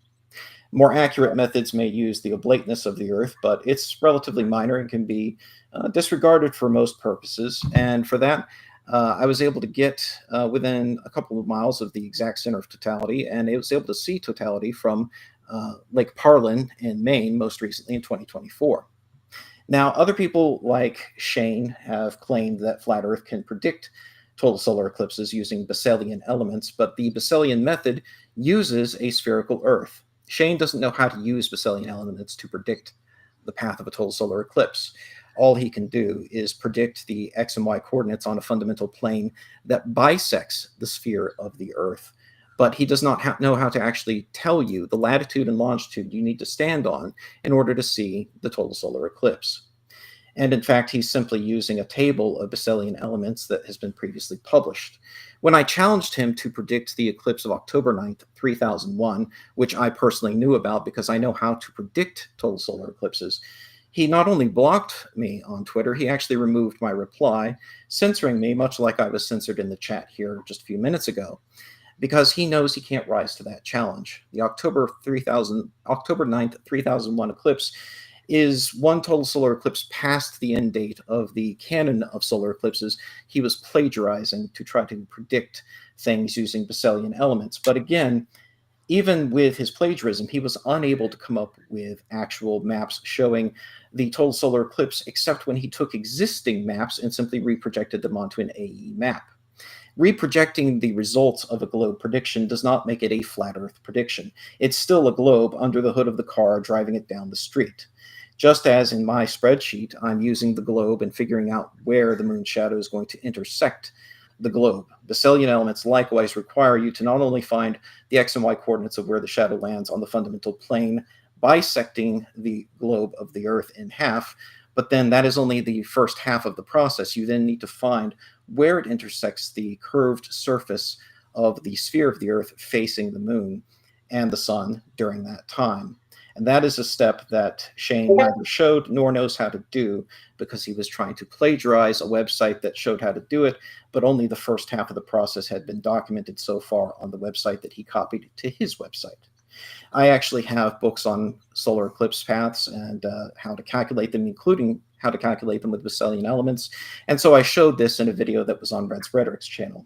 More accurate methods may use the oblateness of the Earth, but it's relatively minor and can be disregarded for most purposes. And for that, I was able to get within a couple of miles of the exact center of totality, and I was able to see totality from Lake Parlin in Maine, most recently in 2024. Now, other people like Shane have claimed that Flat Earth can predict total solar eclipses using Besselian elements, but the Besselian method uses a spherical Earth. Shane doesn't know how to use Besselian elements to predict the path of a total solar eclipse. All he can do is predict the X and Y coordinates on a fundamental plane that bisects the sphere of the Earth. But he does not know how to actually tell you the latitude and longitude you need to stand on in order to see the total solar eclipse. And in fact, he's simply using a table of Besselian elements that has been previously published. When I challenged him to predict the eclipse of October 9th, 3001, which I personally knew about because I know how to predict total solar eclipses, he not only blocked me on Twitter, he actually removed my reply, censoring me, much like I was censored in the chat here just a few minutes ago, because he knows he can't rise to that challenge. The October 9th, 3001 eclipse is one total solar eclipse past the end date of the canon of solar eclipses. He was plagiarizing to try to predict things using Besselian elements. But again, even with his plagiarism, he was unable to come up with actual maps showing the total solar eclipse, except when he took existing maps and simply reprojected them onto an AE map. Reprojecting the results of a globe prediction does not make it a flat Earth prediction. It's still a globe under the hood of the car driving it down the street. Just as in my spreadsheet, I'm using the globe and figuring out where the moon's shadow is going to intersect the globe. Besselian elements likewise require you to not only find the X and Y coordinates of where the shadow lands on the fundamental plane, bisecting the globe of the Earth in half, but then that is only the first half of the process. You then need to find where it intersects the curved surface of the sphere of the Earth facing the moon and the sun during that time. And that is a step that Shane neither showed nor knows how to do, because he was trying to plagiarize a website that showed how to do it, but only the first half of the process had been documented so far on the website that he copied to his website. I actually have books on solar eclipse paths and how to calculate them, including how to calculate them with Besselian elements. And so I showed this in a video that was on Red's Rhetoric's channel.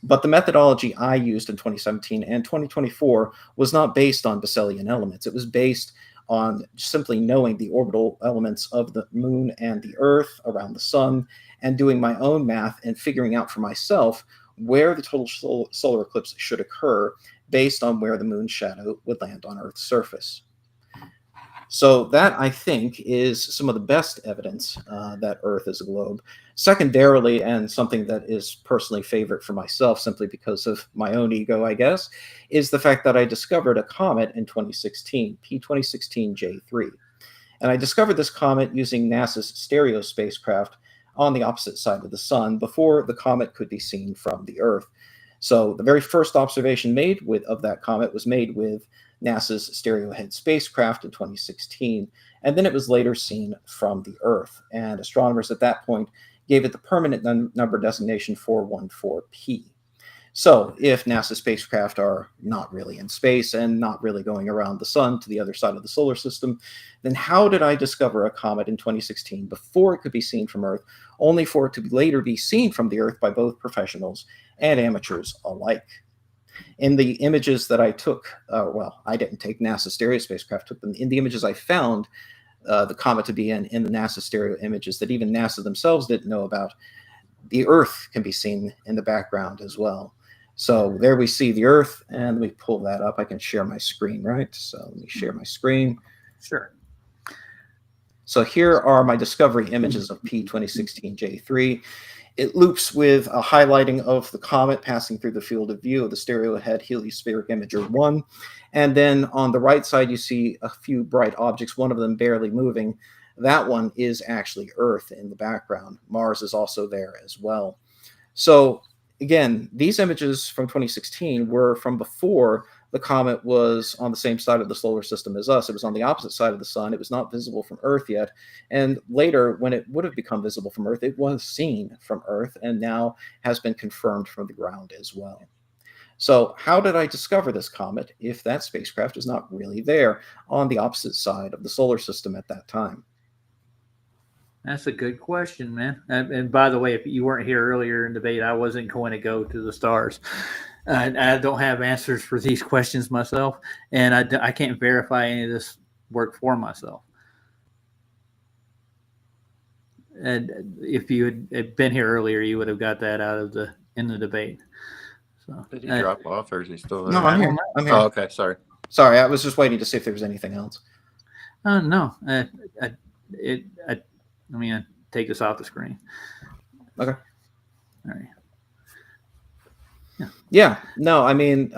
But the methodology I used in 2017 and 2024 was not based on Besselian elements. It was based on simply knowing the orbital elements of the moon and the Earth around the sun and doing my own math and figuring out for myself where the total solar eclipse should occur based on where the moon's shadow would land on Earth's surface. So that, I think, is some of the best evidence that Earth is a globe. Secondarily, and something that is personally favorite for myself simply because of my own ego, I guess, is the fact that I discovered a comet in 2016, P2016 J3. And I discovered this comet using NASA's Stereo spacecraft on the opposite side of the sun before the comet could be seen from the Earth. So the very first observation made of that comet was made with NASA's Stereohead spacecraft in 2016, and then it was later seen from the Earth. And astronomers at that point gave it the permanent number designation 414P. So if NASA spacecraft are not really in space and not really going around the sun to the other side of the solar system, then how did I discover a comet in 2016 before it could be seen from Earth, only for it to later be seen from the Earth by both professionals and amateurs alike? In the images that I took, well, I didn't take, NASA Stereo spacecraft took them. In the images I found the comet to be in the NASA Stereo images that even NASA themselves didn't know about, the Earth can be seen in the background as well. So there we see the Earth, and let me pull that up. I can share my screen, right? So let me share my screen. Sure. So here are my discovery images of P2016J3. It loops with a highlighting of the comet passing through the field of view of the Stereohead Heliospheric Imager 1. And then on the right side, you see a few bright objects, one of them barely moving. That one is actually Earth in the background. Mars is also there as well. So again, these images from 2016 were from before the comet was on the same side of the solar system as us. It was on the opposite side of the sun. It was not visible from Earth yet. And later, when it would have become visible from Earth, it was seen from Earth and now has been confirmed from the ground as well. So how did I discover this comet if that spacecraft is not really there on the opposite side of the solar system at that time? That's a good question, man. And by the way, if you weren't here earlier in debate, I wasn't going to go to the stars. I don't have answers for these questions myself, and I can't verify any of this work for myself. And if you had been here earlier, you would have got that out of in the debate. So did he drop off, or is he still there? No, I'm here. I'm here. Oh, okay, sorry. Sorry, I was just waiting to see if there was anything else. No, let me take this off the screen. Okay. All right. Yeah, no, I mean,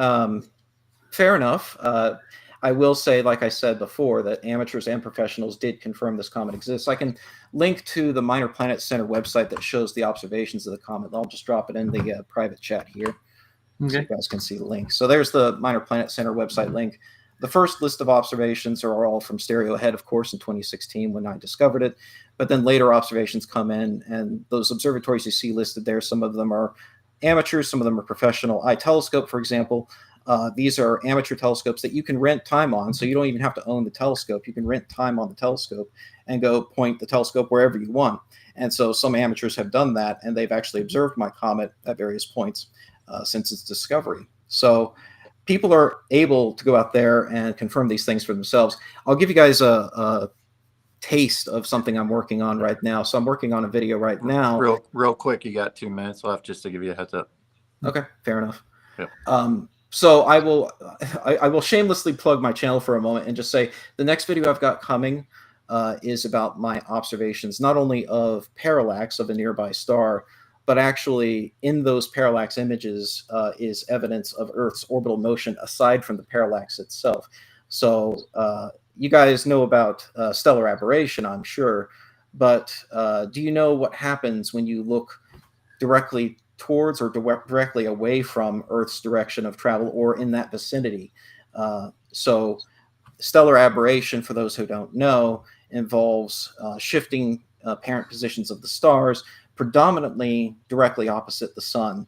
fair enough. I will say, like I said before, that amateurs and professionals did confirm this comet exists. I can link to the Minor Planet Center website that shows the observations of the comet. I'll just drop it in the private chat here. Okay. So you guys can see the link. So there's the Minor Planet Center website link. The first list of observations are all from Stereohead, of course, in 2016 when I discovered it. But then later observations come in, and those observatories you see listed there, some of them are amateurs, some of them are professional. iTelescope, for example, these are amateur telescopes that you can rent time on, so you don't even have to own the telescope. You can rent time on the telescope and go point the telescope wherever you want. And so some amateurs have done that, and they've actually observed my comet at various points since its discovery. So people are able to go out there and confirm these things for themselves. I'll give you guys a taste of something I'm working on right now. So I'm working on a video right now. Real quick, you got 2 minutes left, just to give you a heads up. Okay, fair enough. Yep. So I will shamelessly plug my channel for a moment and just say the next video I've got coming is about my observations, not only of parallax of a nearby star, but actually in those parallax images is evidence of Earth's orbital motion aside from the parallax itself. So you guys know about stellar aberration, I'm sure, but do you know what happens when you look directly towards or directly away from Earth's direction of travel or in that vicinity? So stellar aberration, for those who don't know, involves shifting apparent positions of the stars predominantly directly opposite the sun.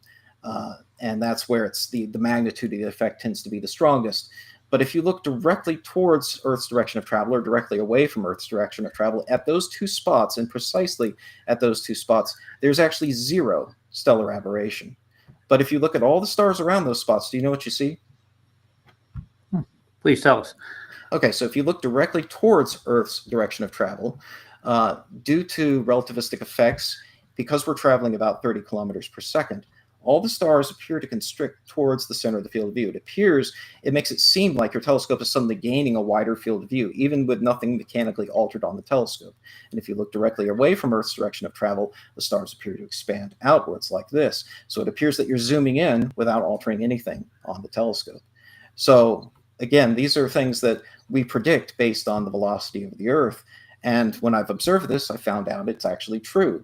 And that's where it's the magnitude of the effect tends to be the strongest. But if you look directly towards Earth's direction of travel or directly away from Earth's direction of travel at those two spots, and precisely at those two spots, there's actually zero stellar aberration. But if you look at all the stars around those spots, do you know what you see? Please tell us. Okay, so if you look directly towards Earth's direction of travel, due to relativistic effects, because we're traveling about 30 kilometers per second, all the stars appear to constrict towards the center of the field of view. It makes it seem like your telescope is suddenly gaining a wider field of view, even with nothing mechanically altered on the telescope. And if you look directly away from Earth's direction of travel, the stars appear to expand outwards like this. So it appears that you're zooming in without altering anything on the telescope. So again, these are things that we predict based on the velocity of the Earth. And when I've observed this, I found out it's actually true.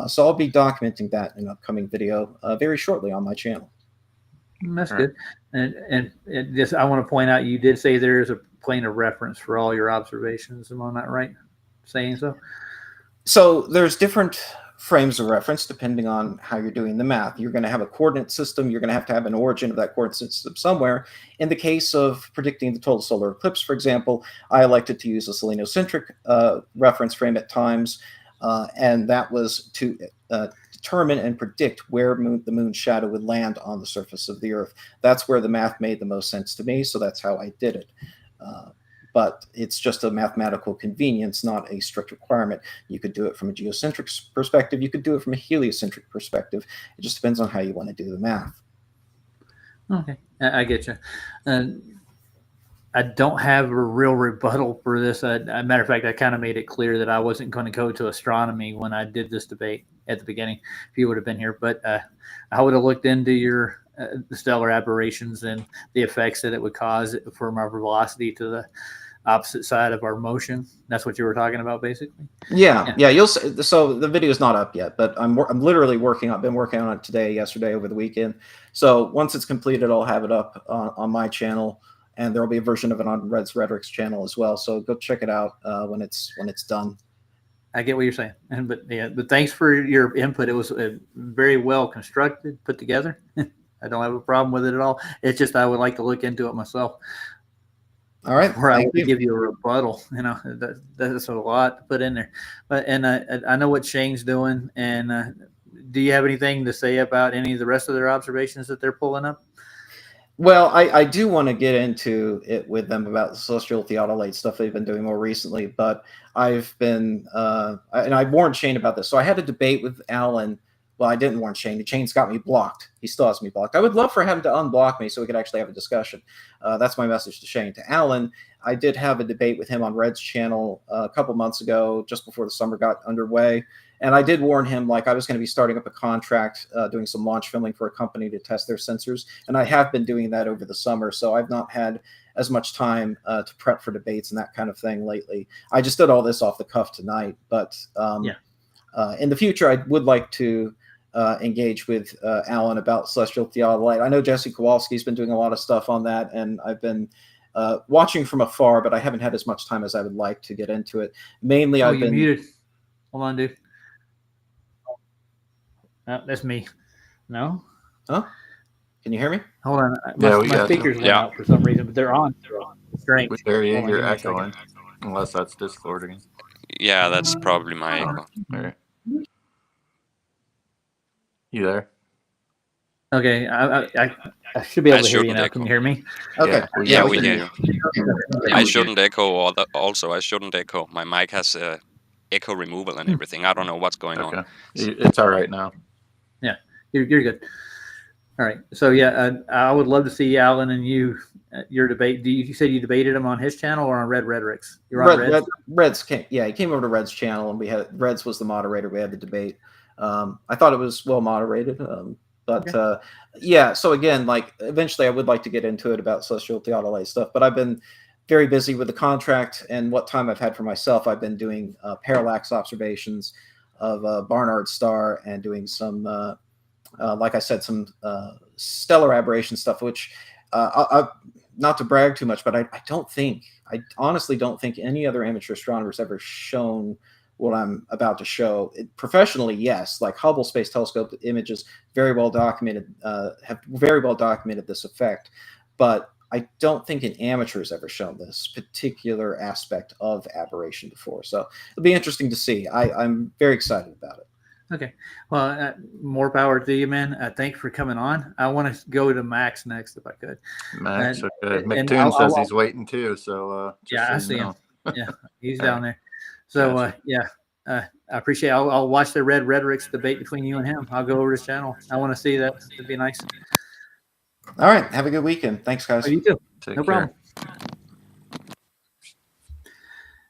So I'll be documenting that in an upcoming video very shortly on my channel. That's good. And just I want to point out, you did say there is a plane of reference for all your observations. Am I not right saying so? So there's different frames of reference depending on how you're doing the math. You're going to have a coordinate system. You're going to have an origin of that coordinate system somewhere. In the case of predicting the total solar eclipse, for example, I elected to use a selenocentric reference frame at times, and that was to determine and predict where the moon's shadow would land on the surface of the Earth. That's where the math made the most sense to me, so that's how I did it. But it's just a mathematical convenience, not a strict requirement. You could do it from a geocentric perspective. You could do it from a heliocentric perspective. It just depends on how you want to do the math. Okay, I get you. I don't have a real rebuttal for this. Matter of fact, I kind of made it clear that I wasn't going to go to astronomy when I did this debate at the beginning, if you would have been here. But I would have looked into your the stellar aberrations and the effects that it would cause from our velocity to the opposite side of our motion. That's what you were talking about, basically. Yeah. You'll see, so the video is not up yet, but I'm literally working on. Been working on it today, yesterday, over the weekend. So once it's completed, I'll have it up on my channel, and there will be a version of it on Red's Rhetoric's channel as well. So go check it out when it's done. I get what you're saying, but thanks for your input. It was very well constructed, put together. I don't have a problem with it at all. It's just I would like to look into it myself. All right. Where I would give you a rebuttal. You know, that's a lot to put in there. But I know what Shane's doing. And do you have anything to say about any of the rest of their observations that they're pulling up? Well, I do want to get into it with them about the celestial theodolite stuff they've been doing more recently, but I've been and I warned Shane about this. So I had a debate with Alan. Well, I didn't warn Shane. Shane's got me blocked. He still has me blocked. I would love for him to unblock me so we could actually have a discussion. That's my message to Shane. To Alan, I did have a debate with him on Red's channel a couple months ago, just before the summer got underway. And I did warn him, like, I was going to be starting up a contract, doing some launch filming for a company to test their sensors. And I have been doing that over the summer. So I've not had as much time to prep for debates and that kind of thing lately. I just did all this off the cuff tonight. But in the future, I would like to engage with Alan about celestial theodolite. I know Jesse Kowalski's been doing a lot of stuff on that, and I've been watching from afar, but I haven't had as much time as I would like to get into it. Mainly, I've been muted. Hold on, dude. Oh, that's me. No? Huh? Can you hear me? Hold on. Yeah, my speakers went out for some reason, but they're on. Strange. There Hold on, you're give me a second. echoing, unless that's Discord again. Yeah, that's probably my echo. All right. You there? Okay, I should be able to hear you shouldn't now. echo. Can you hear me? Okay. Yeah, we we can hear you. I shouldn't echo. Also, I shouldn't echo. My mic has echo removal and everything. I don't know what's going on. Okay. It's all right now. Yeah, you're good. All right. So I would love to see Alan and you your debate. You said you debated him on his channel or on Red Rhetorics? You're on Red's? Red's came. Yeah, he came over to Red's channel, and Red's was the moderator. We had the debate. I thought it was well moderated. But Okay. yeah, so again, like eventually I would like to get into it about celestial theodolite stuff, but I've been very busy with the contract and what time I've had for myself. I've been doing parallax observations of Barnard star and doing some, like I said, some stellar aberration stuff, which not to brag too much, but I honestly don't think any other amateur astronomer's ever shown what I'm about to show. Professionally, yes, like Hubble Space Telescope images very well documented, have very well documented this effect, but I don't think an amateur has ever shown this particular aspect of aberration before. So it'll be interesting to see. I'm very excited about it. Okay. Well, more power to you, man. Thanks for coming on. I want to go to Max next, if I could. Max, And- okay. and McToon says he's waiting too. So just Yeah, I so see you him. know. Yeah, he's All down there. So I appreciate. I'll watch the Red Rhetorics debate between you and him. I'll go over to his channel. I want to see that. It'd be nice. All right. Have a good weekend. Thanks, guys. Oh, you too. Take No care. problem.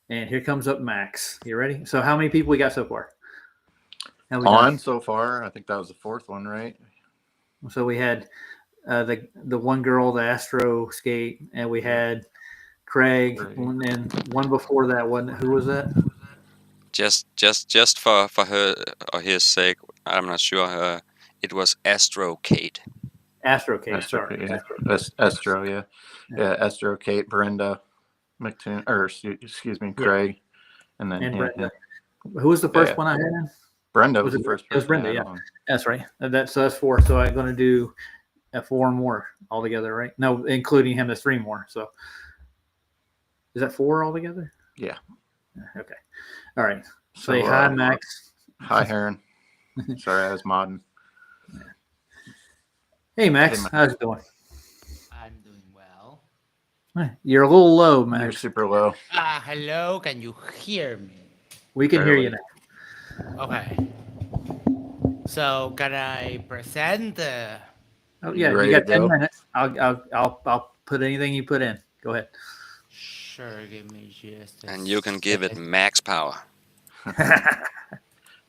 And here comes up Max. You ready? So how many people we got so far? How we On done? so far, I think that was the fourth one, right? So we had the one girl, the Astro Skate, and we had Craig, and one before that one. Who was that? Just for her or his sake, I'm not sure. It was Astro Kate. Astro Kate. Astro, Sorry, yeah. Astro. Estro, yeah. Yeah, Estro, Kate, Brenda, McToon, or excuse me, Craig. And then And him, Brenda. Who was the first one I had? Brenda Was was it the first It was person I Brenda, had yeah. on. That's right. So that's 4. So I'm going to do 4 more altogether, right? No, including him, that's 3 more. So is that 4 altogether? Yeah. Okay. All right. So, Say hi, Max. Hi, Heron. Sorry, I was modding. Hey, Max. Hey, Max. How's it going? I'm doing well. You're a little low, Max. You're super low. Hello, can you hear me? We can hear you Barely. now. Okay. So can I present? Oh You yeah, ready you to got 10 go? minutes. I'll put anything you put in. Go ahead. Sure, give me just a And you can give it max power.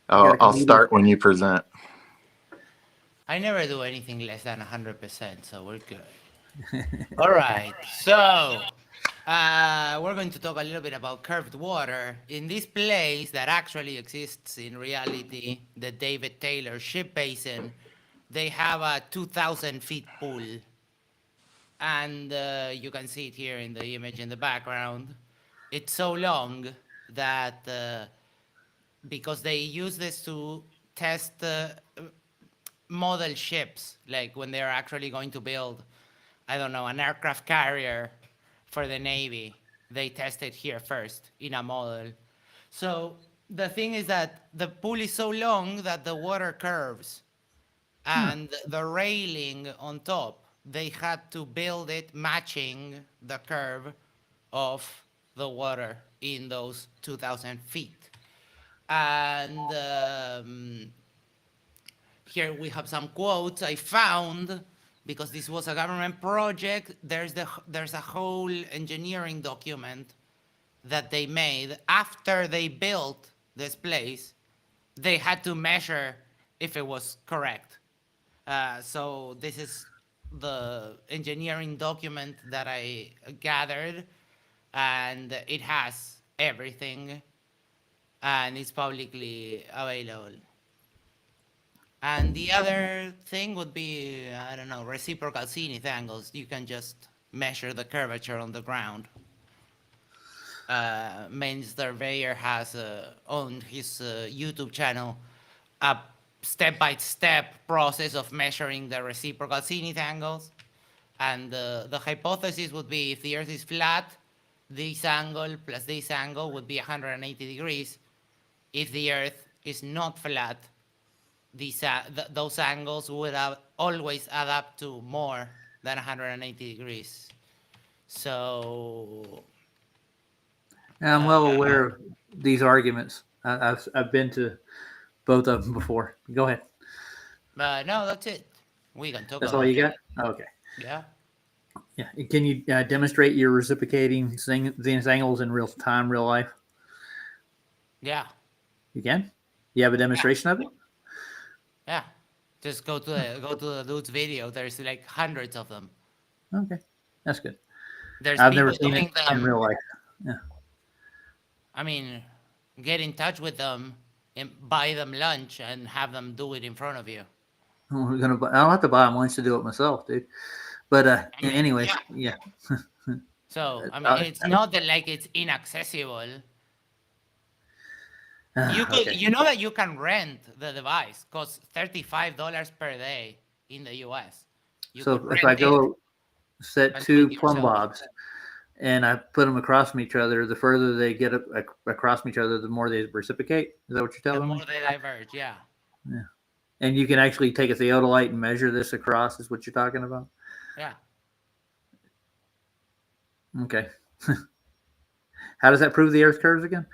I'll start when you present. I never do anything less than 100%, so we're good. All right, so we're going to talk a little bit about curved water. In this place that actually exists in reality, the David Taylor Ship Basin, they have a 2,000 feet pool. And you can see it here in the image in the background. It's so long that because they use this to test model ships, like when they're actually going to build, I don't know, an aircraft carrier for the Navy. They test it here first in a model. So the thing is that the pool is so long that the water curves, and the railing on top, they had to build it matching the curve of the water in those 2,000 feet. And here we have some quotes I found, because this was a government project. There's a whole engineering document that they made after they built this place. They had to measure if it was correct. So this is the engineering document that I gathered, and it has everything, and it's publicly available. And the other thing would be, I don't know, reciprocal zenith angles. You can just measure the curvature on the ground. Main Surveyor has on his YouTube channel a step-by-step process of measuring the reciprocal zenith angles. And the hypothesis would be, if the Earth is flat, this angle plus this angle would be 180 degrees. If the Earth is not flat, those angles would always add up to more than 180 degrees. So I'm well aware of these arguments. I've been to both of them before. Go ahead. no, that's it. We can talk That's about all you it. got? Okay. Yeah. Yeah. Can you demonstrate your reciprocating zenith angles in real time, real life? Yeah. You can? You have a demonstration of it? Yeah. Just go to the dude's video. There's like hundreds of them. Okay. That's good. There's I've never people seen doing it in them. real life. Yeah. I mean, get in touch with them and buy them lunch and have them do it in front of you. I don't have to buy them lunch to do it myself, dude. But anyways, yeah. So I mean, it's not that like it's inaccessible. You could, Okay. you know that you can rent the device. Costs $35 per day in the U.S. You So could if I rent go it set and two do it plumb yourself. bobs and I put them across from each other, the further they get across from each other, the more they reciprocate. Is that what you're the telling me? more they diverge, yeah. Yeah. And you can actually take a theodolite and measure this across, is what you're talking about? Yeah. Okay. How does that prove the Earth curves again?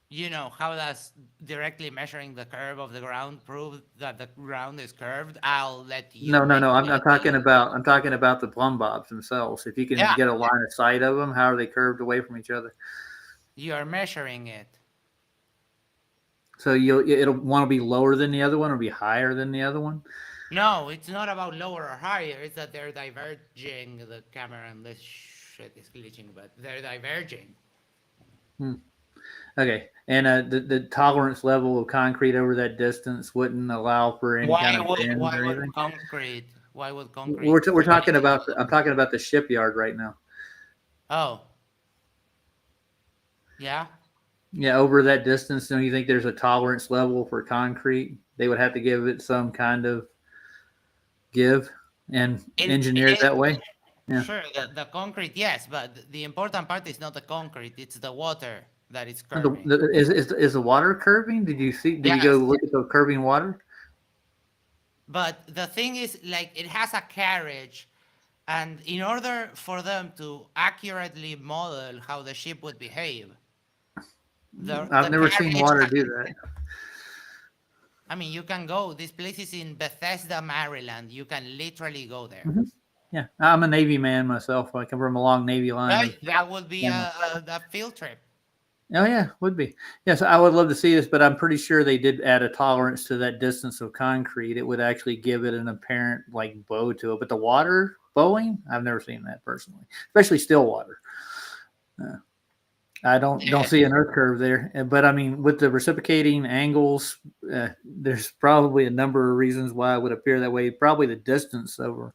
You know, how does directly measuring the curve of the ground prove that the ground is curved? I'll let you. No. I'm make not it. talking about. I'm talking about the plumb bobs themselves. If you can Yeah. get a line of sight of them, how are they curved away from each other? You are measuring it. So it'll want to be lower than the other one or be higher than the other one. No, it's not about lower or higher. It's that they're diverging. The camera and this shit is glitching, but they're diverging. Okay, and the tolerance level of concrete over that distance wouldn't allow for any kind of bends or anything. Concrete? Why would concrete? We're talking about. I'm talking about the shipyard right now. Oh. Yeah. Yeah, over that distance, don't you think there's a tolerance level for concrete? They would have to give it some kind of give and engineer it that way. Yeah. Sure, the concrete, yes, but the important part is not the concrete; it's the water that is curving. Is the water curving? Did you see? Did you go look at the curving water? But the thing is, like, it has a carriage, and in order for them to accurately model how the ship would behave, I've never seen water do that. I mean, you can go. This place is in Bethesda, Maryland. You can literally go there. Yeah, I'm a Navy man myself. I come from a long Navy line. Right? That would be a field trip. Oh yeah, would be. Yes, I would love to see this, but I'm pretty sure they did add a tolerance to that distance of concrete. It would actually give it an apparent like bow to it. But the water bowing, I've never seen that personally, especially still water. I don't see an earth curve there. But I mean, with the reciprocating angles, there's probably a number of reasons why it would appear that way. Probably the distance over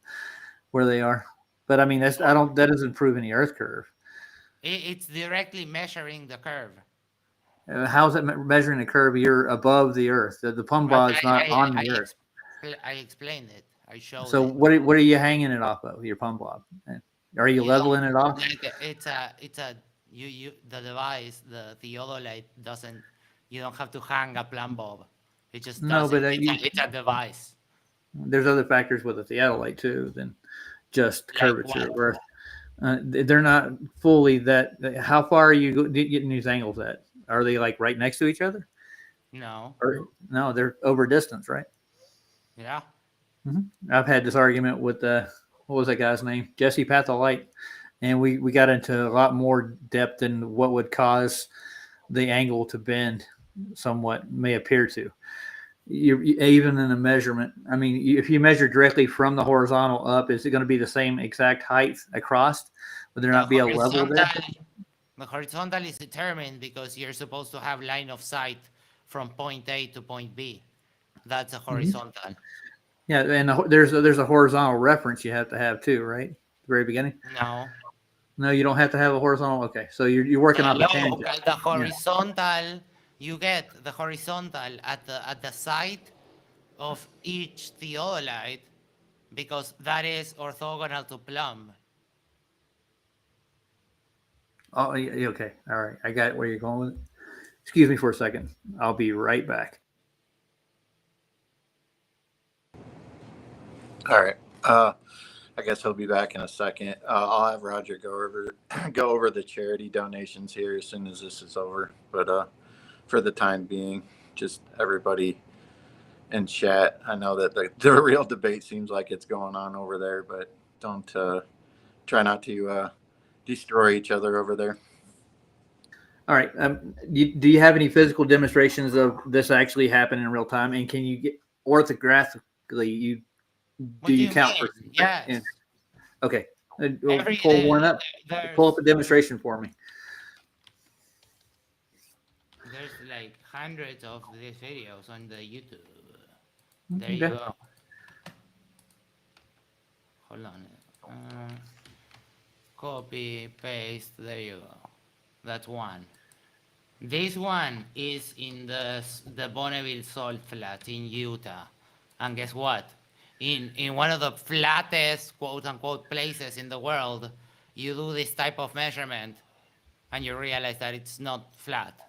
where they are. But I mean, that doesn't prove any earth curve. It's directly measuring the curve. How's it measuring the curve? You're above the earth. The plumb bob is not on the earth. I explained it. I showed. So what are you hanging it off of? Your plumb bob? Are you leveling it off? It's a the device, the theodolite doesn't. You don't have to hang a plumb bob. It just does it's a device. There's other factors with a theodolite too than just curvature of earth. They're not fully that. How far are you getting these angles at? Are they like right next to each other? No. No, they're over distance, right? Yeah. Mm-hmm. I've had this argument with what was that guy's name? Jesse Patholite, and we got into a lot more depth in what would cause the angle to bend somewhat may appear to. Even in a measurement, I mean, if you measure directly from the horizontal up, is it going to be the same exact height across? Would there not be a level there? The horizontal is determined because you're supposed to have line of sight from point A to point B. That's a horizontal. Yeah, and there's a horizontal reference you have to have too, right? The very beginning. No, you don't have to have a horizontal. Okay, so you're working off a tangent. The horizontal. You get the horizontal at the side of each theodolite because that is orthogonal to plumb. Oh, okay. All right. I got where you're going with it. Excuse me for a second. I'll be right back. All right. I guess he'll be back in a second. I'll have Roger go over the charity donations here as soon as this is over. But for the time being, just everybody in chat. I know that the real debate seems like it's going on over there, but don't try not to destroy each other over there. All right. Do you have any physical demonstrations of this actually happening in real time? And can you get orthographically? Do you count? Yes. Okay. Pull one up. Pull up a demonstration for me. There's like hundreds of these videos on the YouTube. There you go. Hold on. Copy, paste. There you go. That's one. This one is in the Bonneville Salt Flat in Utah. And guess what? In one of the flattest, quote unquote, places in the world, you do this type of measurement and you realize that it's not flat.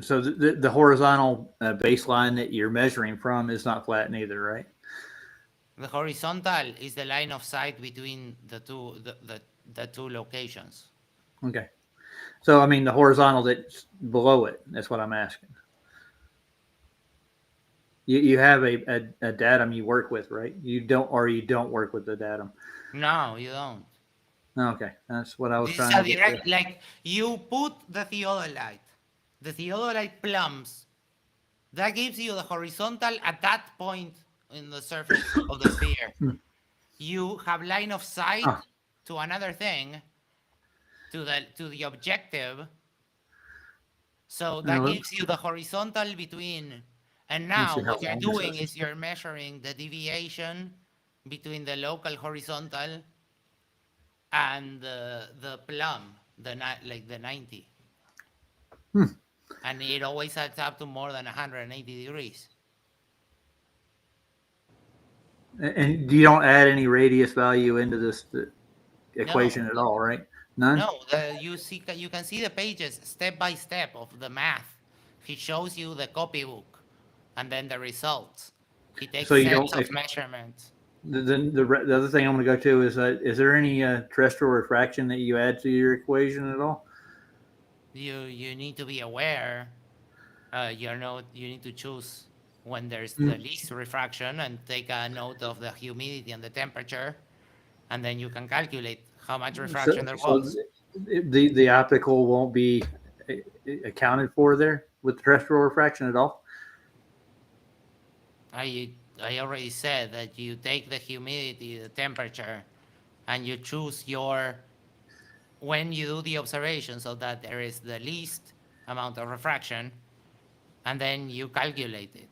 So the horizontal baseline that you're measuring from is not flat neither, right? The horizontal is the line of sight between the two locations. Okay. So I mean the horizontal that's below it. That's what I'm asking. You have a datum you work with, right? You don't work with the datum. No, you don't. Okay, that's what I was trying to get. Like you put the theodolite the theodolite plumbs, that gives you the horizontal at that point in the surface of the sphere. You have line of sight to another thing, to the objective. So that gives you the horizontal between. And now what you're doing is you're measuring the deviation between the local horizontal and the plumb, the 90. And it always adds up to more than 180 degrees. And you don't add any radius value into this equation at all, right? None? No, you can see the pages step by step of the math. He shows you the copybook and then the results. He takes sets of measurements. The other thing I'm going to go to is there any terrestrial refraction that you add to your equation at all? You need to be aware. You need to choose when there's the least refraction and take a note of the humidity and the temperature, and then you can calculate how much refraction there was. The optical won't be accounted for there with terrestrial refraction at all? I already said that you take the humidity, the temperature, and you choose when you do the observation so that there is the least amount of refraction, and then you calculate it.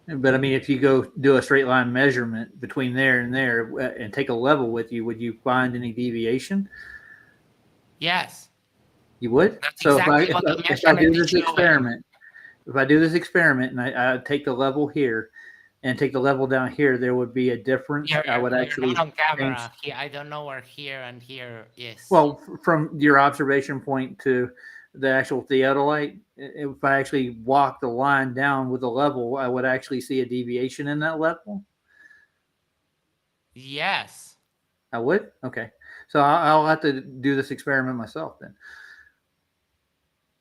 But I mean, if you go do a straight line measurement between there and there and take a level with you, would you find any deviation? Yes. You would? That's so exactly if I do this experiment and I take the level here and take the level down here, there would be a difference. I would actually not on camera. I don't know where here and here is. Well, from your observation point to the actual theodolite, if I actually walk the line down with the level, I would actually see a deviation in that level. Yes. I would? Okay. So I'll have to do this experiment myself then.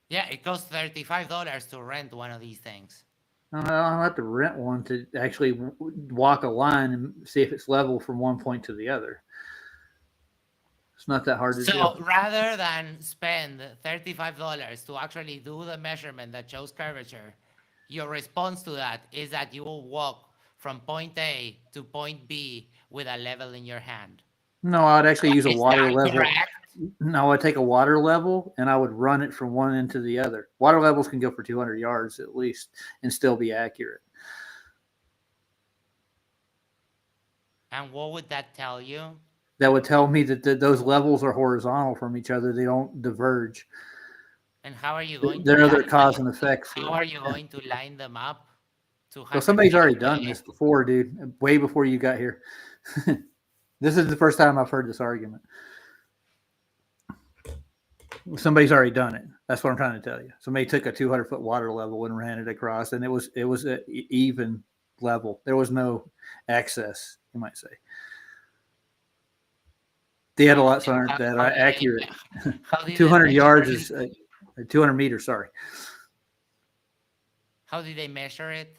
Yeah, it costs $35 to rent one of these things. I'll have to rent one to actually walk a line and see if it's level from one point to the other. It's not that hard to do. So rather than spend $35 to actually do the measurement that shows curvature, your response to that is that you will walk from point A to point B with a level in your hand. No, I would actually use a water level. Correct? No, I'd take a water level and I would run it from one end to the other. Water levels can go for 200 yards at least and still be accurate. And what would that tell you? That would tell me that those levels are horizontal from each other. They don't diverge. And how are you going There to are other line cause them? and effects. How are you going to line them up? Well, somebody's already done this before, dude. Way before you got here. This is the first time I've heard this argument. Somebody's already done it. That's what I'm trying to tell you. Somebody took a 200-foot water level and ran it across, and it was an even level. There was no excess, you might say. The headlights aren't that accurate. 200 yards is 200 meters. Sorry. How did they measure it?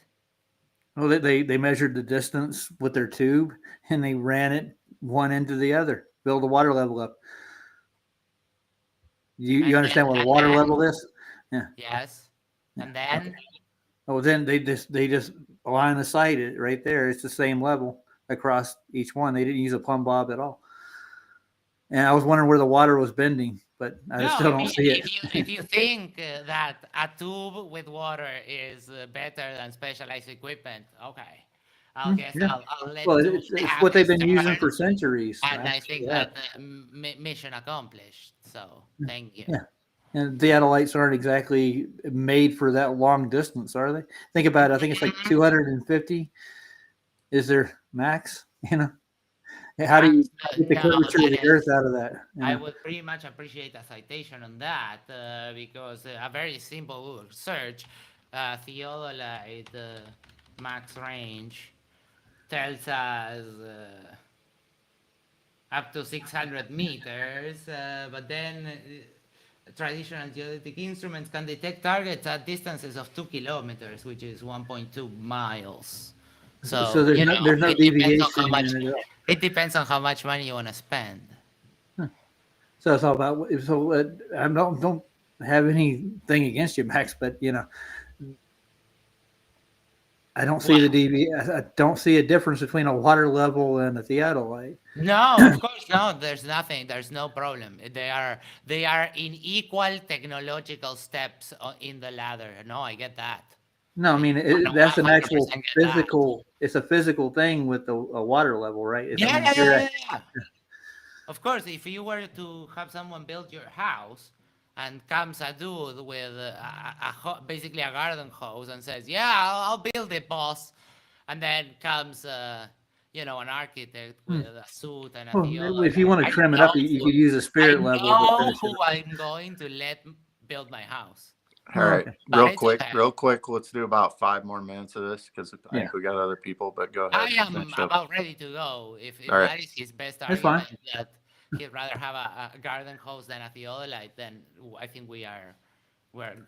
Well, they measured the distance with their tube, and they ran it one end to the other, build the water level up. You understand what a water level is? Yeah. Yes. And then? Oh, then they just line of sight it right there. It's the same level across each one. They didn't use a plumb bob at all. And I was wondering where the water was bending, but I still don't see it. If you think that a tube with water is better than specialized equipment, okay. I'll let well, you it's what they've been using for centuries. And I think that mission accomplished. So thank you. Yeah. And theodolites aren't exactly made for that long distance, are they? Think about it. I think it's like 250 is their max, you know? How do you get the curvature of the earth out of that? You know? I would pretty much appreciate a citation on that because a very simple search, theodolite max range tells us up to 600 meters, but then traditional geodetic instruments can detect targets at distances of 2 kilometers, which is 1.2 miles. So there's no deviation. It depends on how much money you want to spend. So it's all about. So have anything against you, Max, but I don't see I don't see a difference between a water level and a theodolite. No, of course no. There's nothing. There's no problem. They are in equal technological steps in the ladder. No, I get that. No, I mean No, that's an actual 100% get that. physical. It's a physical thing with a water level, right? It's, I mean, Yeah. Of course, if you were to have someone build your house and comes a dude with basically a garden hose and says, "Yeah, I'll build it, boss," and then comes an architect with a suit and a Well, theodolite, if you want to trim it up, you could use a spirit level. I to know finish who it. I'm going to let build my house. All right, okay. But real it's quick, okay. real quick. Let's do about 5 more minutes of this because I think we got other people. But go ahead. I am finish up. about ready to go. If All right. that is his best That's fine. argument that he'd rather have a garden hose than a theodolite, then I think we're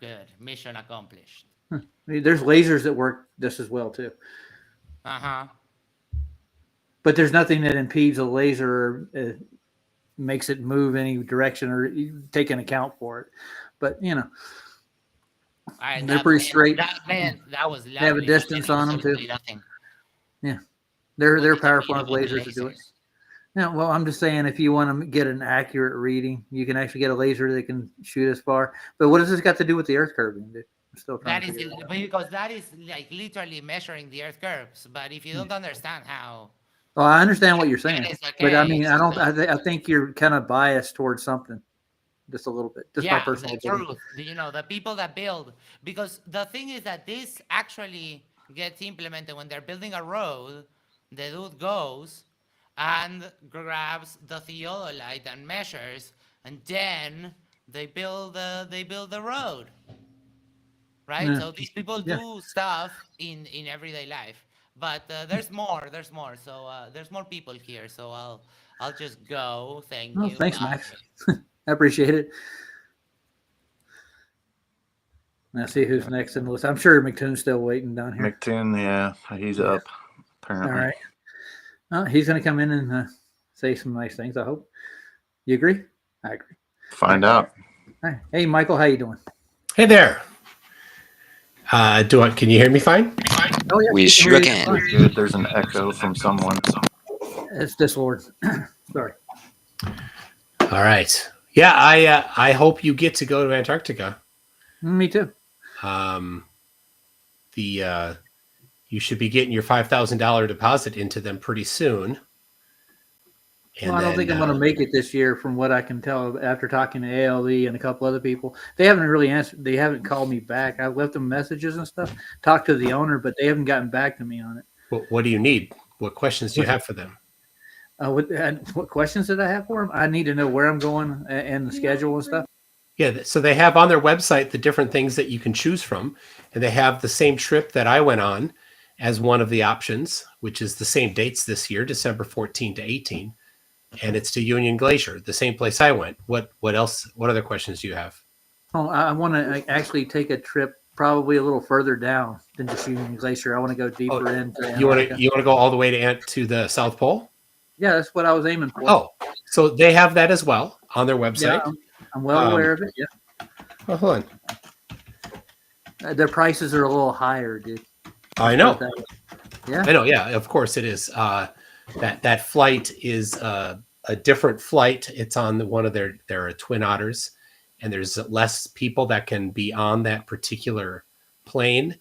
good. Mission accomplished. I mean, there's lasers that work just as well too, Uh-huh. but there's nothing that impedes a laser, or, makes it move any direction or you take an account for it. But they're pretty straight. That was lovely. They have a distance on them too. Absolutely nothing. They're What powerful did enough you do with lasers to do it. lasers? Yeah, well, I'm just saying if you want to get an accurate reading, you can actually get a laser that can shoot as far. But what has this got to do with the Earth curving, dude? I'm still trying That to is figure it out. because that is like literally measuring the Earth curves. But if you don't understand how, Well, I understand what you're saying, that is the but I mean, case, I don't. I think you're kind of biased towards something, just a little bit. Just my yeah, personal the opinion. truth. The people that build, because the thing is that this actually gets implemented when they're building a road. The dude goes and grabs the theodolite and measures, and then they build the road. Right. Yeah. So these people Yeah. do stuff in everyday life, but there's more. So there's more people here. So I'll just go. Thank Oh, you. thanks, Bye. Max. I appreciate it. Now see who's next in the list. I'm sure McToon's still waiting down here. McTin, yeah, he's up apparently. All right. He's going to come in and say some nice things, I hope. You agree? I agree. Find out. All right. Hey, Michael, how you doing? Hey there. Can you hear me fine? Oh, yeah. We sure can. Good. There's an echo from someone. It's Dislord. Sorry. All right. Yeah, I hope you get to go to Antarctica. Me too. You should be getting your $5,000 deposit into them pretty soon. Well, I don't think I'm going to make it this year, from what I can tell after talking to ALE and a couple other people. They haven't really answered. They haven't called me back. I've left them messages and stuff, talked to the owner, but they haven't gotten back to me on it. What do you need? What questions do you have for them? What questions did I have for them? I need to know where I'm going and the schedule and stuff. Yeah, so they have on their website the different things that you can choose from, and they have the same trip that I went on as one of the options, which is the same dates this year, December 14 to 18, and it's to Union Glacier, the same place I went. What else? What other questions do you have? Oh, I want to actually take a trip probably a little further down than just Union Glacier. I want to go deeper into You want Antarctica. to go all the way to the South Pole? Yeah, that's what I was aiming for. Oh, so they have that as well on their website. Yeah, I'm well aware of it. Yeah. Oh, hold on. Their prices are a little higher, dude. I know. Yeah. I know. Yeah, of course it is. That flight is a different flight. It's on one of their Twin Otters, and there's less people that can be on that particular plane,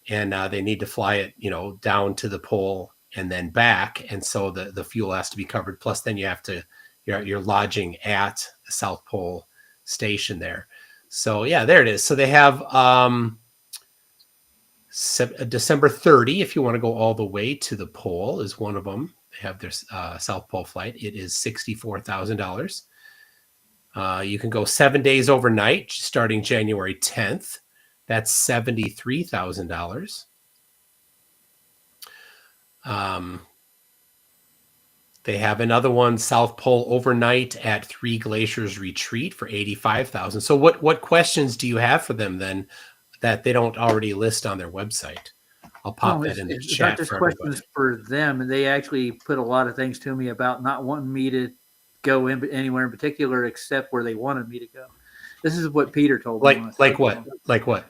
and they need to fly it, down to the pole and then back, and so the fuel has to be covered. Plus, then you have to you're lodging at the South Pole station there. So yeah, there it is. So they have December 30, if you want to go all the way to the pole, is one of them. They have their South Pole flight. It is $64,000. You can go 7 days overnight starting January 10th. That's $73,000. They have another one, South Pole overnight at Three Glaciers Retreat for $85,000. So what questions do you have for them then that they don't already list on their website? I'll pop that in the it's chat not just for questions everybody. for them, and they actually put a lot of things to me about not wanting me to go anywhere in particular except where they wanted me to go. This is what Peter told me. when I Like started what? going. Like what?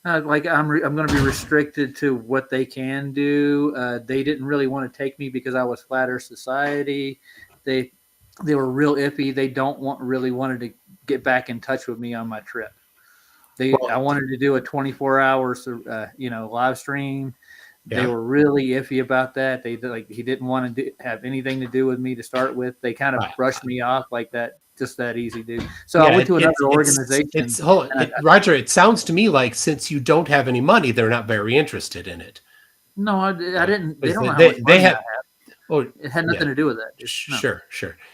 Like I'm going to be restricted to what they can do. They didn't really want to take me because I was Flat Earth Society. They were real iffy. They really wanted to get back in touch with me on my trip. I wanted to do a 24-hour, live stream. They were really iffy about that. He didn't want to have anything to do with me to start with. They kind of brushed me off like that, just that easy, dude. So I went to another organization. Roger, it sounds to me like since you don't have any money, they're not very interested in it. No, I didn't. They don't know how much They money have. I have. Oh, It had nothing to do with that. Sure.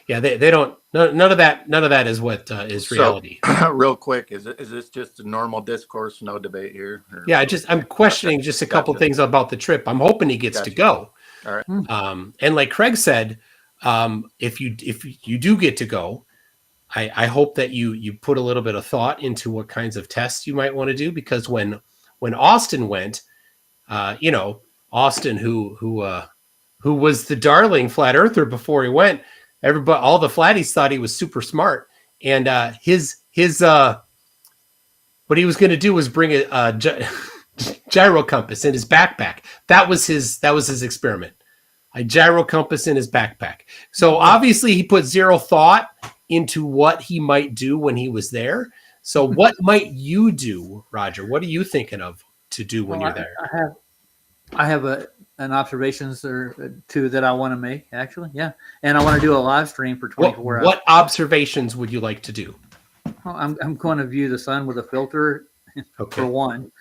Yeah, they don't. None of that is what is reality. So, real quick, is this just a normal discourse, no debate here? Or- Yeah, I'm questioning just a couple things about the trip. I'm hoping he gets to go. All right. And like Craig said, if you do get to go, I hope that you put a little bit of thought into what kinds of tests you might want to do, because when Austin went, Austin who was the darling flat earther before he went, all the flatties thought he was super smart, and his what he was going to do was bring a gyro compass in his backpack. That was his experiment. A gyro compass in his backpack. So obviously he put zero thought into what he might do when he was there. So what might you do, Roger? What are you thinking of to do when you're there? I have an observations or two that I want to make, actually. Yeah. And I want to do a live stream for 24 hours. What observations would you like to do? Well, I'm going to view the sun with a filter for one.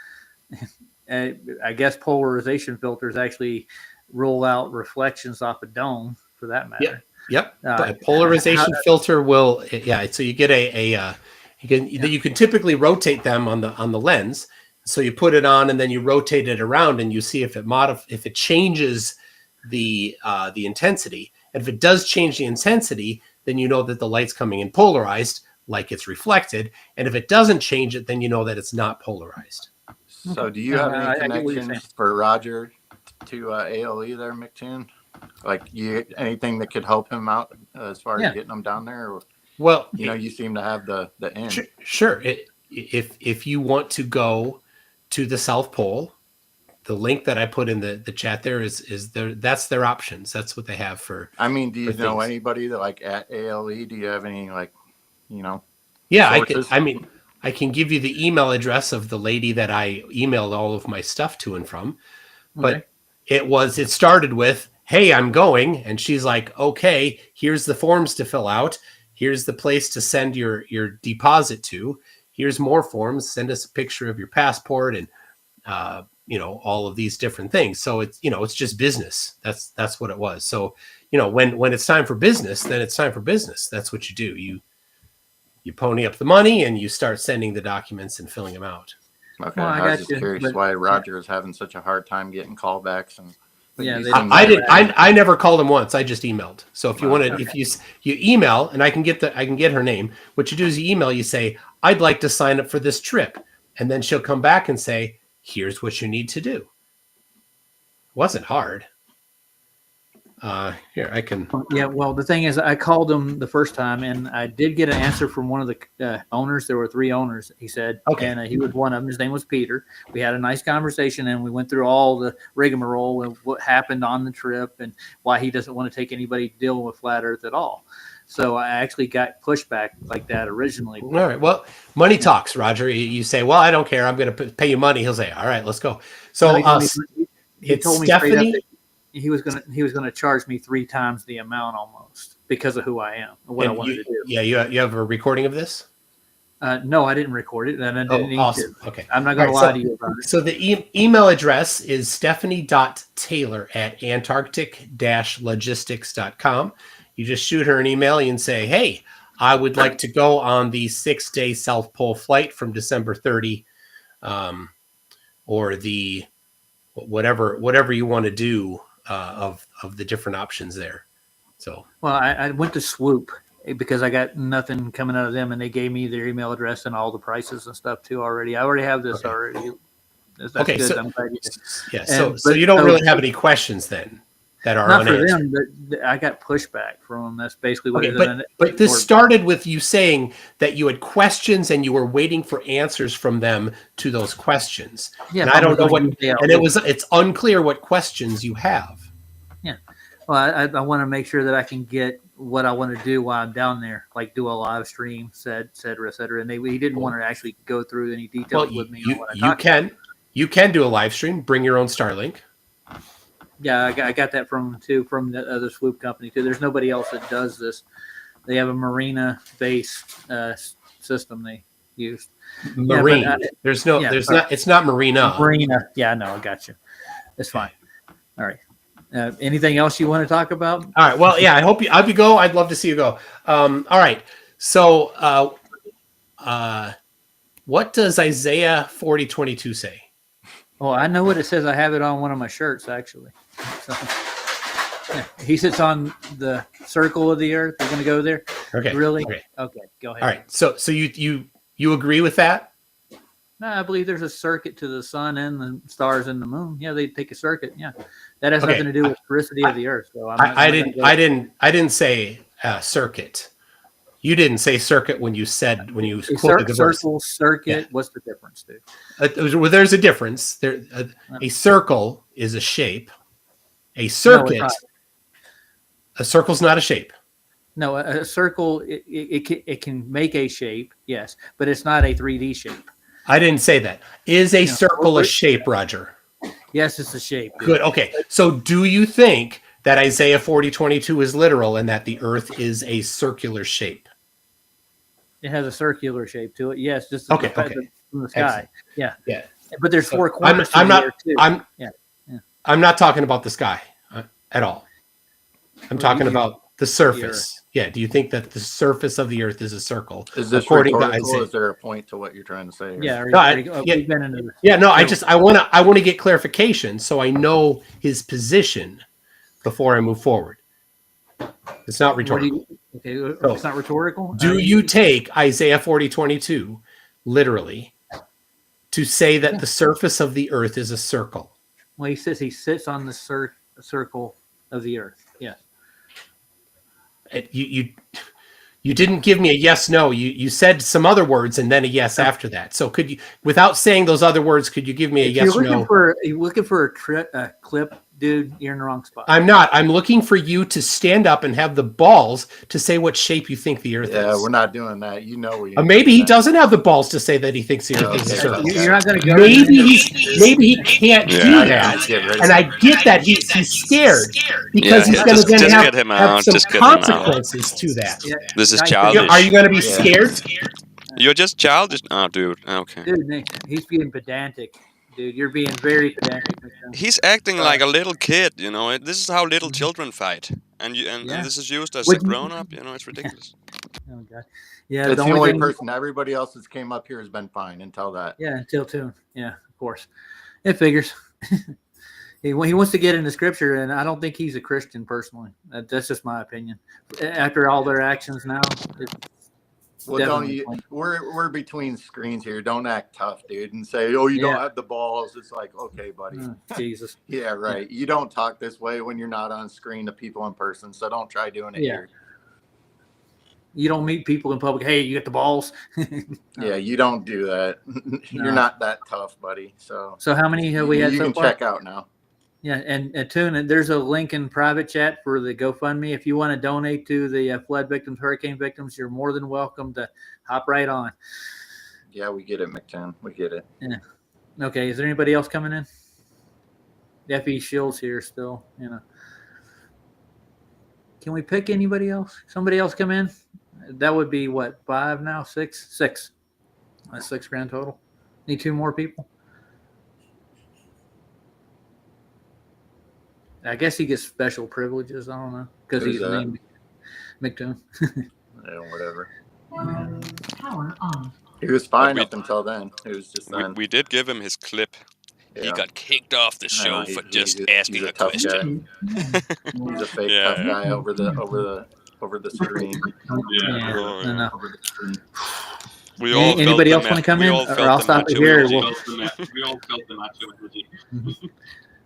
I guess polarization filters actually roll out reflections off a dome, for that matter. Yep. A polarization filter will, so you get you can typically rotate them on the lens. So you put it on and then you rotate it around and you see if it changes the intensity. And if it does change the intensity, then you know that the light's coming in polarized, like it's reflected. And if it doesn't change it, then you know that it's not polarized. So do you have any connections for Roger to ALE there, McToon? Like anything that could help him out as far as getting him down there? Or, well, you seem to have the end. Sure. If you want to go to the South Pole, the link that I put in the chat there is that's their options. That's what they have for. I mean, do you know anybody that like at ALE? Do you have any Yeah, sources? I can give you the email address of the lady that I emailed all of my stuff to and from, but it started with, "Hey, I'm going," and she's like, "Okay, here's the forms to fill out. Here's the place to send your deposit to. Here's more forms. Send us a picture of your passport and all of these different things." So it's just business. That's what it was. So when it's time for business, then it's time for business. That's what you do. You pony up the money and you start sending the documents and filling them out. Okay, well, I was just curious why Roger is having such a hard time getting callbacks and. I never called him once. I just emailed. So if you want to, if you email, and I can get her name. What you do is you email. You say, "I'd like to sign up for this trip," and then she'll come back and say, "Here's what you need to do." It wasn't hard. Here I can. Yeah. Well, the thing is, I called him the first time, and I did get an answer from one of the owners. There were 3 owners, he said, and he was one of them. His name was Peter. We had a nice conversation, and we went through all the rigmarole of what happened on the trip and why he doesn't want to take anybody dealing with flat Earth at all. So I actually got pushback like that originally. All right. Well, money talks, Roger. You say, "Well, I don't care. I'm going to pay you money." He'll say, "All right, let's go." So he told me Stephanie. He was gonna charge me 3 times the amount almost because of who I am and what I wanted to do. Yeah, you have a recording of this? No, I didn't record it, and I didn't need awesome. to. Okay, I'm not gonna lie to you about it. So the email address is stephanie.taylor@antarctic-logistics.com. You just shoot her an email and say, "Hey, I would like to go on the 6-day South Pole flight from December 30, or the whatever you want to do." Of the different options there. So I went to Swoop because I got nothing coming out of them, and they gave me their email address and all the prices and stuff too already. I already have this already. That's good. So, I'm glad you did. Yeah. So you don't really have any questions then. that are Not for unanswered. them, but I got pushback from them. That's basically what Okay, it is. but this started with you saying that you had questions and you were waiting for answers from them to those questions. Yeah, and I don't know what, yeah, and it's unclear what questions you have. Yeah. Well, I want to make sure that I can get what I want to do while I'm down there, like do a live stream, et cetera, et cetera. And he didn't want to actually go through any details with me. On what I talked about. You can do a live stream. Bring your own Starlink. Yeah, I got that from the other swoop company too. There's nobody else that does this. They have a marina-based system they use. Marine. Yeah, there's not. It's not marina. Marina. Yeah, no, I got you. It's fine. All right. Anything else you want to talk about? All right. Well, yeah. I hope you go. I'd love to see you go. All right. So, what does Isaiah 40:22 say? Oh, I know what it says. I have it on one of my shirts, actually. So, yeah, he sits on the circle of the earth. We're going to go there. Okay. Really? Okay. Go ahead. All right. So you agree with that? No, I believe there's a circuit to the sun and the stars and the moon. Yeah, they take a circuit. Yeah, that has nothing to do with sphericity of the earth. So I didn't say circuit. You didn't say circuit when you quoted the verse. Circle, circuit. Yeah. What's the difference, dude? Well, there's a difference. A circle is a shape. A circuit. No, a circle's not a shape. No, a circle it can make a shape, yes, but it's not a 3D shape. I didn't say that. Is a circle a shape, Roger? Yes, it's a shape. Dude. Good. Okay. So, do you think that Isaiah 40:22 is literal and that the earth is a circular shape? It has a circular shape to it. Yes, just from the sky. Excellent. Yeah. But there's four corners. I'm not talking about the sky at all. I'm talking about the surface. Yeah. Do you think that the surface of the earth is a circle? Is this rhetorical? Is there a point to what you're trying to say? Yeah. I want to get clarification so I know his position before I move forward. It's not rhetorical. It's not rhetorical. Do you take Isaiah 40:22 literally to say that the surface of the earth is a circle? Well, he says he sits on the circle of the earth. Yes. You didn't give me a yes, no. You said some other words and then a yes after that. So could you, without saying those other words, could you give me a yes or no? You're looking for a clip, dude, you're in the wrong spot. I'm not. I'm looking for you to stand up and have the balls to say what shape you think the earth is. Yeah, we're not doing that. You know we. Maybe he doesn't have the balls to say that he thinks the earth is a circle. You're not going to go. Maybe he can't do that. And I get that he's scared because he's going to then have some consequences to that. Yeah. This is childish. Are you going to be scared? You're just childish. Oh, dude. Okay. Dude, he's being pedantic. Dude, you're being very pedantic. He's acting like a little kid, you know. This is how little children fight, and this is used as a grown-up. You know, it's ridiculous. Oh God. Yeah, it's the only person. Everybody else that's came up here has been fine until that. Yeah, until two. Yeah, of course. It figures. He wants to get into scripture, and I don't think he's a Christian personally. That's just my opinion. After all their actions now. Well, we're between screens here. Don't act tough, dude, and say, "Oh, you don't have the balls." It's like, okay, buddy. Jesus. Yeah, right. You don't talk this way when you're not on screen to people in person, so don't try doing it here. You don't meet people in public. Hey, you got the balls? Yeah, you don't do that. You're not that tough, buddy. So how many have we had so far? You can check out now. Yeah, and tune. There's a link in private chat for the GoFundMe. If you want to donate to the flood victims, hurricane victims, you're more than welcome to hop right on. Yeah, we get it, McTen. We get it. Yeah. Okay. Is there anybody else coming in? F.E. Shields here still. You know. Can we pick anybody else? Somebody else come in? That would be what, 5 now? 6? 6. That's 6 grand total. Need 2 more people. I guess he gets special privileges. I don't know because he's named McToon. Yeah, whatever. Power on. He was fine up until then. It was just then. We did give him his clip. Yeah. He got kicked off the show for just asking a question. He's a fake tough guy over the screen. Yeah. We all anybody else want to come in, or I'll stop it here. We all felt the macho energy.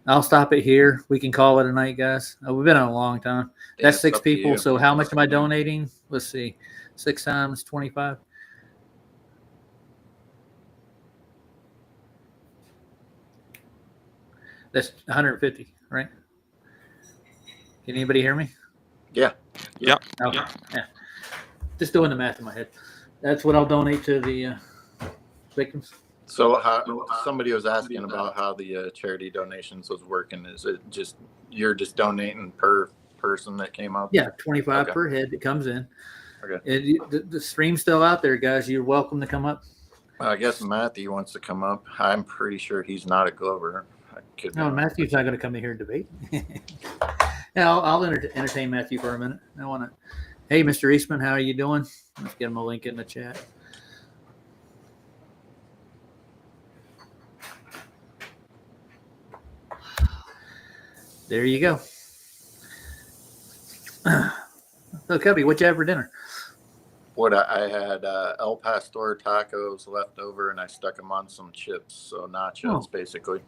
I'll stop it here. We can call it a night, guys. We've been on a long time. Yeah, That's it's 6 up to people. you. So how much am I donating? Let's see. 6 times 25. That's 150, right? Can anybody hear me? Yeah. Yeah. Okay. Yeah. Just doing the math in my head. That's what I'll donate to the victims. So somebody was asking about how the charity donations was working. Is it just you're just donating per person that came up? Yeah, 25 Okay. per head that comes in. Okay. The stream's still out there, guys. You're welcome to come up. I guess Matthew wants to come up. I'm pretty sure he's not a Glover. I could be No, wrong. Matthew's not going to come in here and debate. Yeah, I'll entertain Matthew for a minute. I want to. Hey, Mr. Eastman, how are you doing? Let's get him a link in the chat. There you go. So, Cubby, what you have for dinner? What I had El Pastor tacos left over, and I stuck them on some chips, so nachos Oh. basically.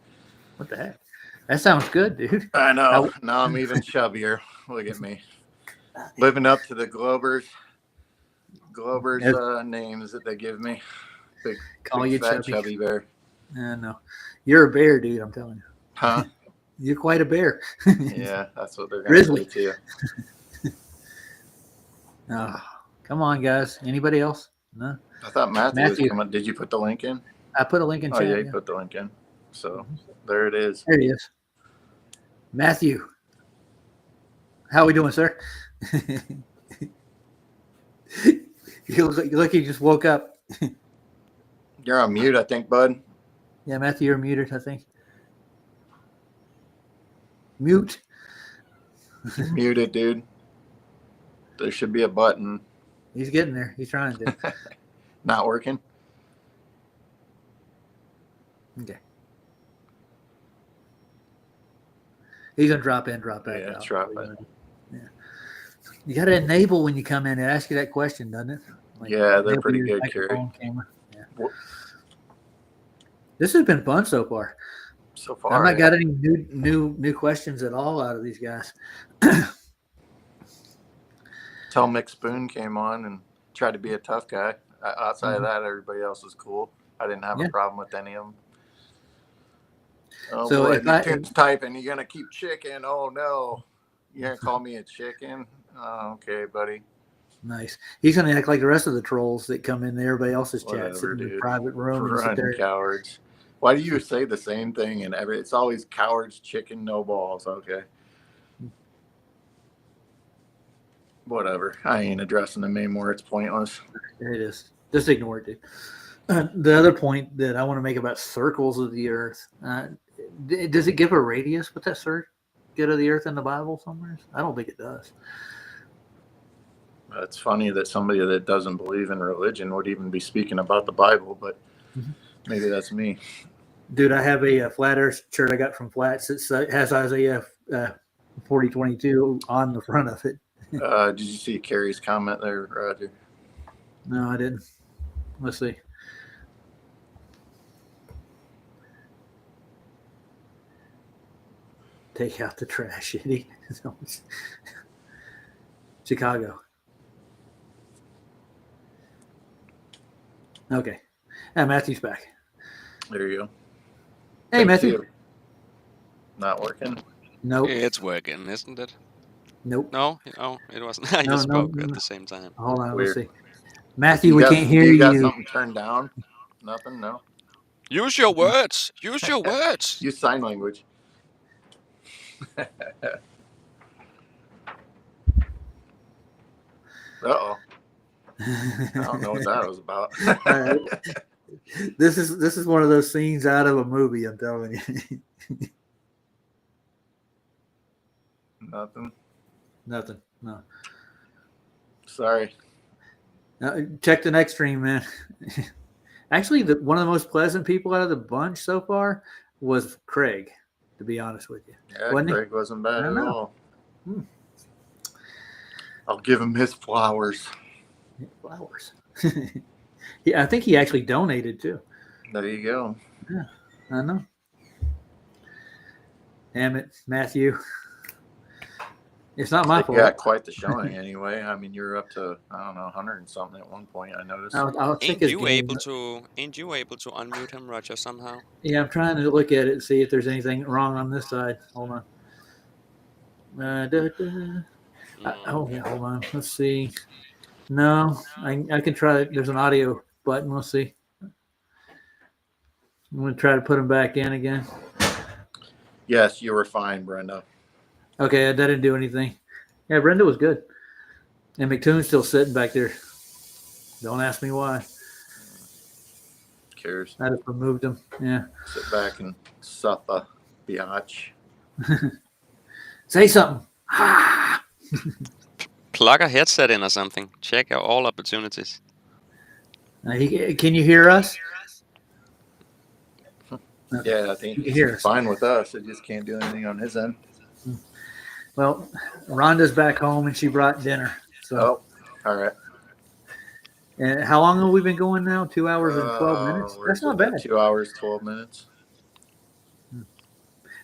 What the heck? That sounds good, dude. I know. Now I'm even chubbier. Look at me, living up to the Glover's names that they give me. Big, Call big you fat chubby. chubby bear. I know. You're a bear, dude. I'm telling you. Huh? You're quite a bear. Yeah, that's what they're gonna Grizzly. say to you. Oh, come on, guys. Anybody else? No. I thought Matthew was Matthew. coming. Did you put the link in? I put a link in Oh chat. yeah, Yeah. you put the link in. So there it is. There he is. Matthew. How are we doing, sir? you look like you just woke up. You're on mute, I think, bud. Yeah, Matthew, you're muted, I think. Mute. You're muted, dude. There should be a button. He's getting there. He's trying to. Not working. Okay. He's gonna drop in, drop back Yeah, out. drop in. Yeah. You got to enable when you come in. It asks you that question, doesn't it? Like, Yeah, they're enable pretty your good, Kerry. microphone, camera. Yeah. What- This has been fun so far. So I've far, not got any new questions at all out of these guys. Till Mick Spoon came on and tried to be a tough guy. Outside of that, everybody else was cool. I didn't have Yeah. a problem with any of them. Oh So boy, if the I- kid's typing, you're gonna keep chicken. Oh no, you're gonna call me a chicken? Oh, okay, buddy. Nice. He's going to act like the rest of the trolls that come in everybody else's chat, Whatever, sit in the dude. private room and sit Run, there. cowards. Why do you say the same thing? And it's always cowards, chicken, no balls. Okay. Whatever. I ain't addressing them anymore. It's pointless. There it is. Just ignore it, dude. The other point that I want to make about circles of the earth, does it give a radius with that circuit of the earth in the Bible somewhere? I don't think it does. It's funny that somebody that doesn't believe in religion would even be speaking about the Bible, but maybe that's me. Dude, I have a flat earth shirt I got from Flats. It has Isaiah 40:22 on the front of it. Did you see Carrie's comment there, Roger? No, I didn't. Let's see. Take out the trash, idiot. Chicago. Okay. Matthew's back. There you go. Hey, Thank Matthew. you. Not working? Nope. It's working, isn't it? Nope. No, it wasn't. I No, just no, spoke no. at the same time. Hold on. Weird. Let's see. Matthew, we got- can't hear you. Got you. something turned down? Nothing? No? Use your words. Use your words. Use sign language. Uh-oh. I don't know what that was about. All right. This is one of those scenes out of a movie, I'm telling you. Nothing. Nothing. No. Sorry. Now, check the next stream, man. Actually, one of the most pleasant people out of the bunch so far was Craig, to be honest with you. Yeah, Wasn't he? Craig wasn't bad I at know. all. Hmm. I'll give him his flowers. Flowers. Yeah, I think he actually donated too. There you go. Yeah, I know. Damn it, Matthew. It's not my You fault. got quite the showing anyway. I mean, you're up to, I don't know, 100 and something at one point, I noticed. I'll check Ain't his you game. able to unmute him, Roger, somehow? Yeah, I'm trying to look at it and see if there's anything wrong on this side. Hold on. Oh yeah, hold on. Let's see. No, I can try it. There's an audio button. Let's see. I'm gonna try to put him back in again. Yes, you were fine, Brenda. Okay, that didn't do anything. Yeah, Brenda was good. And McToon's still sitting back there. Don't ask me why. Cares. I just removed him. Yeah. Sit back and sup a biatch. Say something. Plug a headset in or something. Check out all opportunities. Can you hear us? Yeah, I think You can hear he's us. fine with us. It just can't do anything on his end. Well, Rhonda's back home and she brought dinner. So. Oh, all right. And how long have we been going now? 2 hours and 12 minutes? That's not bad. 2 hours, 12 minutes.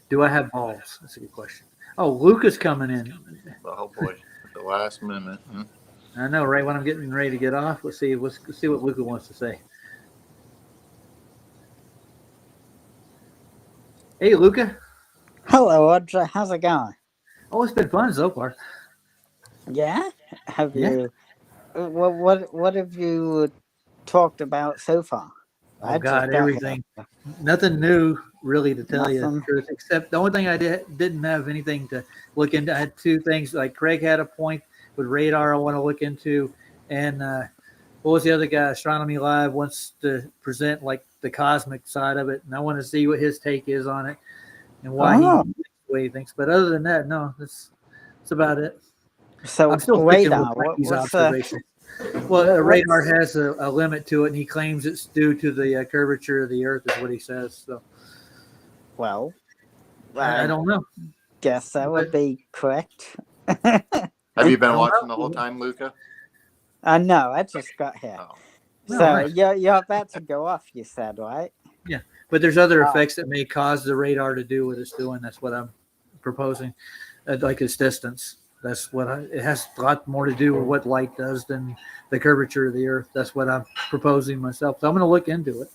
Do I have balls? That's a good question. Oh, Luca's coming in. Oh boy, at the last minute. I know, right when I'm getting ready to get off. Let's see what Luca wants to say. Hey, Luca. Hello, Roger. How's it going? Oh, it's been fun so far. Yeah? Have Yeah. you? What have you talked about so far? Oh God, everything. Nothing new really to tell you the Nothing. truth, except the only thing I didn't have anything to look into. I had two things, like Craig had a point with radar I want to look into, and what was the other guy? Astronomy Live wants to present like the cosmic side of it, and I want to see what his take is on it and why he thinks the way he thinks. But other than that, no, that's about it. So I'm still radar. sticking with these What's observations. Well, radar has a limit to it, and he claims it's due to the curvature of the Earth, is what he says. So, well, I don't know. Guess that would be correct. Have you been watching the whole time, Luca? No, I just got here. No, So nice. you're about to go off, you said, right? Yeah, but there's other effects that may cause the radar to do what it's doing. That's what I'm proposing, like its distance. That's what it has a lot more to do with what light does than the curvature of the Earth. That's what I'm proposing myself. So I'm going to look into it.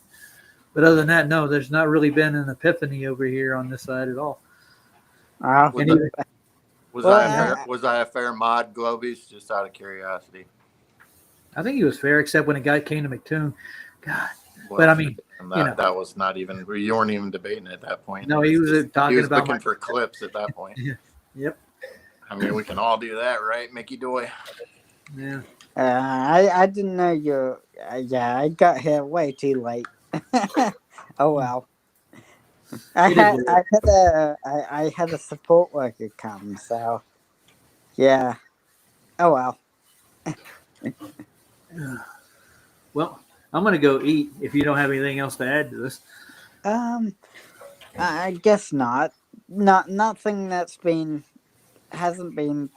But other than that, no, there's not really been an epiphany over here on this side at all. Was I a fair mod, Globies? Just out of curiosity. I think he was fair, except when a guy came to McToon. God, Well, but I mean, that was not even. You weren't even debating at that point. No, he was talking he was about looking for clips at that point. Yep. I mean, we can all do that, right, Mickey Doy? Yeah. I didn't know you. Yeah, I got here way too late. Oh well. I had a support worker come, so yeah. Oh well. Well, I'm going to go eat if you don't have anything else to add to this. I guess not. Nothing hasn't been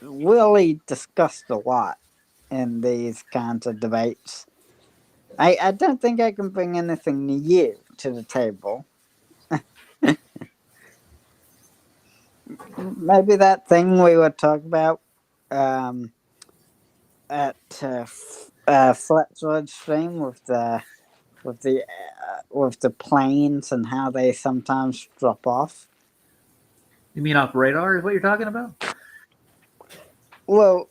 really discussed a lot in these kinds of debates. I don't think I can bring anything new to the table. Maybe that thing we were talking about at Fletcher's stream with the planes and how they sometimes drop off. You mean off radar is what you're talking about? Well,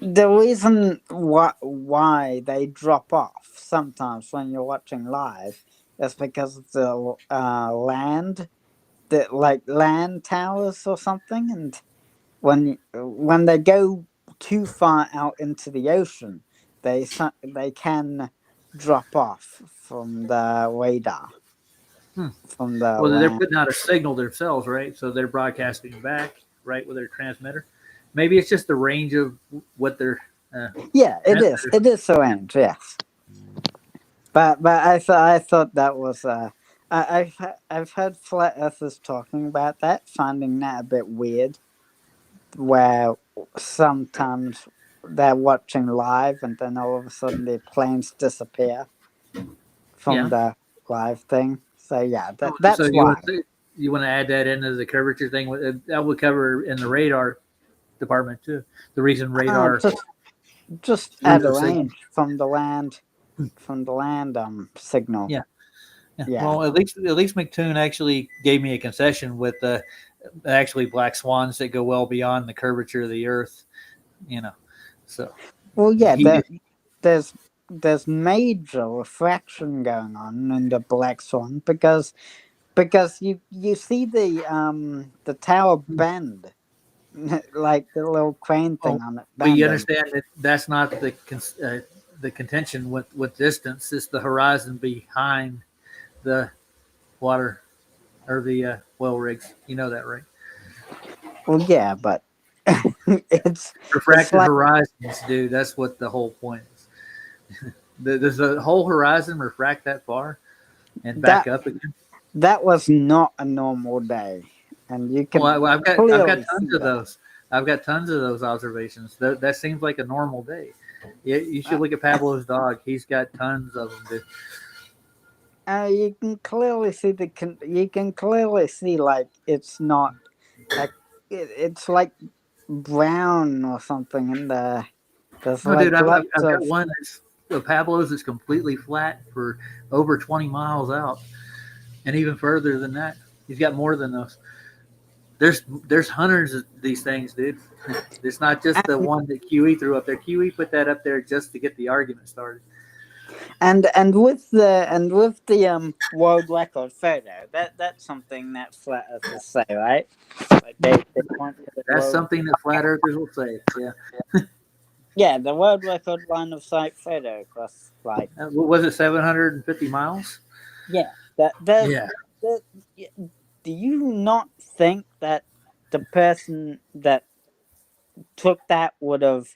the reason why they drop off sometimes when you're watching live is because of the land towers or something, and when they go too far out into the ocean, they can drop off from the radar. From the Well, they're land. putting out a signal themselves, right? So they're broadcasting back, right, with their transmitter. Maybe it's just the range of what they're. Yeah, it is. It is so range, yes. But I thought that was I've heard flat earthers talking about that, finding that a bit weird, where sometimes they're watching live and then all of a sudden the planes disappear from the live thing. So yeah, that's so why. you want to add that into the curvature thing? That would cover in the radar department too. The reason radar just add a loses signal. range from the land signal. Yeah. Yeah. Well, at least McToon actually gave me a concession with actually black swans that go well beyond the curvature of the Earth. You know, so. Well, yeah, He- there's major refraction going on in the black swan because you see the tower bend, like the little crane thing on it. But you bending. understand that that's not the contention with distance. It's the horizon behind the water or the well rigs. You know that, right? Well, yeah, but it's Refracted like- horizons, dude. That's what the whole point is. Does the whole horizon refract that far and back up again? That was not a normal day, and you can. Well, I've got clearly tons see of that. those. I've got tons of those observations. That seems like a normal day. You should look at Pablo's dog. He's got tons of them. Dude. You can clearly see you can clearly see like it's not like it's like brown or something in there. There's No, like dude, I've lots got of- one that's Pablo's is completely flat for over 20 miles out, and even further than that. He's got more than those. There's hundreds of these things, dude. It's not just the one that QE threw up there. QE put that up there just to get the argument started. And with the world record photo, that's something that flat earthers say, right? Like they point to the That's world- something that flat earthers will say. Yeah. Yeah, the world record line of sight photo across like What was it, 750 miles? yeah. Yeah. Do you not think that the person that took that would have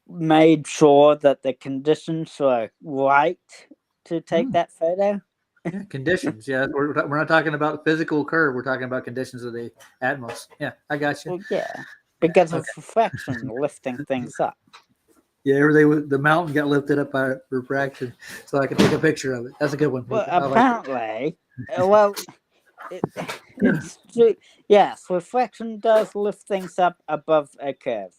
made sure that the conditions were right to take that photo? Yeah, conditions. Yeah, we're not talking about physical curve. We're talking about conditions of the atmos. Yeah, I got you. Well, yeah, because of refraction lifting things up. Yeah, the mountain got lifted up by refraction, so I could take a picture of it. That's a good one. Well, I like it. apparently, it's true. Yes, refraction does lift things up above a curve.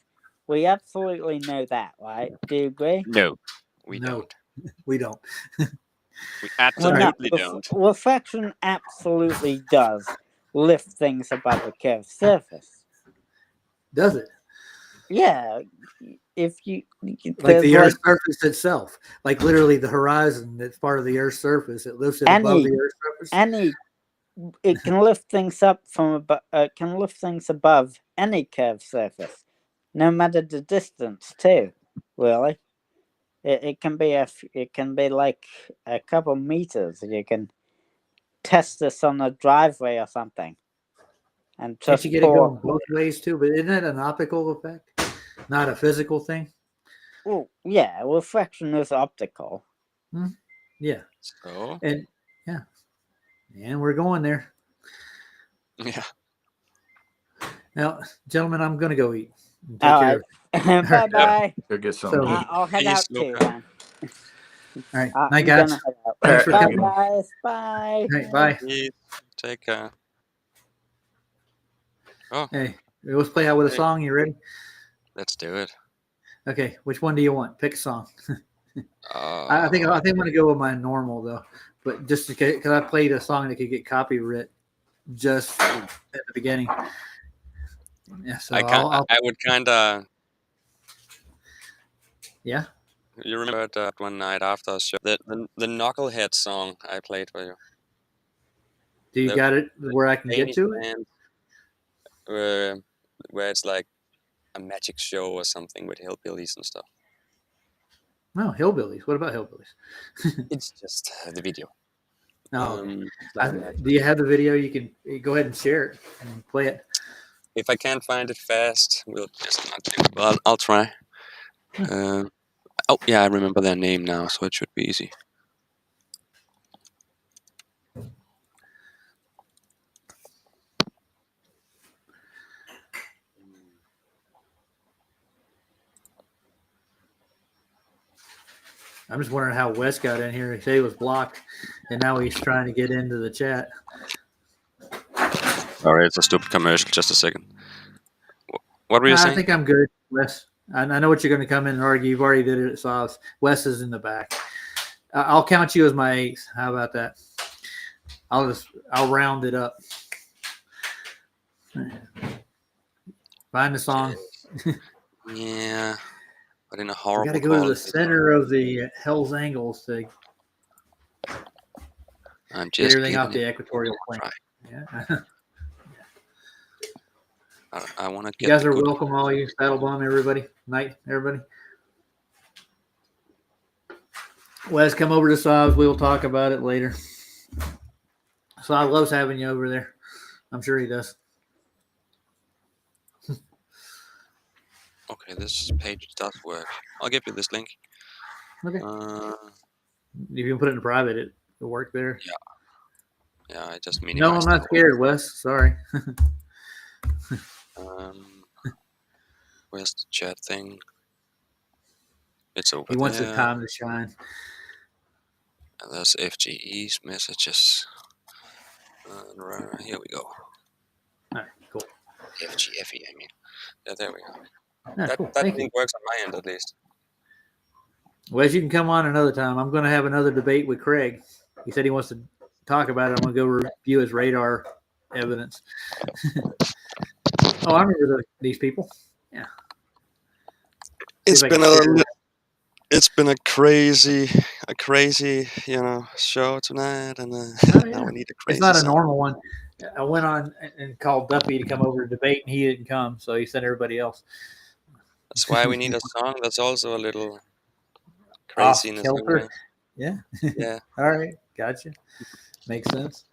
We absolutely know that, right? Do you agree? No, we No. don't. We don't. We Well, no, absolutely don't. refraction absolutely does lift things above a curved surface. Does it? Yeah, if you Like there's the Earth's surface itself, like literally the horizon that's part of the Earth's surface. It lifts it above the Earth's surface. it can lift things up from can lift things above any curved surface, no matter the distance. Too, really, it can be like a couple meters. You can test this on a driveway or something, and Can't just you get it going both ways too? But isn't it an optical effect, not a physical thing? Well, yeah, refraction is optical. Yeah. So And yeah, and we're going there. yeah. Now, gentlemen, I'm gonna go eat. Take All care. right, bye bye. Go get something. So- to eat. I'll head Peace, out too. Luca. Man. All right, I'm night, guys. gonna head out. Thanks for Bye, coming. guys. Bye. All right, bye. Peace. Take care. Oh, Hey, let's play out with a Hey. song. You ready? let's do it. Okay, which one do you want? Pick a song. Uh, I think I'm gonna go with my normal though, but just because I played a song that could get copyright just at the beginning. Yeah, so I'll I would kind of. yeah. You remember that one night after us show? The Knucklehead song I played for you. Do you The- got it where I can get Danish to it? band, where it's like a magic show or something with hillbillies and stuff. No, hillbillies. What about hillbillies? It's just the video. No. It's like that. Do you have the video? You can go ahead and share it and play it. If I can't find it fast, we'll just not do it. Well, I'll try. Oh, yeah, I remember their name now, so it should be easy. I'm just wondering how Wes got in here. He said he was blocked, and now he's trying to get into the chat. Sorry, it's a stupid commercial. Just a second. What were you I saying? think I'm good, Wes. I know what you're going to come in and argue. You've already did it, so Wes is in the back. I'll count you as my eighth. How about that? I'll round it up. Find the song. Yeah, but in a We horrible got to go to the quality. center of the Hell's Angles to I'm get just everything off giving the it equatorial a plane. try. Yeah. I want to You get guys the are good. welcome, all you Saddle Bomb, everybody. Night, everybody. Wes, come over to Sobs. We'll talk about it later. Sob loves having you over there. I'm sure he does. Okay, this page does work. I'll give you this link. Okay. Yeah, If you can put it in private, it'll work there. yeah. I just No, minimized I'm not scared, Wes. Sorry. Where's the chat thing? It's over He wants his there. time to shine. And there's FGE's messages. Here we go. All right, cool. FGFE, I mean. Yeah, there we go. Yeah, that cool. that Thank you. link works on my end at least. Wes, you can come on another time. I'm going to have another debate with Craig. He said he wants to talk about it. I'm going to go review his radar evidence. Oh, I remember these people. Yeah. It's See if I been can figure it it's been a crazy, show tonight, and Oh, now yeah. we need a It's crazy not a song. normal one. I went on and called Duffy to come over to debate, and he didn't come, so he sent everybody else. That's why we need a song that's also a little Off craziness. kilter. Yeah. Yeah. All right. Gotcha. Makes sense.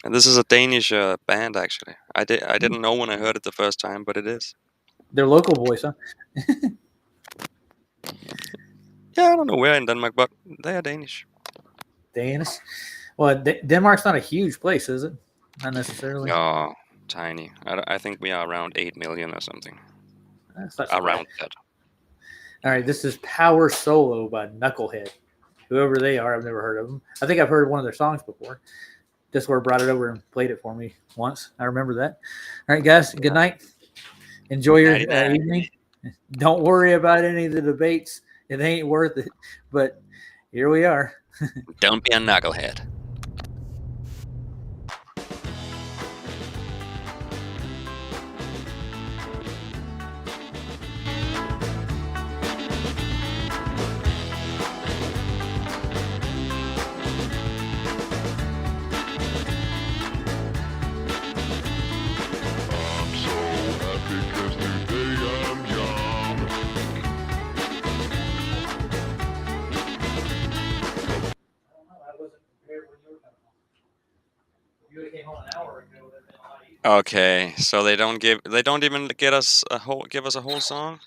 And this is a Danish band, actually. I didn't know when I heard it the first time, but it is. They're local boys, huh? Yeah, I don't know where in Denmark, but they are Danish. Danish. Well, Denmark's not a huge place, is it? Not necessarily. No, tiny. I think we are around 8 million or something. That's not so Around bad. that. All right. This is Power Solo by Knucklehead. Whoever they are, I've never heard of them. I think I've heard one of their songs before. Discord brought it over and played it for me once. I remember that. All right, guys. Good night. Enjoy your evening. Don't worry about any of the debates. It ain't worth it. But here we are. Don't be a knucklehead. Okay, so they don't even give us a whole song.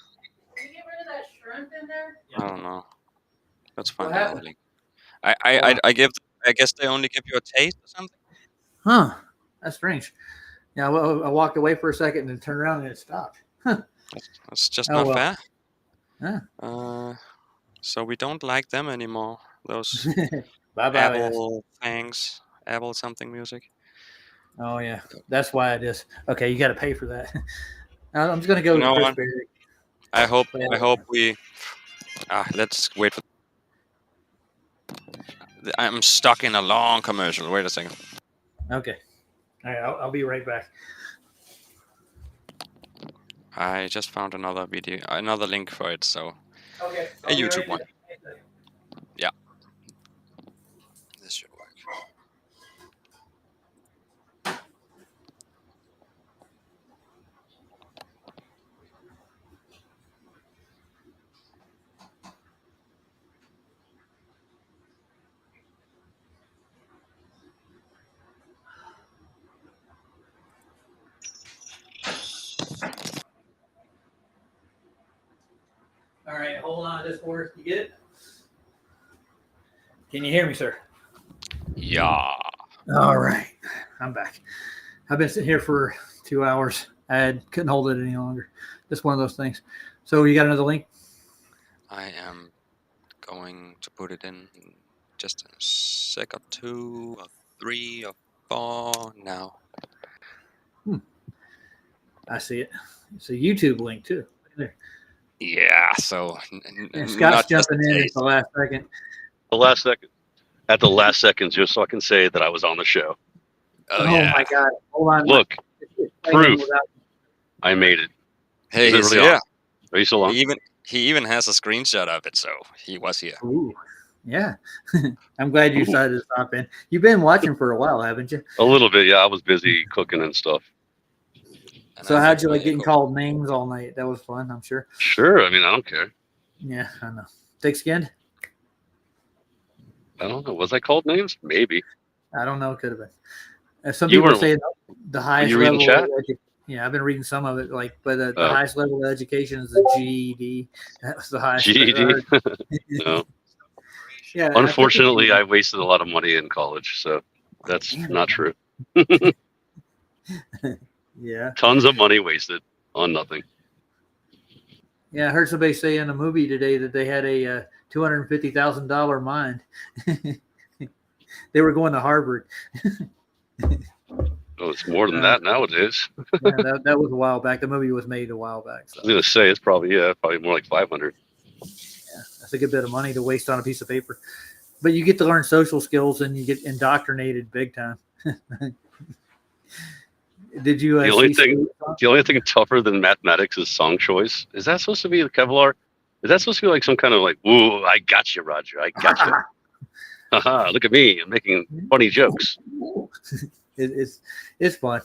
Can you get rid of that shrimp in there? I don't know. Let's find What another happened? link. I guess they only give you a taste or something. Huh. That's strange. Yeah, well, I walked away for a second and then turned around and it stopped. Huh. That's just Oh, not well. fair. Huh. So we don't like them anymore. Those Bye-bye, Apple things, Apple something music. Oh, yeah. That's why it is. Okay, you got to pay for that. I'm just going to go You with know Chris what? Berry. I hope we. Let's wait for. I'm stuck in a long commercial. Wait a second. Okay. All right, I'll be right back. I just found another link for it. So Okay. a YouTube one. Yeah. This should work. All right, hold on, Discord. You get it? Can you hear me, sir? Yeah. All right, I'm back. I've been sitting here for 2 hours. Couldn't hold it any longer. Just one of those things. So you got another link? I am going to put it in just a sec or 2 or 3 or 4 now. I see it. It's a YouTube link too. Right there. Yeah, so And Scott's not just jumping in at taste. the last second. The last second. At the last second, just so I can say that I was on the show. Oh, Oh, yeah. my God! Hold on. Look, It's playing proof. without- I made it. Hey, Is it he's really here. on? Are you still on? He even has a screenshot of it, so he was here. Ooh, yeah. I'm glad you decided to stop in. You've been watching for a while, haven't you? A little bit, yeah. I was busy cooking and stuff. And So I how'd think you like we getting go- called names all night? That was fun, I'm sure. Sure. I mean, I don't care. Yeah, I know. Thick skinned? I don't know. Was I called names? Maybe. I don't know. Could have been. Some You people weren't- say the highest you reading level. chat? Yeah, I've been reading some of it. Like, but the Oh. highest level of education is the GED. That was the highest. that I GED. heard. No. Yeah. Unfortunately, I wasted a lot of money in college, so that's not true. Yeah. Tons of money wasted on nothing. Yeah, I heard somebody say in a movie today that they had a $250,000 mine. They were going to Harvard. Oh, it's more than that nowadays. Yeah, that was a while back. The movie was made a while back. So I was gonna say it's probably more like 500. that's a good bit of money to waste on a piece of paper. But you get to learn social skills and you get indoctrinated big time. Did you? The only thing tougher than mathematics is song choice. Is that supposed to be the Kevlar? Is that supposed to be like some kind of like, "Whoa, I got you, Roger. I got you." Haha! Look at me. I'm making funny jokes. It's fun.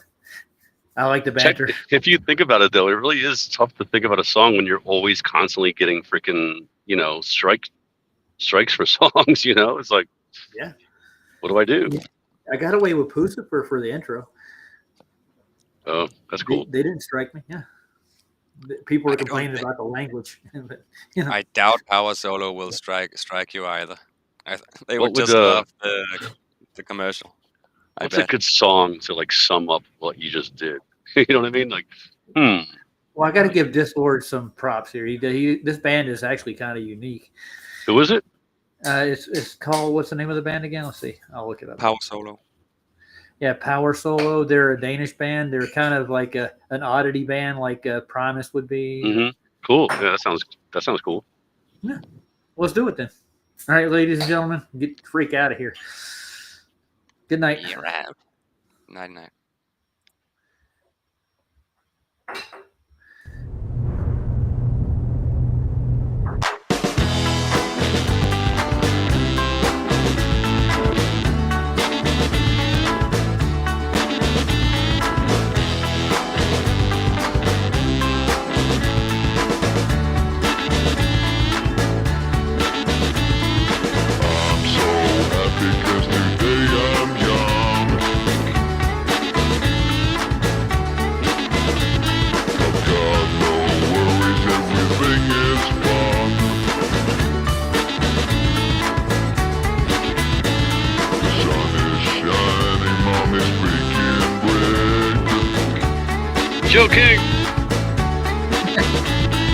I like the Check, banter. if you think about it, though, it really is tough to think about a song when you're always constantly getting freaking, strikes for songs. It's like, Yeah. what do I do? I got away with Pucifer for the intro. Oh, that's cool. They didn't strike me. Yeah. People were I don't complaining think- about the language. But, I doubt Power Solo will strike you either. They What would would, just love the commercial. I What's a bet. good song to like sum up what you just did? You know what I mean? Like, Well, I got to give Dislord some props here. This band is actually kind of unique. who is it? It's called, what's the name of the band again? Let's see. I'll look it up. Power Solo. Yeah, Power Solo. They're a Danish band. They're kind of like an oddity band, like Primus would be. Mm-hmm. Cool. Yeah, that sounds cool. Yeah. Let's do it then. All right, ladies and gentlemen, get the freak out of here. Good night. You're out. Night night. I'm so happy 'cause today I'm young. I've got no worries, everything is fun. The sun is shining, mommy's baking bread. Joe King.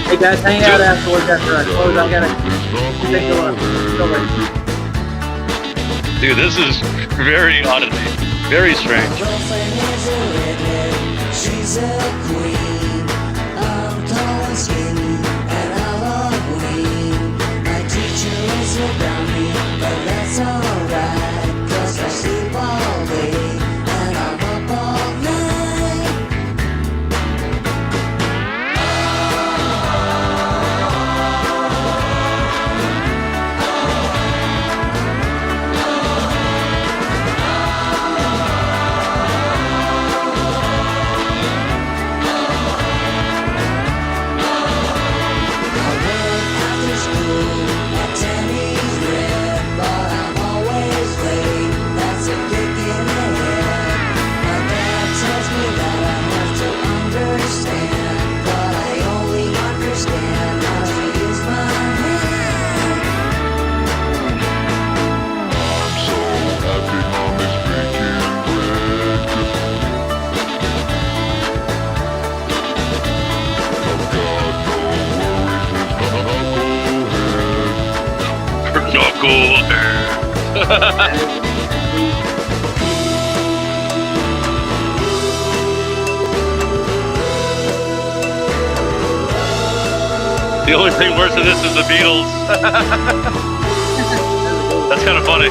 Hey guys, hang out afterwards after I close. I gotta take a look. Go away. Dude, this is very oddity. Very strange. Girlfriend is a redhead, she's a queen. I'm tall and skinny, and I love Halloween. My teacher is a brownie, but that's alright, 'cause I sleep all day, and I'm up all night. After school at Tenny's Red, but I'm always late. That's a kick in the head. My dad tells me that I have to understand, but I only understand how to use my head. I'm so happy mommy's baking bread. I've got no worries, there's Knucklehead. The only thing worse than this is the Beatles. That's kind of funny.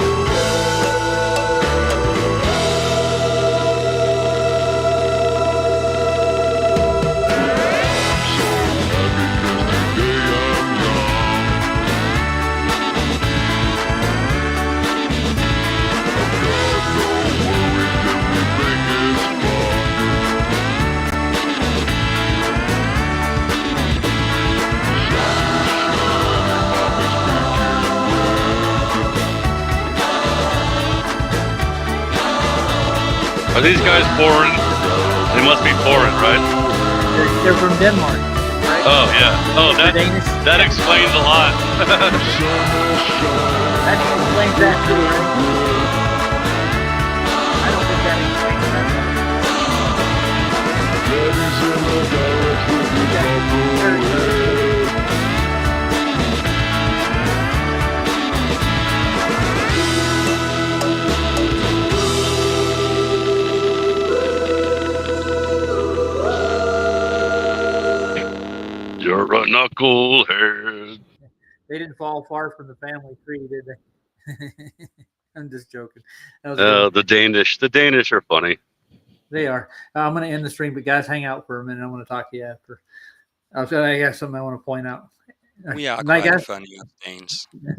Are these guys foreign? They must be foreign, right? They're from Denmark. Oh yeah. Oh, that explains a lot. That explains that too, right? I don't think that explains You're a knucklehead. They didn't fall far from the family tree, did they? I'm just joking. That was The Danish are funny. They are. I'm going to end the stream, but guys, hang out for a minute. I want to talk to you after. I got something I want to point out. We are Night, quite guys. funny Danes. Yeah.